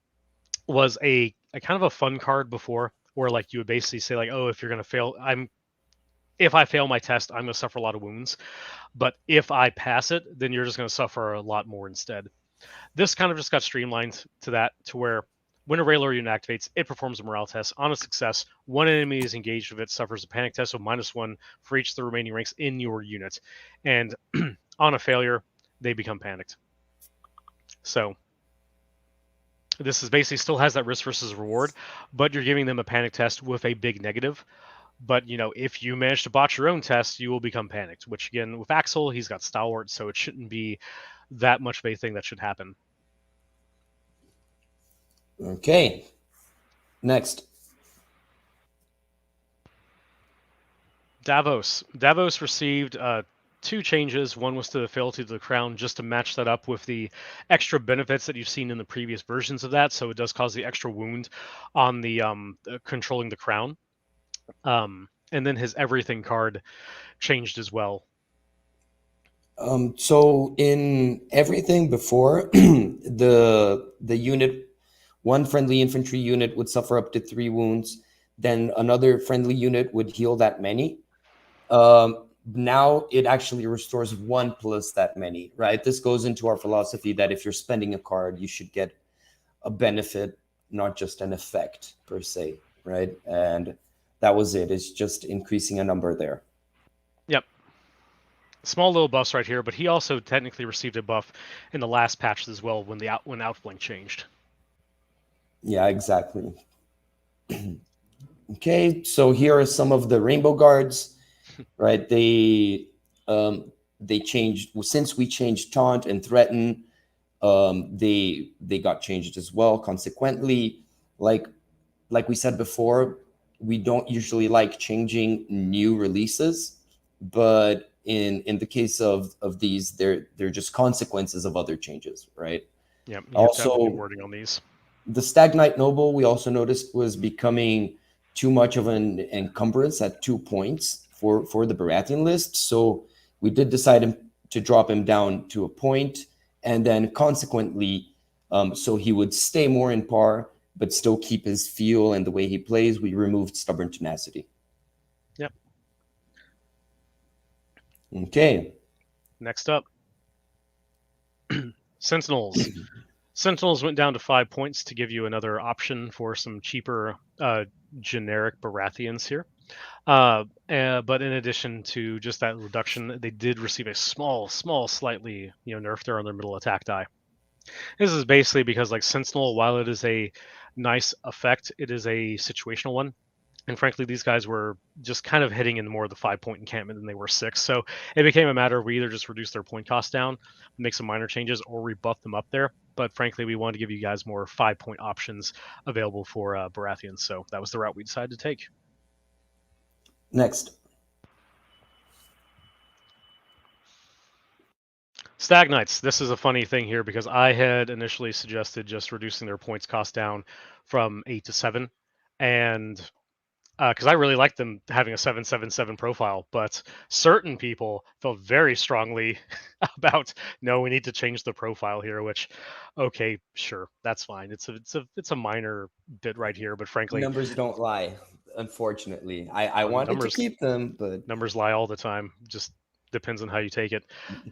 was a kind of a fun card before, where like you would basically say like, oh, if you're gonna fail, if I fail my test, I'm gonna suffer a lot of wounds. But if I pass it, then you're just gonna suffer a lot more instead. This kind of just got streamlined to that, to where when a Railor unit activates, it performs a morale test. On a success, one enemy is engaged with it, suffers a panic test, so -1 for each of the remaining ranks in your unit. And on a failure, they become panicked. So this is basically still has that risk versus reward, but you're giving them a panic test with a big negative. But if you manage to botch your own test, you will become panicked. Which again, with Axel, he's got Stalwart, so it shouldn't be that much of a thing that should happen. Okay. Next. Davos. Davos received 2 changes. One was to the fealty to the crown, just to match that up with the extra benefits that you've seen in the previous versions of that. So it does cause the extra wound on the controlling the crown. And then his everything card changed as well. So in everything before, the unit, one friendly infantry unit would suffer up to 3 wounds. Then another friendly unit would heal that many. Now it actually restores 1 plus that many, right? This goes into our philosophy that if you're spending a card, you should get a benefit, not just an effect per se, right? And that was it. It's just increasing a number there. Yep. Small little buffs right here, but he also technically received a buff in the last patch as well when when Outflank changed. Yeah, exactly. Okay, so here are some of the Rainbow Guards, right? They changed since we changed Taunt and Threaten. They got changed as well. Consequently, like we said before, we don't usually like changing new releases, but in the case of these, they're just consequences of other changes, right? Yeah. Also, wording on these. The Stag Knight Noble, we also noticed, was becoming too much of an encumbrance at 2 points for the Baratheon list. So we did decide to drop him down to a point, and then consequently, so he would stay more in par, but still keep his feel and the way he plays, we removed Stubborn Tenacity. Yep. Okay. Next up, Sentinels. Sentinels went down to 5 points to give you another option for some cheaper generic Baratheons here. But in addition to just that reduction, they did receive a small, slightly nerf there on their middle attack die. This is basically because like Sentinel, while it is a nice effect, it is a situational one. And frankly, these guys were just kind of hitting in more of the 5-point encampment than they were 6. So it became a matter of we either just reduce their point cost down, make some minor changes, or we buff them up there. But frankly, we wanted to give you guys more 5-point options available for Baratheons. So that was the route we decided to take. Next. Stag Knights. This is a funny thing here because I had initially suggested just reducing their points cost down from 8 to 7. And because I really liked them having a 7/7/7 profile, but certain people felt very strongly about no, we need to change the profile here. Which, okay, sure, that's fine. It's a minor bit right here, but frankly, numbers don't lie. Unfortunately, I wanted to keep them, but numbers lie all the time. Just depends on how you take it.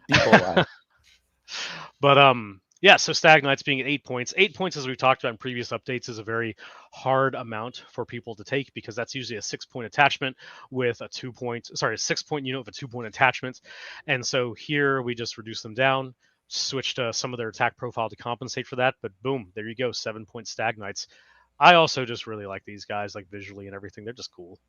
People lie. But yeah, so Stag Knights being at 8 points. 8 points, as we've talked about in previous updates, is a very hard amount for people to take because that's usually a 6-point attachment with a 6-point unit with a 2-point attachment. And so here we just reduce them down, switched some of their attack profile to compensate for that. But boom, there you go, 7-point Stag Knights. I also just really like these guys, like visually and everything. They're just cool.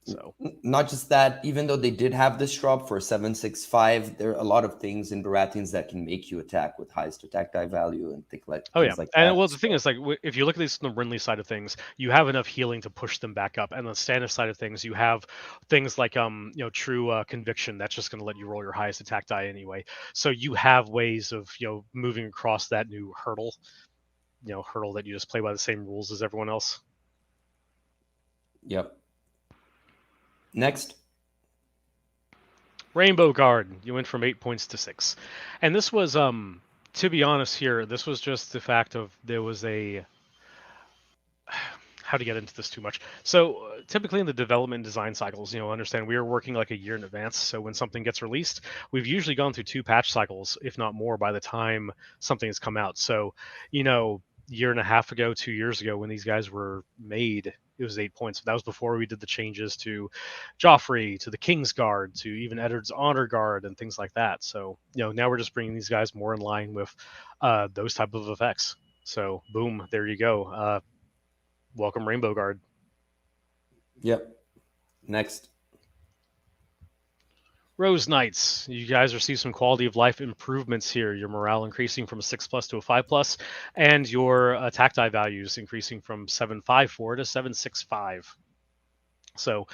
So Not just that, even though they did have this drop for 765, there are a lot of things in Baratheons that can make you attack with highest attack die value and things like oh yeah, that. and well, the thing is, like, if you look at this from the Renly side of things, you have enough healing to push them back up, and on the Stannis side of things, you have things like true conviction that's just going to let you roll your highest attack die anyway. So you have ways of moving across that new hurdle, hurdle that you just play by the same rules as everyone else. Yep. Next. Rainbow Guard, you went from 8 points to 6, and this was to be honest here, this was just the fact of there was a how to get into this too much. So typically in the development and design cycles, understand we are working like a year in advance. So when something gets released, we've usually gone through 2 patch cycles, if not more, by the time something has come out. So, year and a half ago, 2 years ago, when these guys were made, it was 8 points. That was before we did the changes to Joffrey, to the King's Guard, to even Eddard's Honor Guard, and things like that. So, now we're just bringing these guys more in line with those type of effects. So, boom, there you go. Welcome, Rainbow Guard. Yep. Next. Rose Knights. You guys receive some quality of life improvements here. Your morale increasing from a 6+ to a 5+, and your attack die values increasing from 754 to 765. So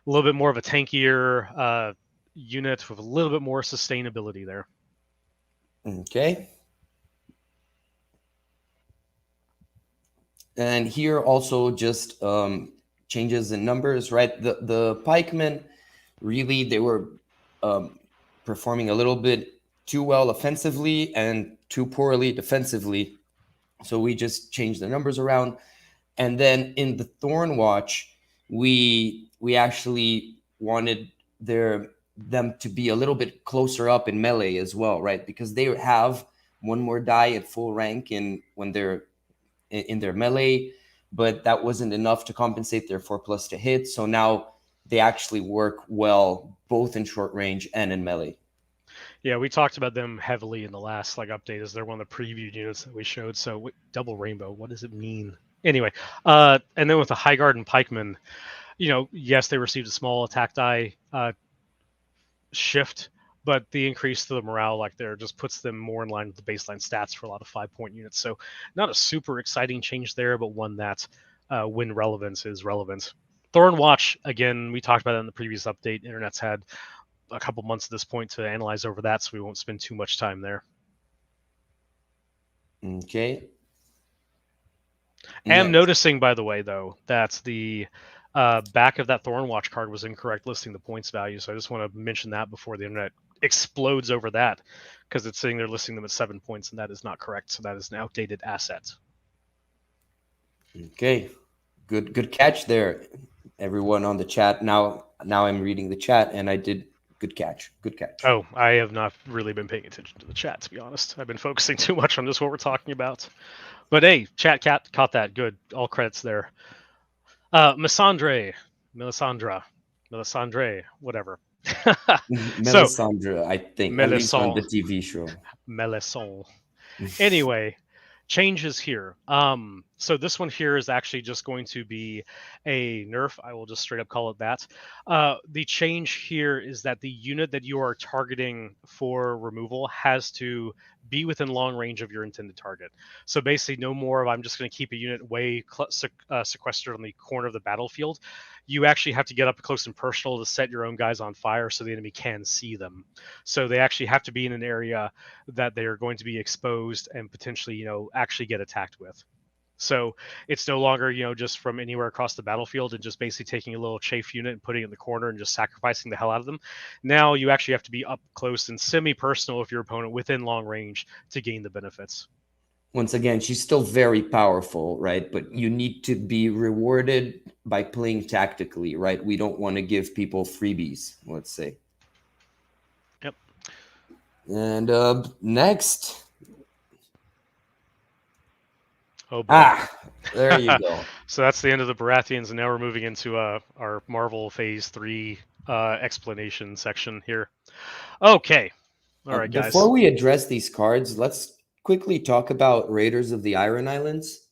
a little bit more of a tankier unit with a little bit more sustainability there. Okay. And here also just changes in numbers, right? The pikemen, really, they were performing a little bit too well offensively and too poorly defensively. So we just changed the numbers around. And then in the Thorn Watch, we actually wanted them to be a little bit closer up in melee as well, right? Because they have one more die at full rank when they're in their melee, but that wasn't enough to compensate their 4+ to hit. So now they actually work well both in short range and in melee. Yeah, we talked about them heavily in the last update, as they're one of the preview units that we showed. So double rainbow, what does it mean? Anyway, and then with the High Guard and Pikemen, yes, they received a small attack die shift, but the increase to the morale there just puts them more in line with the baseline stats for a lot of 5-point units. So not a super exciting change there, but one that when relevance is relevant. Thorn Watch, again, we talked about that in the previous update. Internet's had a couple months at this point to analyze over that, so we won't spend too much time there. Okay. I am noticing, by the way, though, that the back of that Thorn Watch card was incorrect listing the points value, so I just want to mention that before the internet explodes over that, because it's sitting there listing them at 7 points, and that is not correct. So that is an outdated asset. Okay, good catch there, everyone on the chat. Now I'm reading the chat, and I did good catch. Oh, I have not really been paying attention to the chat, to be honest. I've been focusing too much on just what we're talking about. But hey, chat cat caught that. Good. All credits there. Melisandre, whatever. Melisandre, I think. At least on the TV show. Melisandre. Anyway, changes here. So this one here is actually just going to be a nerf. I will just straight up call it that. The change here is that the unit that you are targeting for removal has to be within long range of your intended target. So basically no more of I'm just going to keep a unit way sequestered on the corner of the battlefield. You actually have to get up close and personal to set your own guys on fire so the enemy can see them. So they actually have to be in an area that they are going to be exposed and potentially, actually get attacked with. So it's no longer, just from anywhere across the battlefield and just basically taking a little chafe unit and putting it in the corner and just sacrificing the hell out of them. Now you actually have to be up close and semi-personal with your opponent within long range to gain the benefits. Once again, she's still very powerful, right? But you need to be rewarded by playing tactically, right? We don't want to give people freebies, let's say. Yep. And next... Oh boy. There you go. So that's the end of the Baratheons, and now we're moving into our Marvel Phase 3 explanation section here. Okay. All right, guys. Before we address these cards, let's quickly talk about Raiders of the Iron Islands.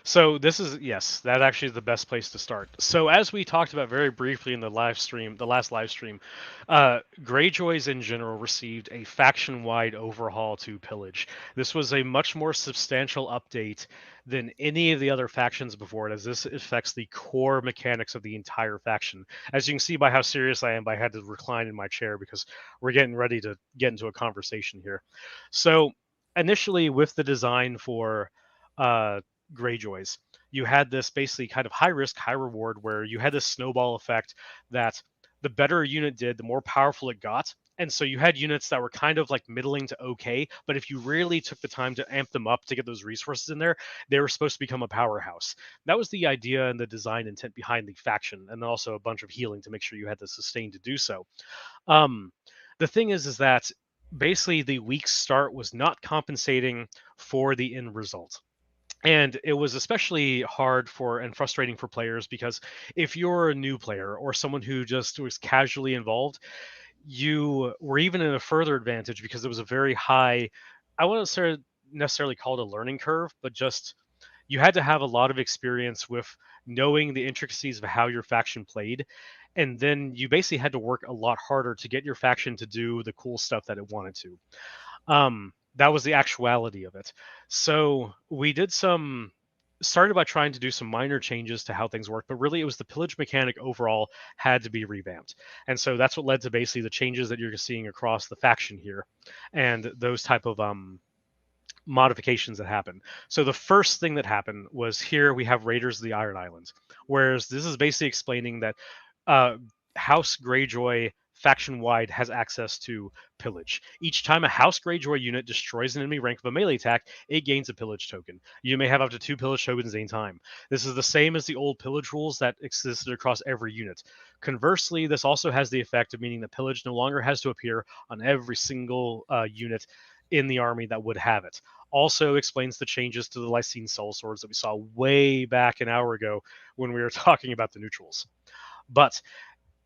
So this is, yes, that actually is the best place to start. So as we talked about very briefly in the live stream, the last live stream, Greyjoys in general received a faction-wide overhaul to Pillage. This was a much more substantial update than any of the other factions before it, as this affects the core mechanics of the entire faction. As you can see by how serious I am, I had to recline in my chair because we're getting ready to get into a conversation here. So initially with the design for Greyjoys, you had this basically kind of high risk, high reward where you had this snowball effect that the better a unit did, the more powerful it got. And so you had units that were kind of like middling to okay, but if you really took the time to amp them up to get those resources in there, they were supposed to become a powerhouse. That was the idea and the design intent behind the faction, and then also a bunch of healing to make sure you had the sustain to do so. Um, the thing is that basically the weak start was not compensating for the end result. And it was especially hard for and frustrating for players because if you're a new player or someone who just was casually involved, you were even in a further advantage because there was a very high, I wouldn't necessarily call it a learning curve, but just you had to have a lot of experience with knowing the intricacies of how your faction played. And then you basically had to work a lot harder to get your faction to do the cool stuff that it wanted to. That was the actuality of it. So we started by trying to do some minor changes to how things work, but really it was the pillage mechanic overall had to be revamped. And so that's what led to basically the changes that you're seeing across the faction here and those type of modifications that happen. So the first thing that happened was here we have Raiders of the Iron Islands, whereas this is basically explaining that uh, House Greyjoy faction-wide has access to pillage. Each time a House Greyjoy unit destroys an enemy rank of a melee attack, it gains a pillage token. You may have up to 2 pillage tokens at any time. This is the same as the old pillage rules that existed across every unit. Conversely, this also has the effect of meaning that pillage no longer has to appear on every single unit in the army that would have it. Also explains the changes to the Lysine Soul Swords that we saw way back an hour ago when we were talking about the neutrals. But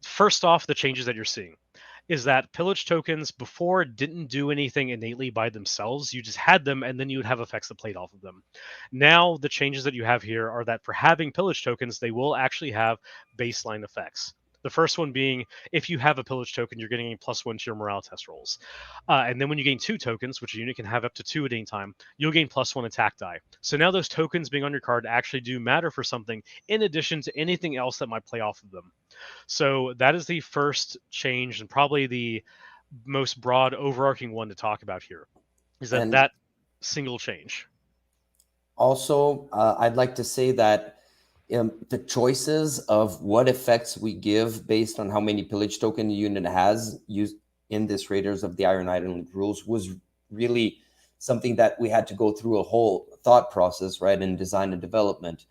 first off, the changes that you're seeing is that pillage tokens before didn't do anything innately by themselves. You just had them, and then you would have effects that played off of them. Now, the changes that you have here are that for having pillage tokens, they will actually have baseline effects. The first one being, if you have a pillage token, you're getting a +1 to your morale test rolls. And then when you gain 2 tokens, which a unit can have up to 2 at any time, you'll gain +1 attack die. So now those tokens being on your card actually do matter for something in addition to anything else that might play off of them. So that is the first change and probably the most broad overarching one to talk about here, is that single change. Also, I'd like to say that the choices of what effects we give based on how many pillage token the unit has used in this Raiders of the Iron Island rules was really something that we had to go through a whole thought process, right, in design and development,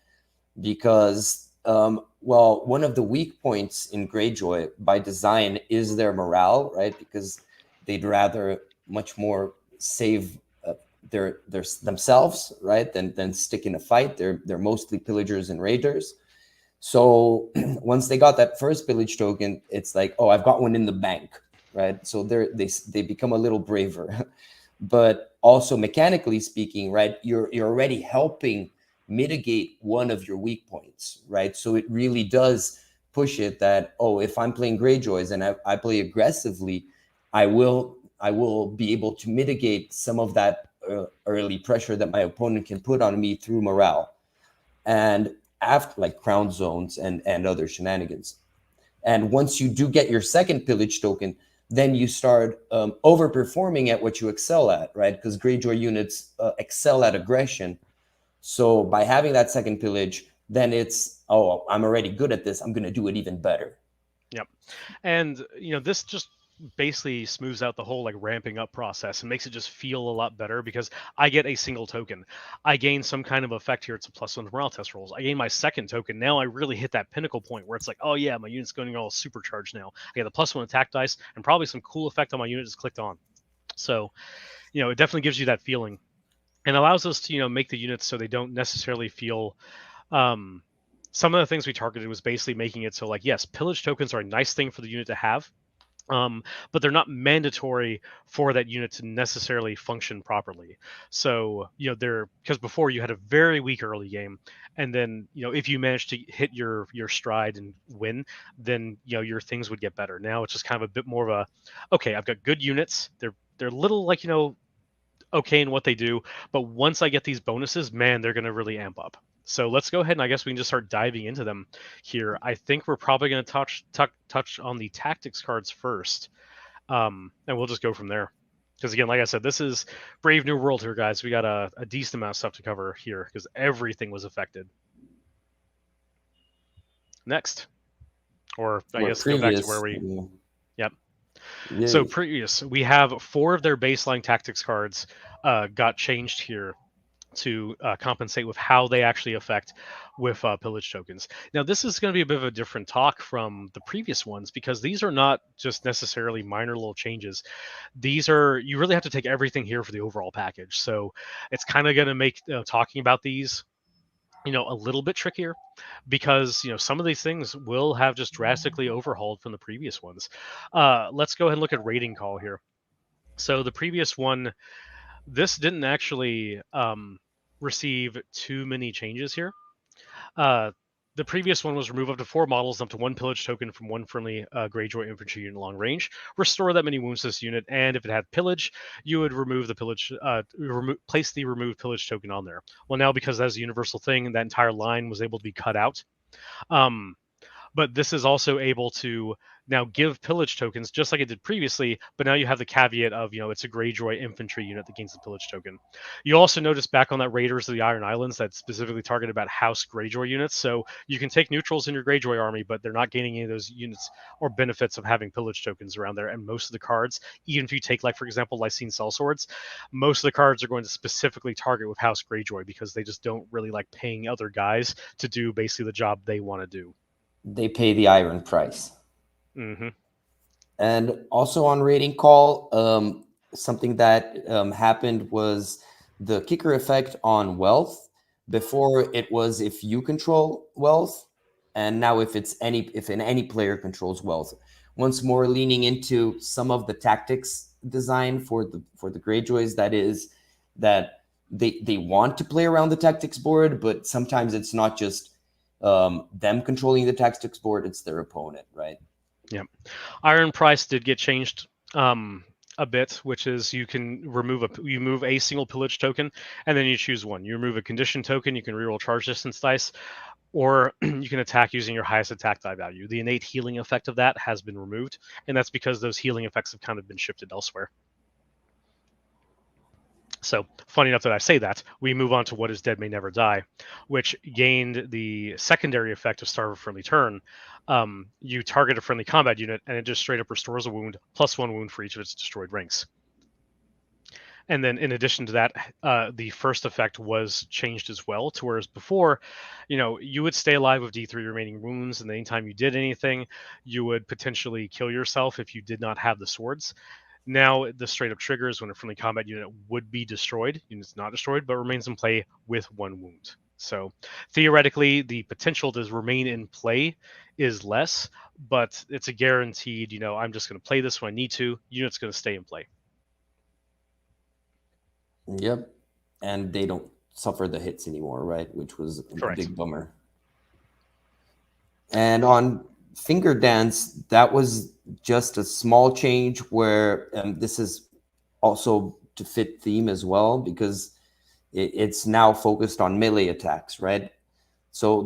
because one of the weak points in Greyjoy by design is their morale, right, because they'd rather much more save their themselves, right, than stick in a fight. They're mostly pillagers and raiders. So once they got that first pillage token, it's like, oh, I've got one in the bank, right? So they become a little braver. But also mechanically speaking, right, you're already helping mitigate one of your weak points, right? So it really does push it that, oh, if I'm playing Greyjoys and I play aggressively, I will be able to mitigate some of that early pressure that my opponent can put on me through morale and after, like, crown zones and other shenanigans. And once you do get your second pillage token, then you start overperforming at what you excel at, right? Because Greyjoy units excel at aggression. So by having that second pillage, then it's, oh, I'm already good at this, I'm going to do it even better. Yep. And this just basically smooths out the whole like ramping up process and makes it just feel a lot better because I get a single token. I gain some kind of effect here. It's a +1 morale test rolls. I gain my second token. Now I really hit that pinnacle point where it's like, oh yeah, my unit's going all supercharged now. I get the +1 attack dice and probably some cool effect on my unit just clicked on. So, it definitely gives you that feeling and allows us to, make the units so they don't necessarily feel some of the things we targeted was basically making it so, like, yes, pillage tokens are a nice thing for the unit to have, but they're not mandatory for that unit to necessarily function properly. So, they're, because before you had a very weak early game, and then, if you managed to hit your stride and win, then, your things would get better. Now it's just kind of a bit more of a, okay, I've got good units. They're little, like, okay in what they do, but once I get these bonuses, man, they're going to really amp up. So let's go ahead, and I guess we can just start diving into them here. I think we're probably going to touch on the tactics cards first, and we'll just go from there. Because again, like I said, this is Brave New World here, guys. We got a decent amount of stuff to cover here because everything was affected. Next, or I guess go back to where we. Yeah. Yep. Yeah. So previous, we have 4 of their baseline tactics cards got changed here to compensate with how they actually affect with pillage tokens. Now, this is going to be a bit of a different talk from the previous ones because these are not just necessarily minor little changes. These are, you really have to take everything here for the overall package. So it's kind of going to make talking about these, a little bit trickier because, some of these things will have just drastically overhauled from the previous ones. Let's go ahead and look at rating call here. So the previous one, this didn't actually receive too many changes here. The previous one was remove up to 4 models, up to 1 pillage token from 1 friendly Greyjoy infantry unit long range. Restore that many wounds to this unit, and if it had pillage, you would remove the pillage, place the removed pillage token on there. Well, now because that's a universal thing, that entire line was able to be cut out. But this is also able to now give pillage tokens just like it did previously, but now you have the caveat of, it's a Greyjoy infantry unit that gains the pillage token. You also notice back on that Raiders of the Iron Islands that specifically target about House Greyjoy units, so you can take neutrals in your Greyjoy army, but they're not gaining any of those units or benefits of having pillage tokens around there. And most of the cards, even if you take, like, for example, Lysine Sellswords, most of the cards are going to specifically target with House Greyjoy because they just don't really like paying other guys to do basically the job they want to do. They pay the iron price. Mm-hmm. And also on rating call, something that happened was the kicker effect on wealth. Before it was if you control wealth, and now if any player controls wealth. Once more leaning into some of the tactics design for the Greyjoys, that is that they want to play around the tactics board, but sometimes it's not just them controlling the tactics board, it's their opponent, right? Yeah. Iron price did get changed a bit, which is you can move a single pillage token and then you choose one. You remove a condition token, you can reroll charge distance dice, or you can attack using your highest attack die value. The innate healing effect of that has been removed, and that's because those healing effects have kind of been shifted elsewhere. So, funny enough that I say that, we move on to What is Dead May Never Die, which gained the secondary effect of Starve a Friendly Turn. You target a friendly combat unit, and it just straight up restores a wound, plus 1 wound for each of its destroyed ranks. And then in addition to that, the first effect was changed as well, to whereas before, you would stay alive with D3 remaining wounds, and anytime you did anything, you would potentially kill yourself if you did not have the swords. Now, the straight up triggers when a friendly combat unit would be destroyed. Unit's not destroyed, but remains in play with 1 wound. So theoretically, the potential to remain in play is less, but it's a guaranteed, I'm just going to play this when I need to. Unit's going to stay in play. Yep. And they don't suffer the hits anymore, right? Which was Correct. a big bummer. And on Finger Dance, that was just a small change where this is also to fit theme as well, because it's now focused on melee attacks, right? So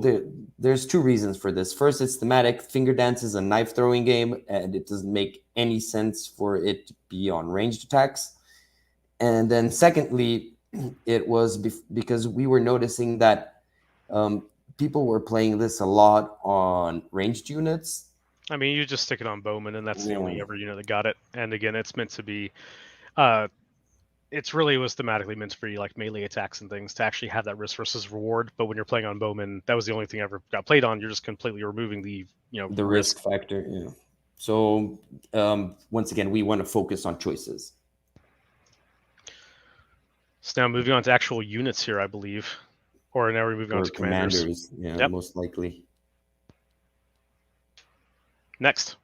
there's 2 reasons for this. First, it's thematic. Finger Dance is a knife throwing game, and it doesn't make any sense for it to be on ranged attacks. And then secondly, it was because we were noticing that people were playing this a lot on ranged units. I mean, you just stick it on Bowman, and that's the only ever unit that got it. And again, it's meant to be, it's really was thematically meant for you, like melee attacks and things, to actually have that risk versus reward. But when you're playing on Bowman, that was the only thing I ever got played on. You're just completely removing the, the risk factor. Yeah. So once again, we want to focus on choices. So now moving on to actual units here, I believe. Or now we're moving on to commanders. Yeah, yep. Most likely. Next.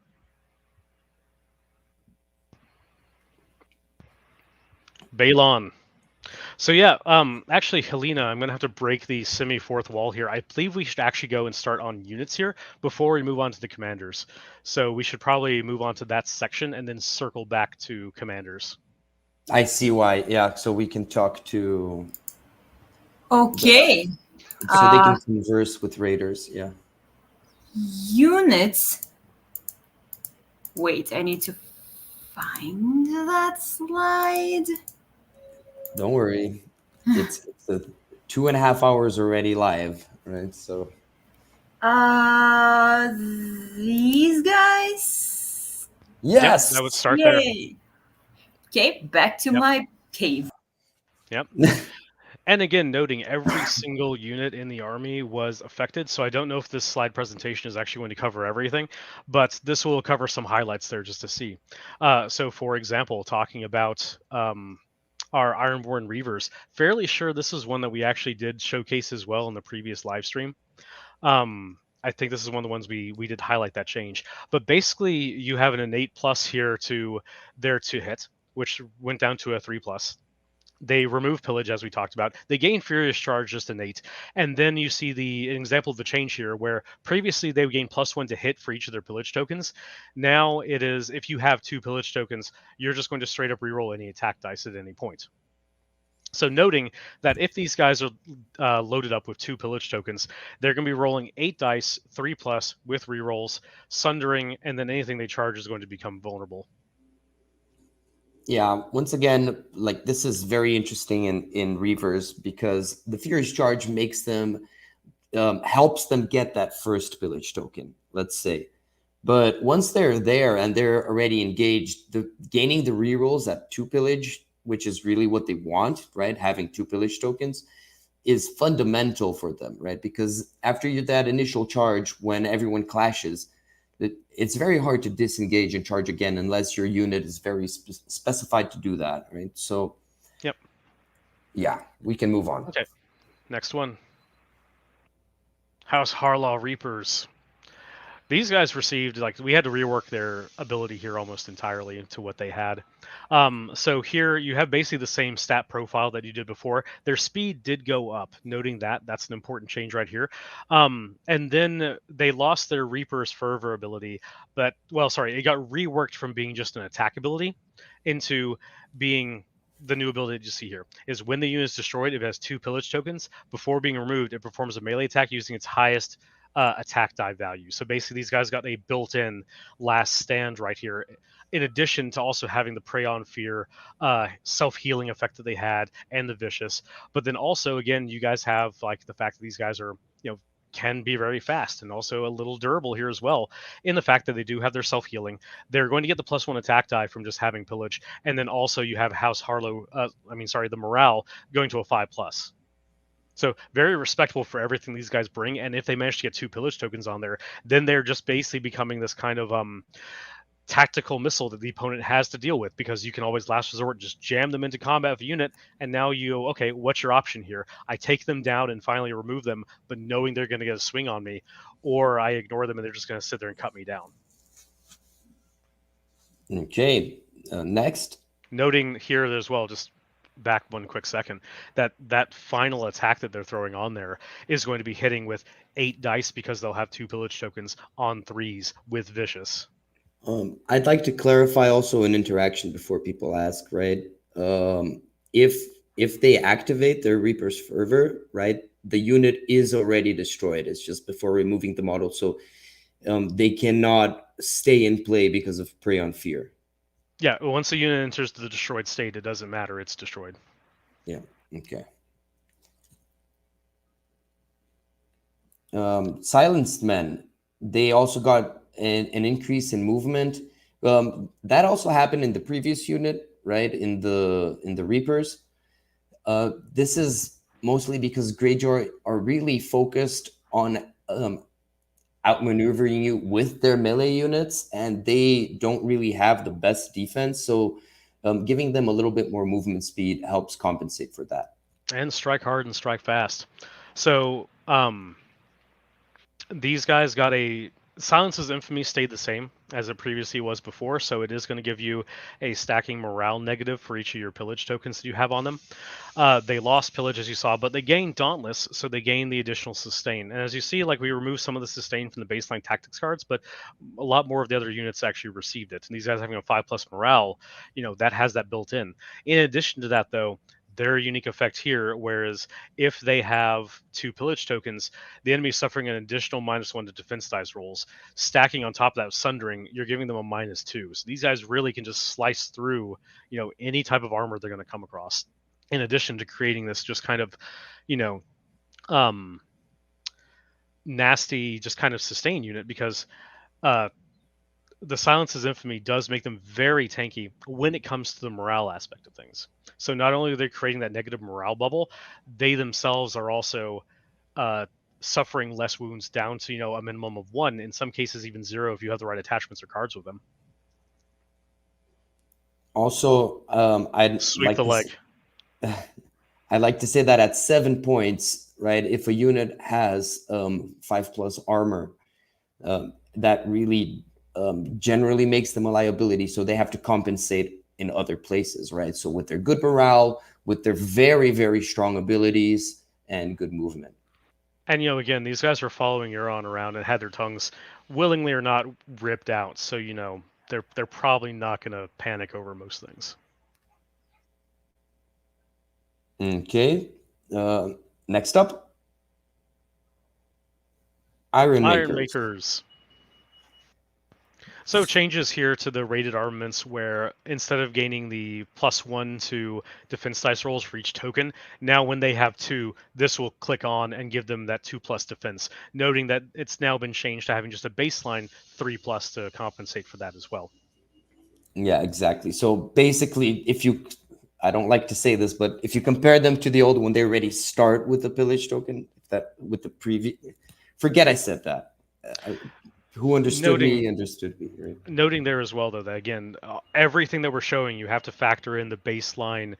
Balon. So yeah, actually, Helena, I'm gonna have to break the semi-fourth wall here. I believe we should actually go and start on units here before we move on to the commanders. So we should probably move on to that section and then circle back to commanders. I see why. Yeah, so we can talk to, Okay. so they can converse with raiders. Yeah. Units. Wait, I need to find that slide. Don't worry. It's 2.5 hours already live, right? So These guys. yes, Yep, that would start there. Yay. Okay, back to my cave. Yep. And again, noting every single unit in the army was affected, so I don't know if this slide presentation is actually going to cover everything, but this will cover some highlights there just to see. So for example, talking about our Ironborn Reavers, fairly sure this is one that we actually did showcase as well in the previous live stream. I think this is one of the ones we did highlight that change. But basically, you have an innate plus here to their to hit, which went down to a 3+. They remove pillage, as we talked about. They gain furious charge, just innate. And then you see an example of the change here, where previously they would gain +1 to hit for each of their pillage tokens. Now it is, if you have 2 pillage tokens, you're just going to straight up reroll any attack dice at any point. So noting that if these guys are loaded up with 2 pillage tokens, they're going to be rolling 8 dice, 3+ with rerolls, sundering, and then anything they charge is going to become vulnerable. Yeah, once again, like this is very interesting in Reavers because the Furious Charge makes them, helps them get that first pillage token, let's say. But once they're there and they're already engaged, gaining the rerolls at 2 pillage, which is really what they want, right? Having 2 pillage tokens is fundamental for them, right? Because after that initial charge, when everyone clashes, it's very hard to disengage and charge again unless your unit is very specified to do that, right? So, yep. Yeah, we can move on. Okay, next one. House Harlaw Reapers. These guys received, like, we had to rework their ability here almost entirely to what they had. So here you have basically the same stat profile that you did before. Their speed did go up, noting that. That's an important change right here. And then they lost their Reaper's Fervor ability, but, well, sorry, it got reworked from being just an attack ability into being the new ability that you see here. Is when the unit is destroyed, if it has 2 pillage tokens, before being removed, it performs a melee attack using its highest attack die value. So basically these guys got a built-in last stand right here, in addition to also having the Prey on Fear self-healing effect that they had and the Vicious. But then also, again, you guys have like the fact that these guys are, can be very fast and also a little durable here as well, in the fact that they do have their self-healing. They're going to get the +1 attack die from just having pillage, and then also you have House Harlow, the morale going to a 5+. So very respectable for everything these guys bring, and if they manage to get 2 pillage tokens on there, then they're just basically becoming this kind of tactical missile that the opponent has to deal with, because you can always last resort just jam them into combat with a unit, and now okay, what's your option here? I take them down and finally remove them, but knowing they're going to get a swing on me, or I ignore them and they're just going to sit there and cut me down. Okay, next. Noting here as well, just back one quick second, that final attack that they're throwing on there is going to be hitting with 8 dice because they'll have 2 pillage tokens on 3s with Vicious. I'd like to clarify also an interaction before people ask, right? If they activate their Reaper's Fervor, right, the unit is already destroyed. It's just before removing the model, so they cannot stay in play because of Prey on Fear. Yeah, once the unit enters the destroyed state, it doesn't matter. It's destroyed. Yeah, okay. Silenced Men, they also got an increase in movement. That also happened in the previous unit, right? In the Reapers. This is mostly because Greyjoy are really focused on outmaneuvering you with their melee units, and they don't really have the best defense. So giving them a little bit more movement speed helps compensate for that. And strike hard and strike fast. So these guys got Silence's infamy stayed the same. as it previously was before, so it is going to give you a stacking morale negative for each of your pillage tokens that you have on them. They lost pillage, as you saw, but they gained dauntless, so they gained the additional sustain. And as you see, like, we removed some of the sustain from the baseline tactics cards, but a lot more of the other units actually received it. And these guys having a 5+ morale, that has that built in. In addition to that, though, their unique effect here, whereas if they have 2 pillage tokens, the enemy is suffering an additional -1 to defense dice rolls. Stacking on top of that sundering, you're giving them a -2. So these guys really can just slice through, any type of armor they're going to come across. In addition to creating this just kind of, nasty, just kind of sustain unit, because the Silence's infamy does make them very tanky when it comes to the morale aspect of things. So not only are they creating that negative morale bubble, they themselves are also suffering less wounds down to, a minimum of 1, in some cases even 0 if you have the right attachments or cards with them. Also, I'd Sweep the leg. I'd like to say that at 7 points, right, if a unit has 5+ armor, that really generally makes them a liability, so they have to compensate in other places, right? So with their good morale, with their very, very strong abilities, and good movement. And, again, these guys were following Euron around and had their tongues, willingly or not, ripped out. So, they're probably not going to panic over most things. Okay. Next up, Iron Makers. So changes here to the rated armaments, where instead of gaining the +1 to defense dice rolls for each token, now when they have 2, this will click on and give them that 2+ defense, noting that it's now been changed to having just a baseline 3+ to compensate for that as well. Yeah, exactly. So basically, I don't like to say this, but if you compare them to the old one, they already start with the pillage token. With the previous, forget I said that. Who understood me understood me. Right? Noting there as well, though, that again, everything that we're showing, you have to factor in the baseline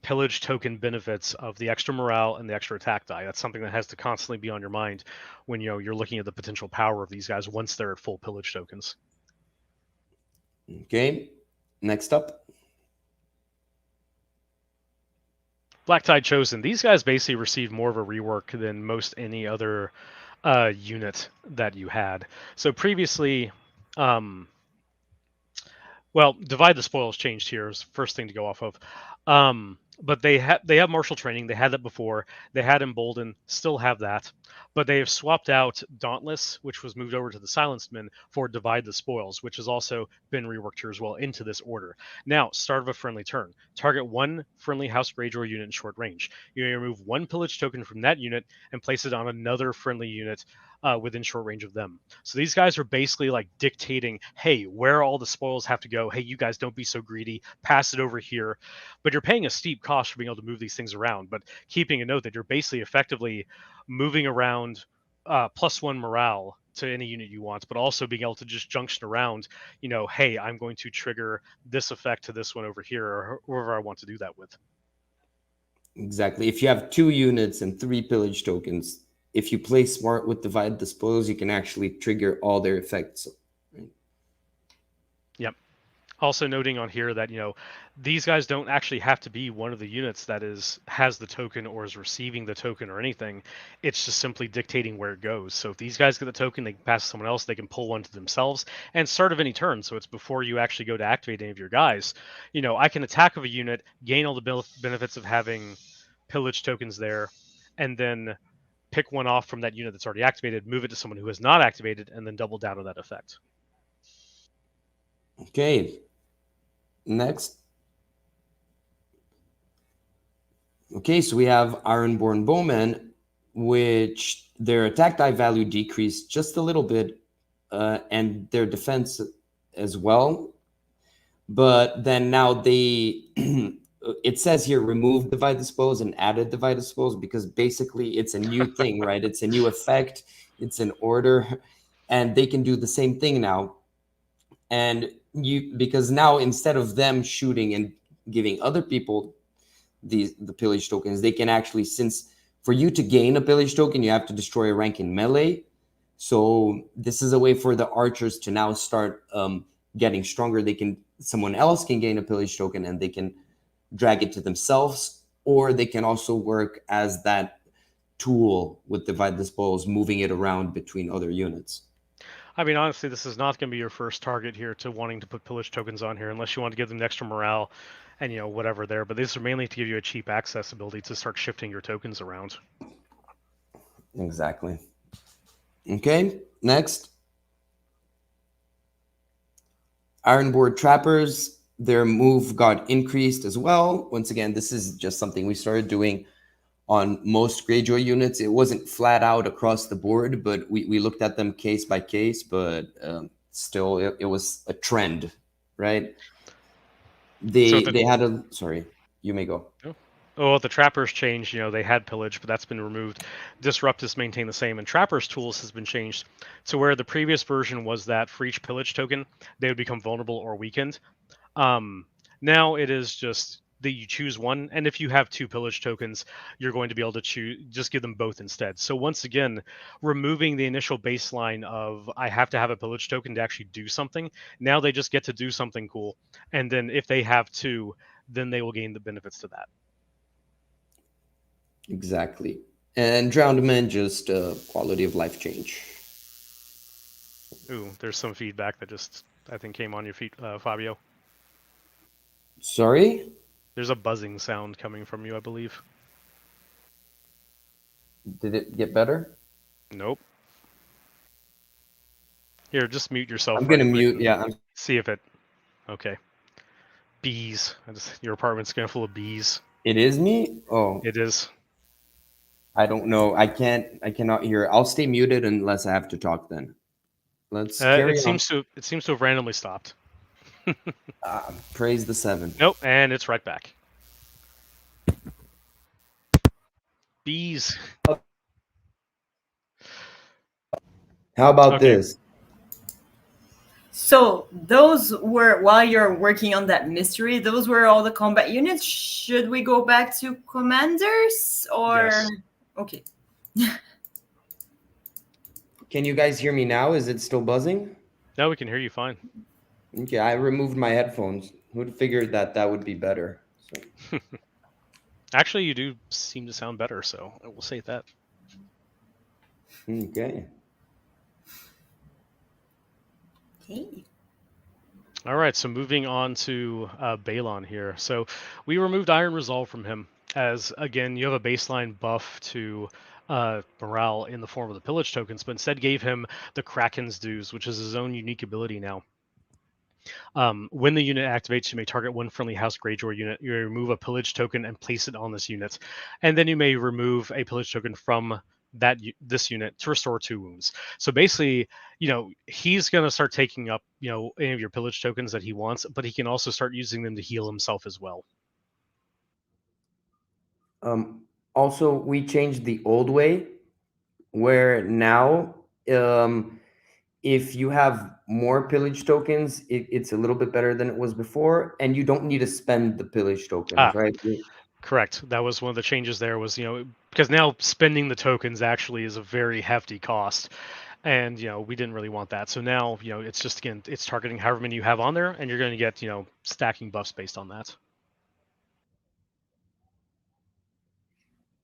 pillage token benefits of the extra morale and the extra attack die. That's something that has to constantly be on your mind when you're looking at the potential power of these guys once they're at full pillage tokens. Okay, next up, Black Tide Chosen. These guys basically received more of a rework than most any other unit that you had. So previously, Divide the Spoils changed here is the first thing to go off of. But they have martial training. They had that before. They had Embolden, still have that. But they have swapped out Dauntless, which was moved over to the Silenced Men, for Divide the Spoils, which has also been reworked here as well into this order. Now, start of a friendly turn. Target 1 friendly House Greyjoy unit in short range. You may remove 1 pillage token from that unit and place it on another friendly unit within short range of them. So these guys are basically like dictating, hey, where all the spoils have to go. Hey, you guys don't be so greedy. Pass it over here. But you're paying a steep cost for being able to move these things around. But keeping a note that you're basically effectively moving around +1 morale to any unit you want, but also being able to just junction around, hey, I'm going to trigger this effect to this one over here, or whoever I want to do that with. Exactly. If you have 2 units and 3 pillage tokens, if you play smart with Divide the Spoils, you can actually trigger all their effects. Right? Yep. Also noting on here that, these guys don't actually have to be one of the units that has the token or is receiving the token or anything. It's just simply dictating where it goes. So if these guys get the token, they can pass to someone else, they can pull one to themselves, and start of any turn. So it's before you actually go to activate any of your guys. I can attack of a unit, gain all the benefits of having pillage tokens there, and then pick one off from that unit that's already activated, move it to someone who has not activated, and then double down on that effect. Okay. Next. Okay, so we have Ironborn Bowmen, which their attack die value decreased just a little bit, and their defense as well. But then now it says here, remove Divide the Spoils and added Divide the Spoils, because basically it's a new thing, right? It's a new effect. It's an order, and they can do the same thing now. And because now instead of them shooting and giving other people the pillage tokens, they can actually, since for you to gain a pillage token, you have to destroy a rank in melee. So this is a way for the archers to now start getting stronger. Someone else can gain a pillage token and they can drag it to themselves, or they can also work as that tool with divide the spoils, moving it around between other units. I mean, honestly, this is not going to be your first target here to wanting to put pillage tokens on here, unless you want to give them extra morale and, whatever there. But these are mainly to give you a cheap access ability to start shifting your tokens around. Exactly. Okay, next. Ironboard Trappers, their move got increased as well. Once again, this is just something we started doing on most Greyjoy units. It wasn't flat out across the board, but we looked at them case by case, but still it was a trend, right? They had a... Sorry, you may go. Oh, the Trappers changed. They had pillage, but that's been removed. Disrupt is maintained the same, and Trappers tools has been changed to where the previous version was that for each pillage token, they would become vulnerable or weakened. Now it is just that you choose one, and if you have 2 pillage tokens, you're going to be able to just give them both instead. So once again, removing the initial baseline of I have to have a pillage token to actually do something. Now they just get to do something cool, and then if they have 2, then they will gain the benefits to that. Exactly. And Drowned Men, just quality of life change. Ooh, there's some feedback that just, I think, came on your feet, Fabio. Sorry? There's a buzzing sound coming from you, I believe. Did it get better? Nope. Here, just mute yourself. I'm going to mute, yeah. See if it... Okay. Bees. Your apartment's going to full of bees. It is me? Oh. It is. I don't know. I cannot hear. I'll stay muted unless I have to talk then. Let's carry on. It seems to have randomly stopped. Praise the 7. Nope, and it's right back. Bees. How about this? So those were, while you're working on that mystery, those were all the combat units. Should we go back to commanders or... Yes. Okay. Can you guys hear me now? Is it still buzzing? No, we can hear you fine. Okay, I removed my headphones. Who'd figured that would be better? So. Actually, you do seem to sound better, so I will say that. Okay. Okay. All right, so moving on to Balon here. So we removed Iron Resolve from him, as, again, you have a baseline buff to morale in the form of the pillage tokens, but instead gave him the Kraken's Dues, which is his own unique ability now. When the unit activates, you may target one friendly House Greyjoy unit. You may remove a pillage token and place it on this unit. And then you may remove a pillage token from this unit to restore 2 wounds. So basically, he's going to start taking up, any of your pillage tokens that he wants, but he can also start using them to heal himself as well. Also, we changed the old way, where now, if you have more pillage tokens, it's a little bit better than it was before, and you don't need to spend the pillage tokens, right? Correct. That was one of the changes there was, because now spending the tokens actually is a very hefty cost. And, we didn't really want that. So now, it's just, again, it's targeting however many you have on there, and you're going to get, stacking buffs based on that.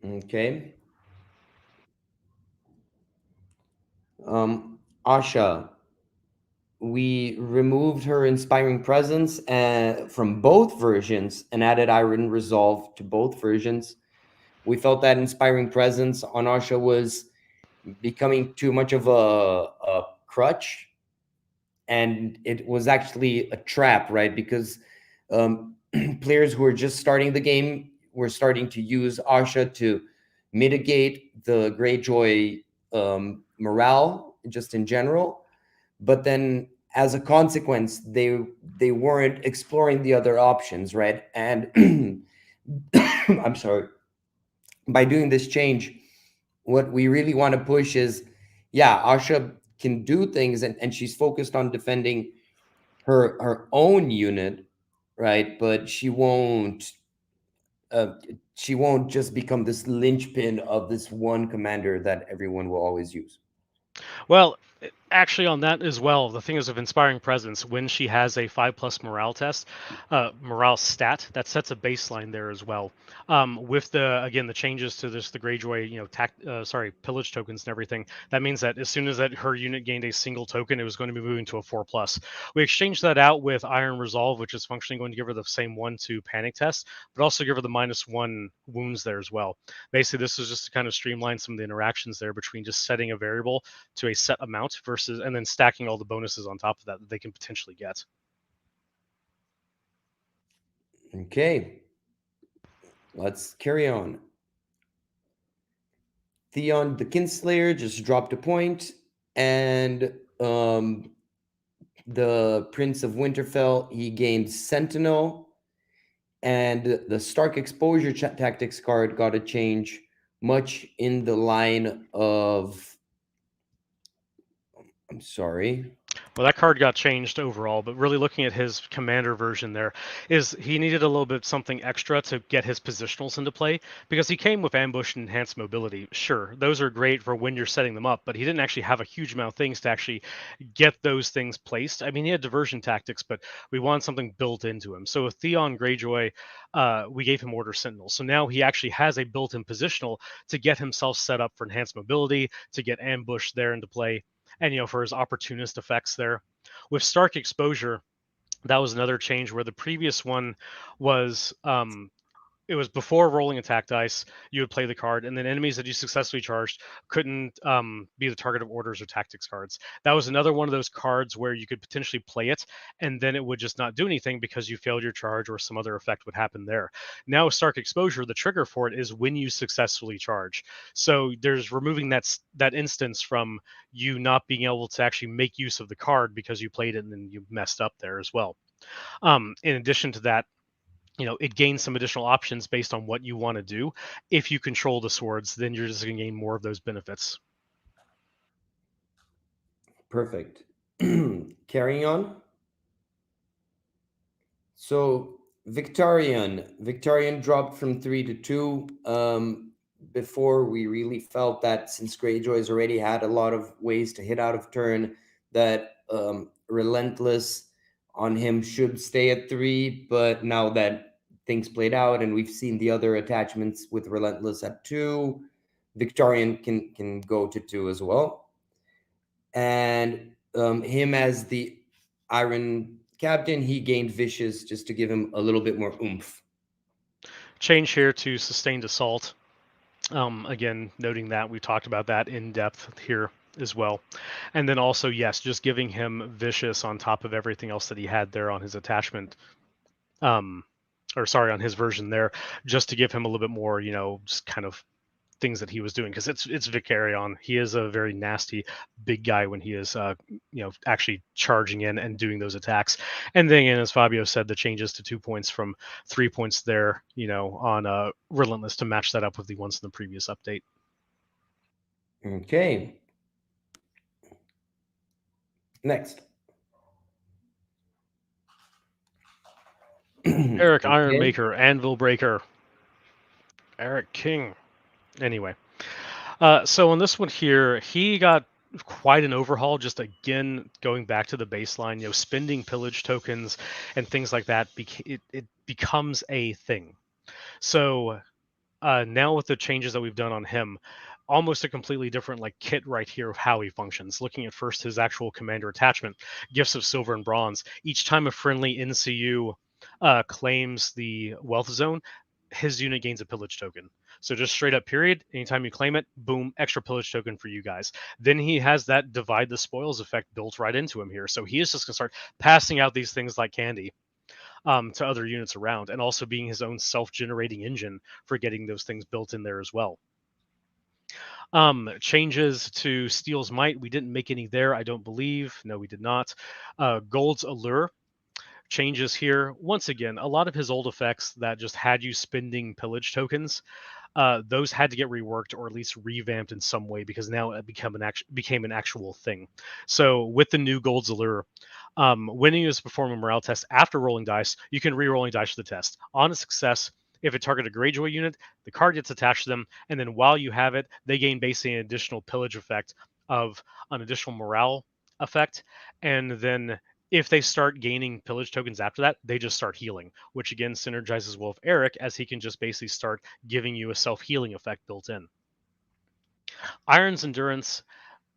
Okay. Asha, we removed her Inspiring Presence from both versions and added Iron Resolve to both versions. We felt that Inspiring Presence on Asha was becoming too much of a crutch, and it was actually a trap, right? Because players who are just starting the game were starting to use Asha to mitigate the Greyjoy morale just in general, but then as a consequence, they weren't exploring the other options, right? And I'm sorry. By doing this change, what we really want to push is, Asha can do things, and she's focused on defending her own unit, right? But she won't just become this linchpin of this one commander that everyone will always use. Well, actually, on that as well, the thing is of Inspiring Presence, when she has a 5+ morale test, morale stat, that sets a baseline there as well. With the changes to the Greyjoy, pillage tokens and everything, that means that as soon as that her unit gained a single token, it was going to be moving to a 4+. We exchanged that out with Iron Resolve, which is functionally going to give her the same 1/2 panic test, but also give her the -1 wounds there as well. Basically, this is just to kind of streamline some of the interactions there between just setting a variable to a set amount versus and then stacking all the bonuses on top of that they can potentially get. Okay, let's carry on. Theon the Kinslayer just dropped a point, and the Prince of Winterfell, he gained Sentinel, and the Stark Exposure Tactics card got a change, much in the line of... I'm sorry. Well, that card got changed overall, but really looking at his commander version there, is he needed a little bit something extra to get his positionals into play, because he came with ambush and enhanced mobility. Sure, those are great for when you're setting them up, but he didn't actually have a huge amount of things to actually get those things placed. I mean, he had diversion tactics, but we wanted something built into him. So with Theon Greyjoy, we gave him Order Sentinel. So now he actually has a built-in positional to get himself set up for enhanced mobility, to get ambush there into play, and for his opportunist effects there. With Stark Exposure, that was another change where the previous one was it was before rolling attack dice, you would play the card, and then enemies that you successfully charged couldn't be the target of orders or tactics cards. That was another one of those cards where you could potentially play it, and then it would just not do anything because you failed your charge or some other effect would happen there. Now, Stark Exposure, the trigger for it is when you successfully charge. So there's removing that instance from you not being able to actually make use of the card because you played it and then you messed up there as well. In addition to that, it gains some additional options based on what you want to do. If you control the swords, then you're just going to gain more of those benefits. Perfect. Carrying on. So Victarion dropped from 3 to 2. Before, we really felt that since Greyjoy's already had a lot of ways to hit out of turn, that Relentless on him should stay at 3. But now that things played out and we've seen the other attachments with Relentless at 2, Victarion can go to 2 as well. And him as the Iron Captain, he gained Vicious just to give him a little bit more oomph. Change here to Sustained Assault. Again, noting that we talked about that in depth here as well. And then also, yes, just giving him Vicious on top of everything else that he had there on his attachment. On his version there, just to give him a little bit more, just kind of things that he was doing, because it's Vicarion. He is a very nasty big guy when he is actually charging in and doing those attacks. And then as Fabio said, the changes to 2 points from 3 points there, on Relentless to match that up with the ones in the previous update. Okay. Next. Eric Ironmaker, Anvil Breaker, Eric King. Anyway, so on this one here, he got quite an overhaul. Just again, going back to the baseline, spending pillage tokens and things like that. It becomes a thing. So now with the changes that we've done on him, almost a completely different kit right here of how he functions. Looking at first his actual commander attachment, Gifts of Silver and Bronze. Each time a friendly NCU claims the wealth zone, his unit gains a pillage token. So just straight up period, anytime you claim it, boom, extra pillage token for you guys. Then he has that divide the spoils effect built right into him here. So he is just going to start passing out these things like candy to other units around, and also being his own self-generating engine for getting those things built in there as well. Changes to Steel's Might, we didn't make any there, I don't believe. No, we did not. Gold's Allure. Changes here. Once again, a lot of his old effects that just had you spending pillage tokens, those had to get reworked or at least revamped in some way, because now it became an actual thing. So with the new Gold's Allure, when you perform a morale test after rolling dice, you can re-rolling dice for the test. On a success, if it targeted a Greyjoy unit, the card gets attached to them, and then while you have it, they gain basically an additional pillage effect of an additional morale effect, and then if they start gaining pillage tokens after that, they just start healing, which again synergizes well with Eric, as he can just basically start giving you a self-healing effect built in. Iron's Endurance,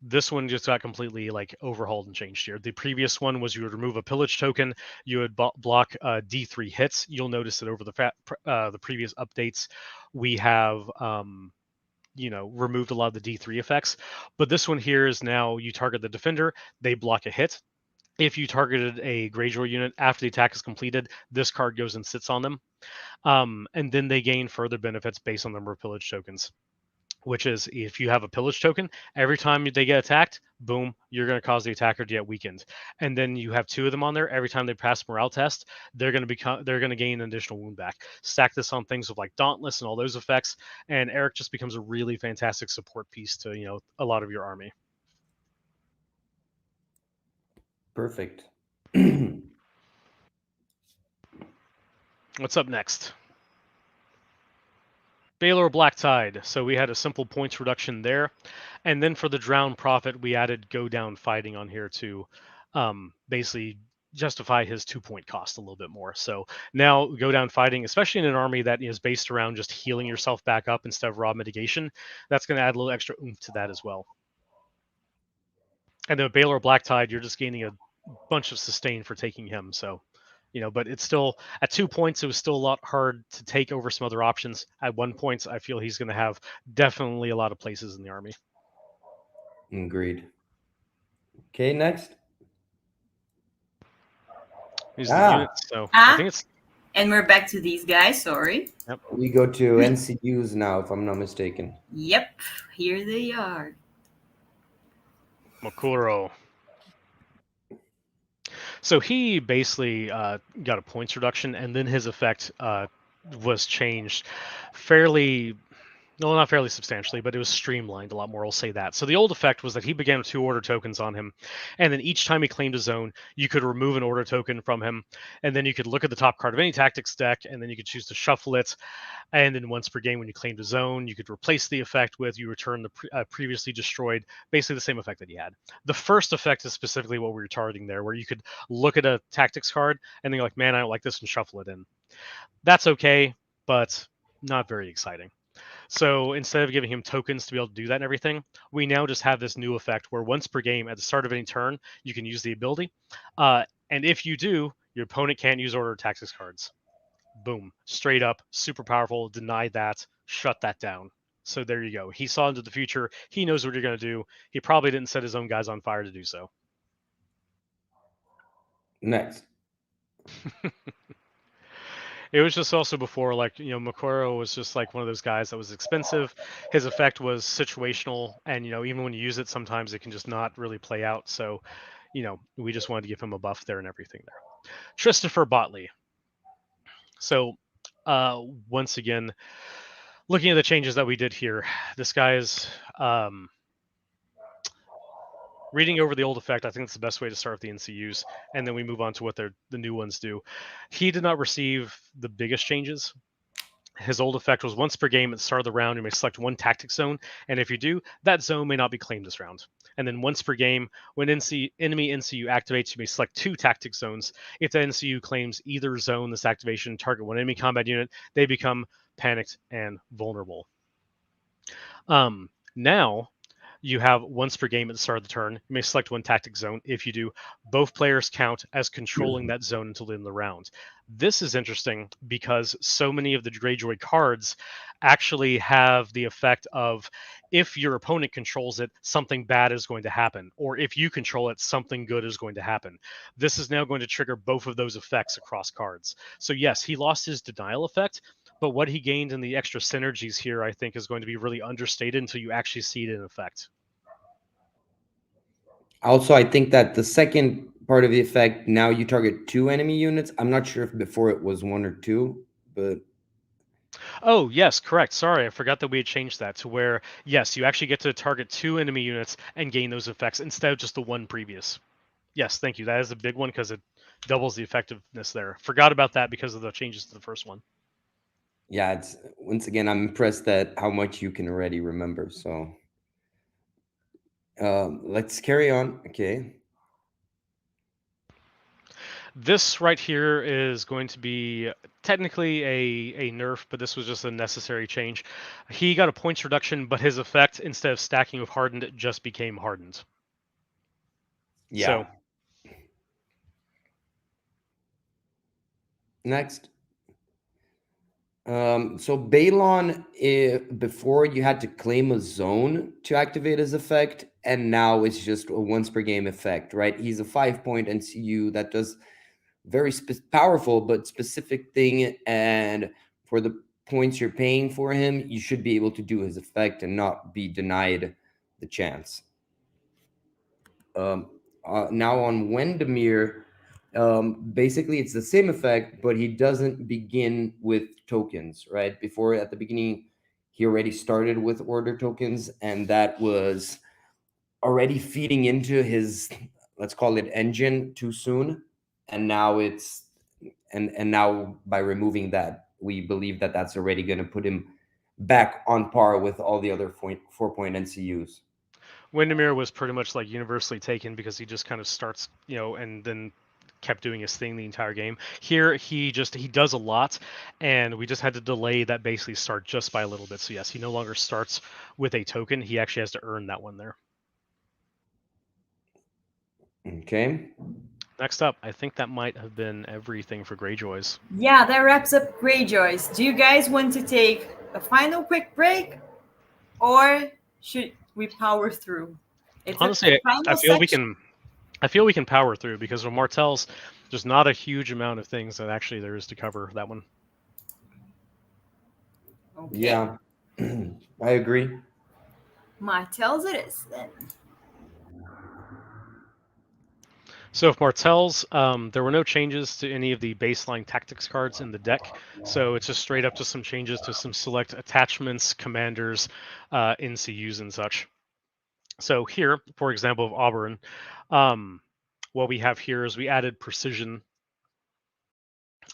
this one just got completely like overhauled and changed here. The previous one was you would remove a pillage token, you would block D3 hits. You'll notice that over the previous updates, we have removed a lot of the D3 effects. But this one here is now you target the defender, they block a hit. If you targeted a Greyjoy unit after the attack is completed, this card goes and sits on them. And then they gain further benefits based on the number of pillage tokens, which is if you have a pillage token, every time they get attacked, boom, you're going to cause the attacker to get weakened. And then you have 2 of them on there. Every time they pass morale test, they're going to gain an additional wound back. Stack this on things with like Dauntless and all those effects, and Eric just becomes a really fantastic support piece to a lot of your army. Perfect. What's up next? Baelor Black Tide. So we had a simple points reduction there. And then for the Drowned Prophet, we added Go Down Fighting on here to basically justify his 2-point cost a little bit more. So now Go Down Fighting, especially in an army that is based around just healing yourself back up instead of raw mitigation, that's going to add a little extra oomph to that as well. And then Baelor Black Tide, you're just gaining a bunch of sustain for taking him. So but it's still at 2 points. It was still a lot hard to take over some other options. At 1 point, I feel he's going to have definitely a lot of places in the army. Agreed. Okay, next. These are the units. So I think it's. And we're back to these guys. Sorry. Yep. We go to NCUs now, if I'm not mistaken. Yep, here they are. Mokuro. So he basically got a points reduction, and then his effect was changed fairly, no, not fairly substantially, but it was streamlined a lot more, I'll say that. So the old effect was that he began with 2 order tokens on him, and then each time he claimed a zone, you could remove an order token from him, and then you could look at the top card of any tactics deck, and then you could choose to shuffle it, and then once per game when you claimed a zone, you could replace the effect with you return the previously destroyed, basically the same effect that he had. The first effect is specifically what we were targeting there, where you could look at a tactics card, and then you're like, man, I don't like this, and shuffle it in. That's okay, but not very exciting. So instead of giving him tokens to be able to do that and everything, we now just have this new effect where once per game at the start of any turn, you can use the ability. And if you do, your opponent can't use order tactics cards. Boom. Straight up, super powerful, deny that, shut that down. So there you go. He saw into the future. He knows what you're going to do. He probably didn't set his own guys on fire to do so. Next. It was just also before, like, Mokuro was just like one of those guys that was expensive. His effect was situational, and, even when you use it, sometimes it can just not really play out. So, we just wanted to give him a buff there and everything there. Christopher Botley. So, once again, looking at the changes that we did here, this guy is reading over the old effect. I think it's the best way to start with the NCUs, and then we move on to what the new ones do. He did not receive the biggest changes. His old effect was once per game at the start of the round, you may select 1 tactic zone, and if you do, that zone may not be claimed this round. And then once per game, when enemy NCU activates, you may select 2 tactic zones. If the NCU claims either zone, this activation target 1 enemy combat unit, they become panicked and vulnerable. Now, you have once per game at the start of the turn. You may select 1 tactic zone. If you do, both players count as controlling that zone until the end of the round. This is interesting because so many of the Greyjoy cards actually have the effect of if your opponent controls it, something bad is going to happen. Or if you control it, something good is going to happen. This is now going to trigger both of those effects across cards. So yes, he lost his denial effect, but what he gained in the extra synergies here, I think, is going to be really understated until you actually see it in effect. Also, I think that the second part of the effect, now you target 2 enemy units. I'm not sure if before it was 1 or 2, but... Oh, yes, correct. Sorry, I forgot that we had changed that to where, yes, you actually get to target 2 enemy units and gain those effects instead of just the 1 previous. Yes, thank you. That is a big one because it doubles the effectiveness there. Forgot about that because of the changes to the first one. Yeah, it's once again, I'm impressed at how much you can already remember. So, Let's carry on. Okay. This right here is going to be technically a nerf, but this was just a necessary change. He got a points reduction, but his effect, instead of stacking with hardened, it just became hardened. Yeah. So next. So Balon, before you had to claim a zone to activate his effect, and now it's just a once per game effect, right? He's a 5-point NCU that does very powerful but specific thing, and for the points you're paying for him, you should be able to do his effect and not be denied the chance. Now on Wendemir, basically it's the same effect, but he doesn't begin with tokens, right? Before, at the beginning, he already started with order tokens, and that was already feeding into his, let's call it, engine too soon. And now it's and now by removing that, we believe that that's already going to put him back on par with all the other 4-point NCUs. Windermere was pretty much like universally taken because he just kind of starts, and then kept doing his thing the entire game. Here he does a lot, and we just had to delay that basically start just by a little bit. So yes, he no longer starts with a token. He actually has to earn that one there. Okay. Next up, I think that might have been everything for Greyjoys. Yeah, that wraps up Greyjoys. Do you guys want to take a final quick break, or should we power through? It's Honestly, final I feel section. we can power through because with Martell's, there's not a huge amount of things that actually there is to cover that one. Okay. Yeah, I agree. Martell's it is then. So with Martell's, there were no changes to any of the baseline tactics cards in the deck. So it's just straight up to some changes to some select attachments, commanders, NCUs, and such. So here, for example, of Auburn, what we have here is we added precision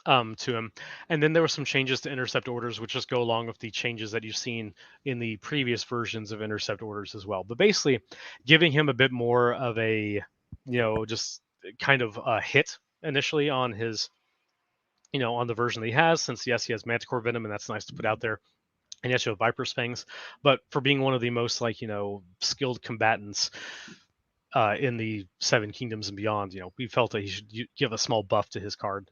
to him, and then there were some changes to intercept orders, which just go along with the changes that you've seen in the previous versions of intercept orders as well. But basically, giving him a bit more of a, just kind of a hit initially on his, on the version that he has, since yes, he has Manticore Venom, and that's nice to put out there. And yes, you have Viper's Fangs, but for being one of the most skilled combatants in the Seven Kingdoms and beyond, we felt that he should give a small buff to his card.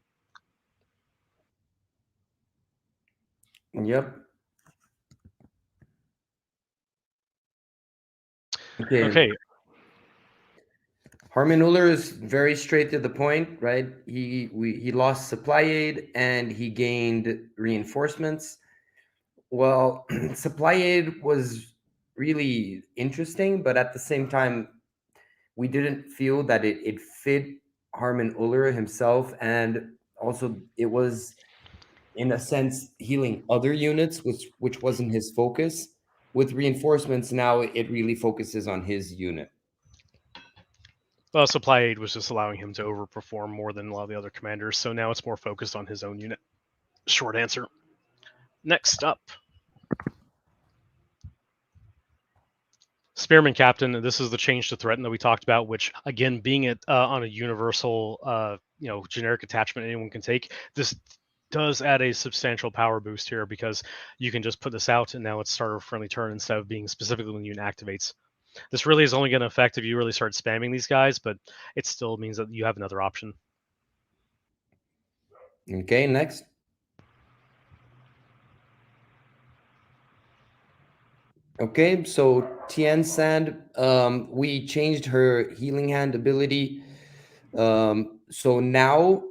Yep. Okay. Harmon Uller is very straight to the point, right? He lost supply aid and he gained reinforcements. Well, supply aid was really interesting, but at the same time, we didn't feel that it fit Harmon Uller himself, and also it was, in a sense, healing other units, which wasn't his focus. With reinforcements now, it really focuses on his unit. Well, supply aid was just allowing him to overperform more than a lot of the other commanders, so now it's more focused on his own unit. Short answer. Next up, Spearman Captain. This is the change to Threaten that we talked about, which, again, being it on a universal, generic attachment anyone can take, this does add a substantial power boost here because you can just put this out and now it's starter friendly turn instead of being specifically when the unit activates. This really is only going to affect if you really start spamming these guys, but it still means that you have another option. Okay, next. Okay, so Tien Sand, we changed her healing hand ability. So now,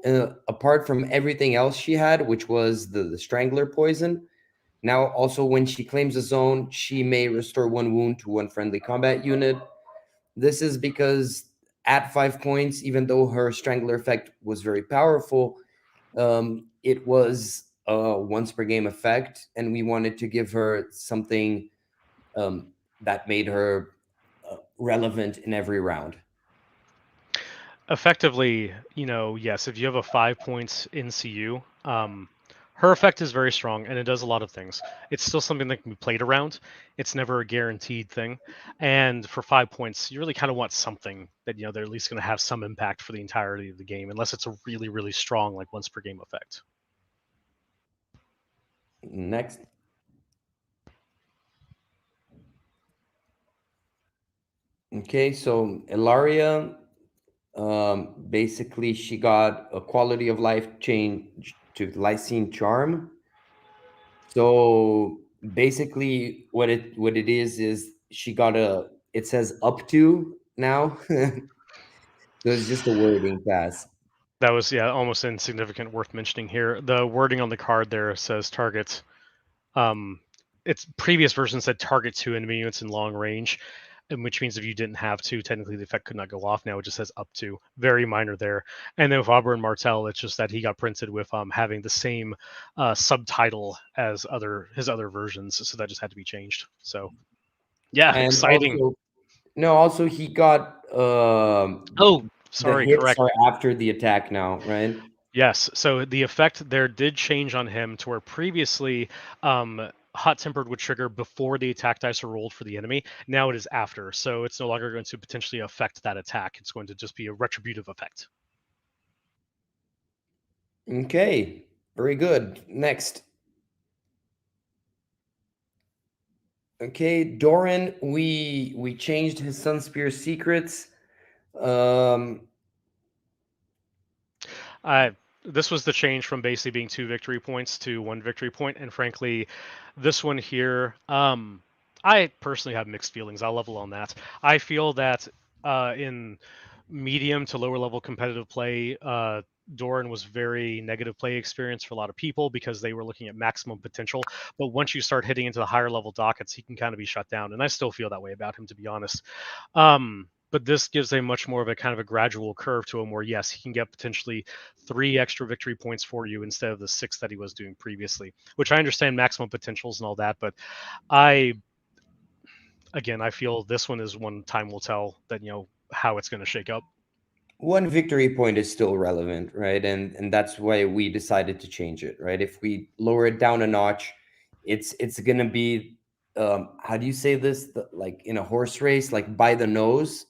apart from everything else she had, which was the Strangler poison, now also when she claims a zone, she may restore 1 wound to 1 friendly combat unit. This is because at 5 points, even though her Strangler effect was very powerful, it was a once per game effect, and we wanted to give her something that made her relevant in every round. Effectively, yes, if you have a 5 points NCU, Her effect is very strong, and it does a lot of things. It's still something that can be played around. It's never a guaranteed thing. And for 5 points, you really kind of want something that they're at least going to have some impact for the entirety of the game, unless it's a really, really strong once per game effect. Next. Okay, so Ilaria, basically she got a quality of life change to Lysine Charm. So basically what it is she got it says up to now. So it's just a wording pass. That was almost insignificant, worth mentioning here. The wording on the card there says target. Its previous version said target 2 enemy units in long range, and which means if you didn't have to, technically the effect could not go off. Now it just says up to. Very minor there. And then with Oberyn Martell, it's just that he got printed with having the same subtitle as his other versions, so that just had to be changed. So yeah, And exciting. also he got Oh, sorry, the hits correct. are after the attack now, right? Yes. So the effect there did change on him to where previously hot tempered would trigger before the attack dice are rolled for the enemy. Now it is after. So it's no longer going to potentially affect that attack. It's going to just be a retributive effect. Okay. Very good. Next. Okay, Doran, we changed his Sunspear secrets. This was the change from basically being 2 victory points to 1 victory point, and frankly, this one here, I personally have mixed feelings. I'll level on that. I feel that in medium to lower level competitive play, Doran was very negative play experience for a lot of people because they were looking at maximum potential. But once you start hitting into the higher level dockets, he can kind of be shut down, and I still feel that way about him, to be honest. But this gives a much more of a kind of a gradual curve to him where, yes, he can get potentially 3 extra victory points for you instead of the 6 that he was doing previously, which I understand maximum potentials and all that. But I feel this one is one time will tell that, how it's going to shake up. 1 victory point is still relevant, right? And that's why we decided to change it, right? If we lower it down a notch, it's gonna be how do you say this? Like in a horse race, like by the nose,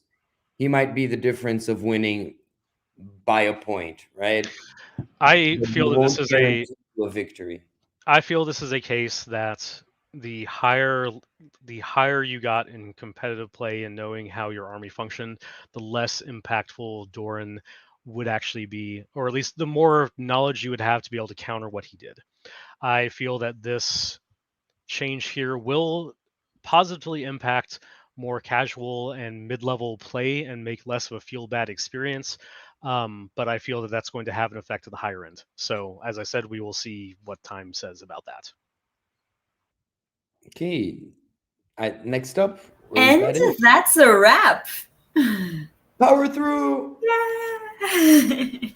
he might be the difference of winning by a point, right? I But feel it that this won't is guarantee you a victory. I feel this is a case that the higher you got in competitive play and knowing how your army functioned, the less impactful Doran would actually be, or at least the more knowledge you would have to be able to counter what he did. I feel that this change here will positively impact more casual and mid-level play and make less of a feel bad experience. But I feel that that's going to have an effect at the higher end. So as I said, we will see what time says about that. Okay. Next up. And that's a wrap. Power through. Yeah.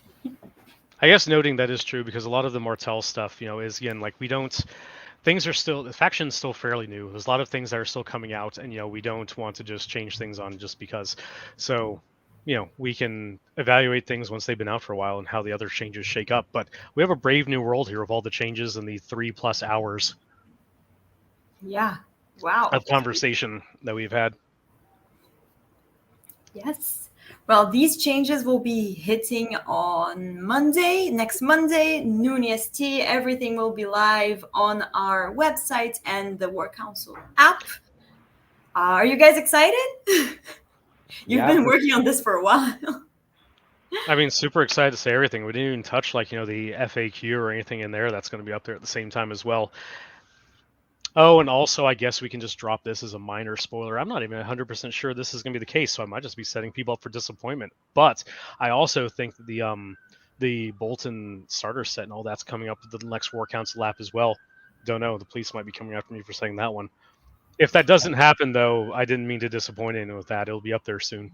I guess noting that is true because a lot of the Martell stuff, is again like the faction's still fairly new. There's a lot of things that are still coming out, and we don't want to just change things on just because. So, we can evaluate things once they've been out for a while and how the other changes shake up. But we have a brave new world here of all the changes in the 3+ hours. Yeah. Wow. Of conversation that we've had. Yes. Well, these changes will be hitting on next Monday, noon EST. Everything will be live on our website and the War Council app. Are you guys excited? You've been working on this for a while. I mean, super excited to say everything. We didn't even touch the FAQ or anything in there. That's going to be up there at the same time as well. Oh, and also, I guess we can just drop this as a minor spoiler. I'm not even 100% sure this is going to be the case, so I might just be setting people up for disappointment. But I also think that the Bolton starter set and all that's coming up with the next War Council app as well. Don't know. The police might be coming after me for saying that one. If that doesn't happen, though, I didn't mean to disappoint anyone with that. It'll be up there soon.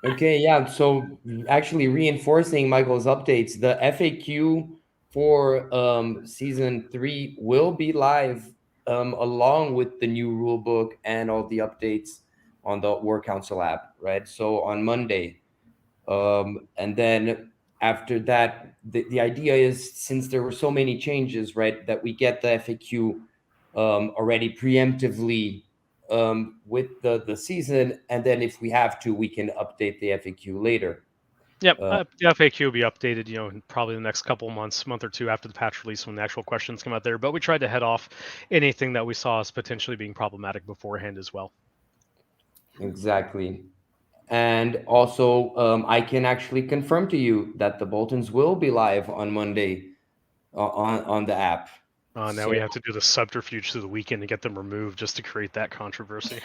Okay, yeah. So actually reinforcing Michael's updates, the FAQ for season 3 will be live along with the new rule book and all the updates on the War Council app, right? So on Monday. And then after that, the idea is, since there were so many changes, right, that we get the FAQ already preemptively with the season, and then if we have to, we can update the FAQ later. Yep, the FAQ will be updated, in probably the next couple months, month or two after the patch release when the actual questions come out there. But we tried to head off anything that we saw as potentially being problematic beforehand as well. Exactly. And also, I can actually confirm to you that the Boltons will be live on Monday on the app. Now we have to do the subterfuge through the weekend to get them removed just to create that controversy.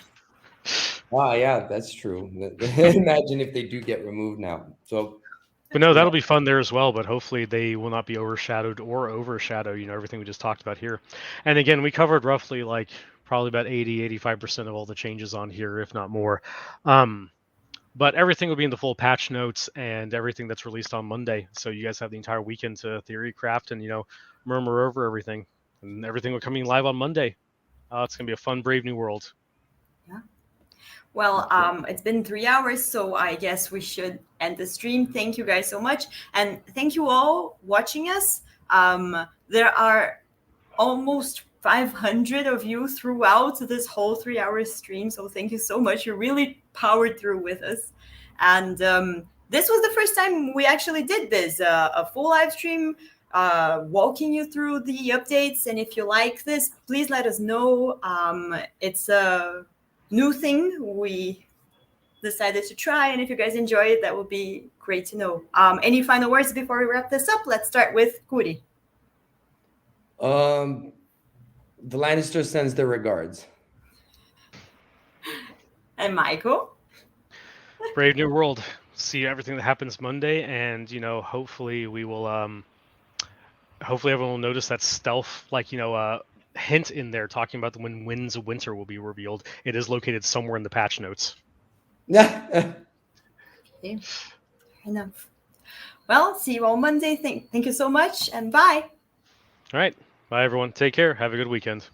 Yeah, that's true. Imagine if they do get removed now. But no, that'll be fun there as well. But hopefully they will not be overshadowed or overshadow, everything we just talked about here. And again, we covered roughly probably about 85% of all the changes on here, if not more. But everything will be in the full patch notes and everything that's released on Monday. So you guys have the entire weekend to theory craft and, murmur over everything. And everything will be coming live on Monday. It's going to be a fun, brave new world. Yeah. Well, it's been 3 hours, so I guess we should end the stream. Thank you guys so much. And thank you all watching us. There are almost 500 of you throughout this whole 3 hour stream. So thank you so much. You really powered through with us. And this was the first time we actually did this, a full live stream, walking you through the updates. And if you like this, please let us know. It's a new thing we decided to try. And if you guys enjoy it, that would be great to know. Any final words before we wrap this up? Let's start with Kuri. The Lannister sends their regards. And Michael? Brave new world. See everything that happens Monday, and hopefully we will. Hopefully everyone will notice that stealth, hint in there talking about when Winds of Winter will be revealed. It is located somewhere in the patch notes. Yeah. Okay. Fair enough. Well, see you all Monday. Thank you so much, and bye. All right. Bye, everyone. Take care. Have a good weekend.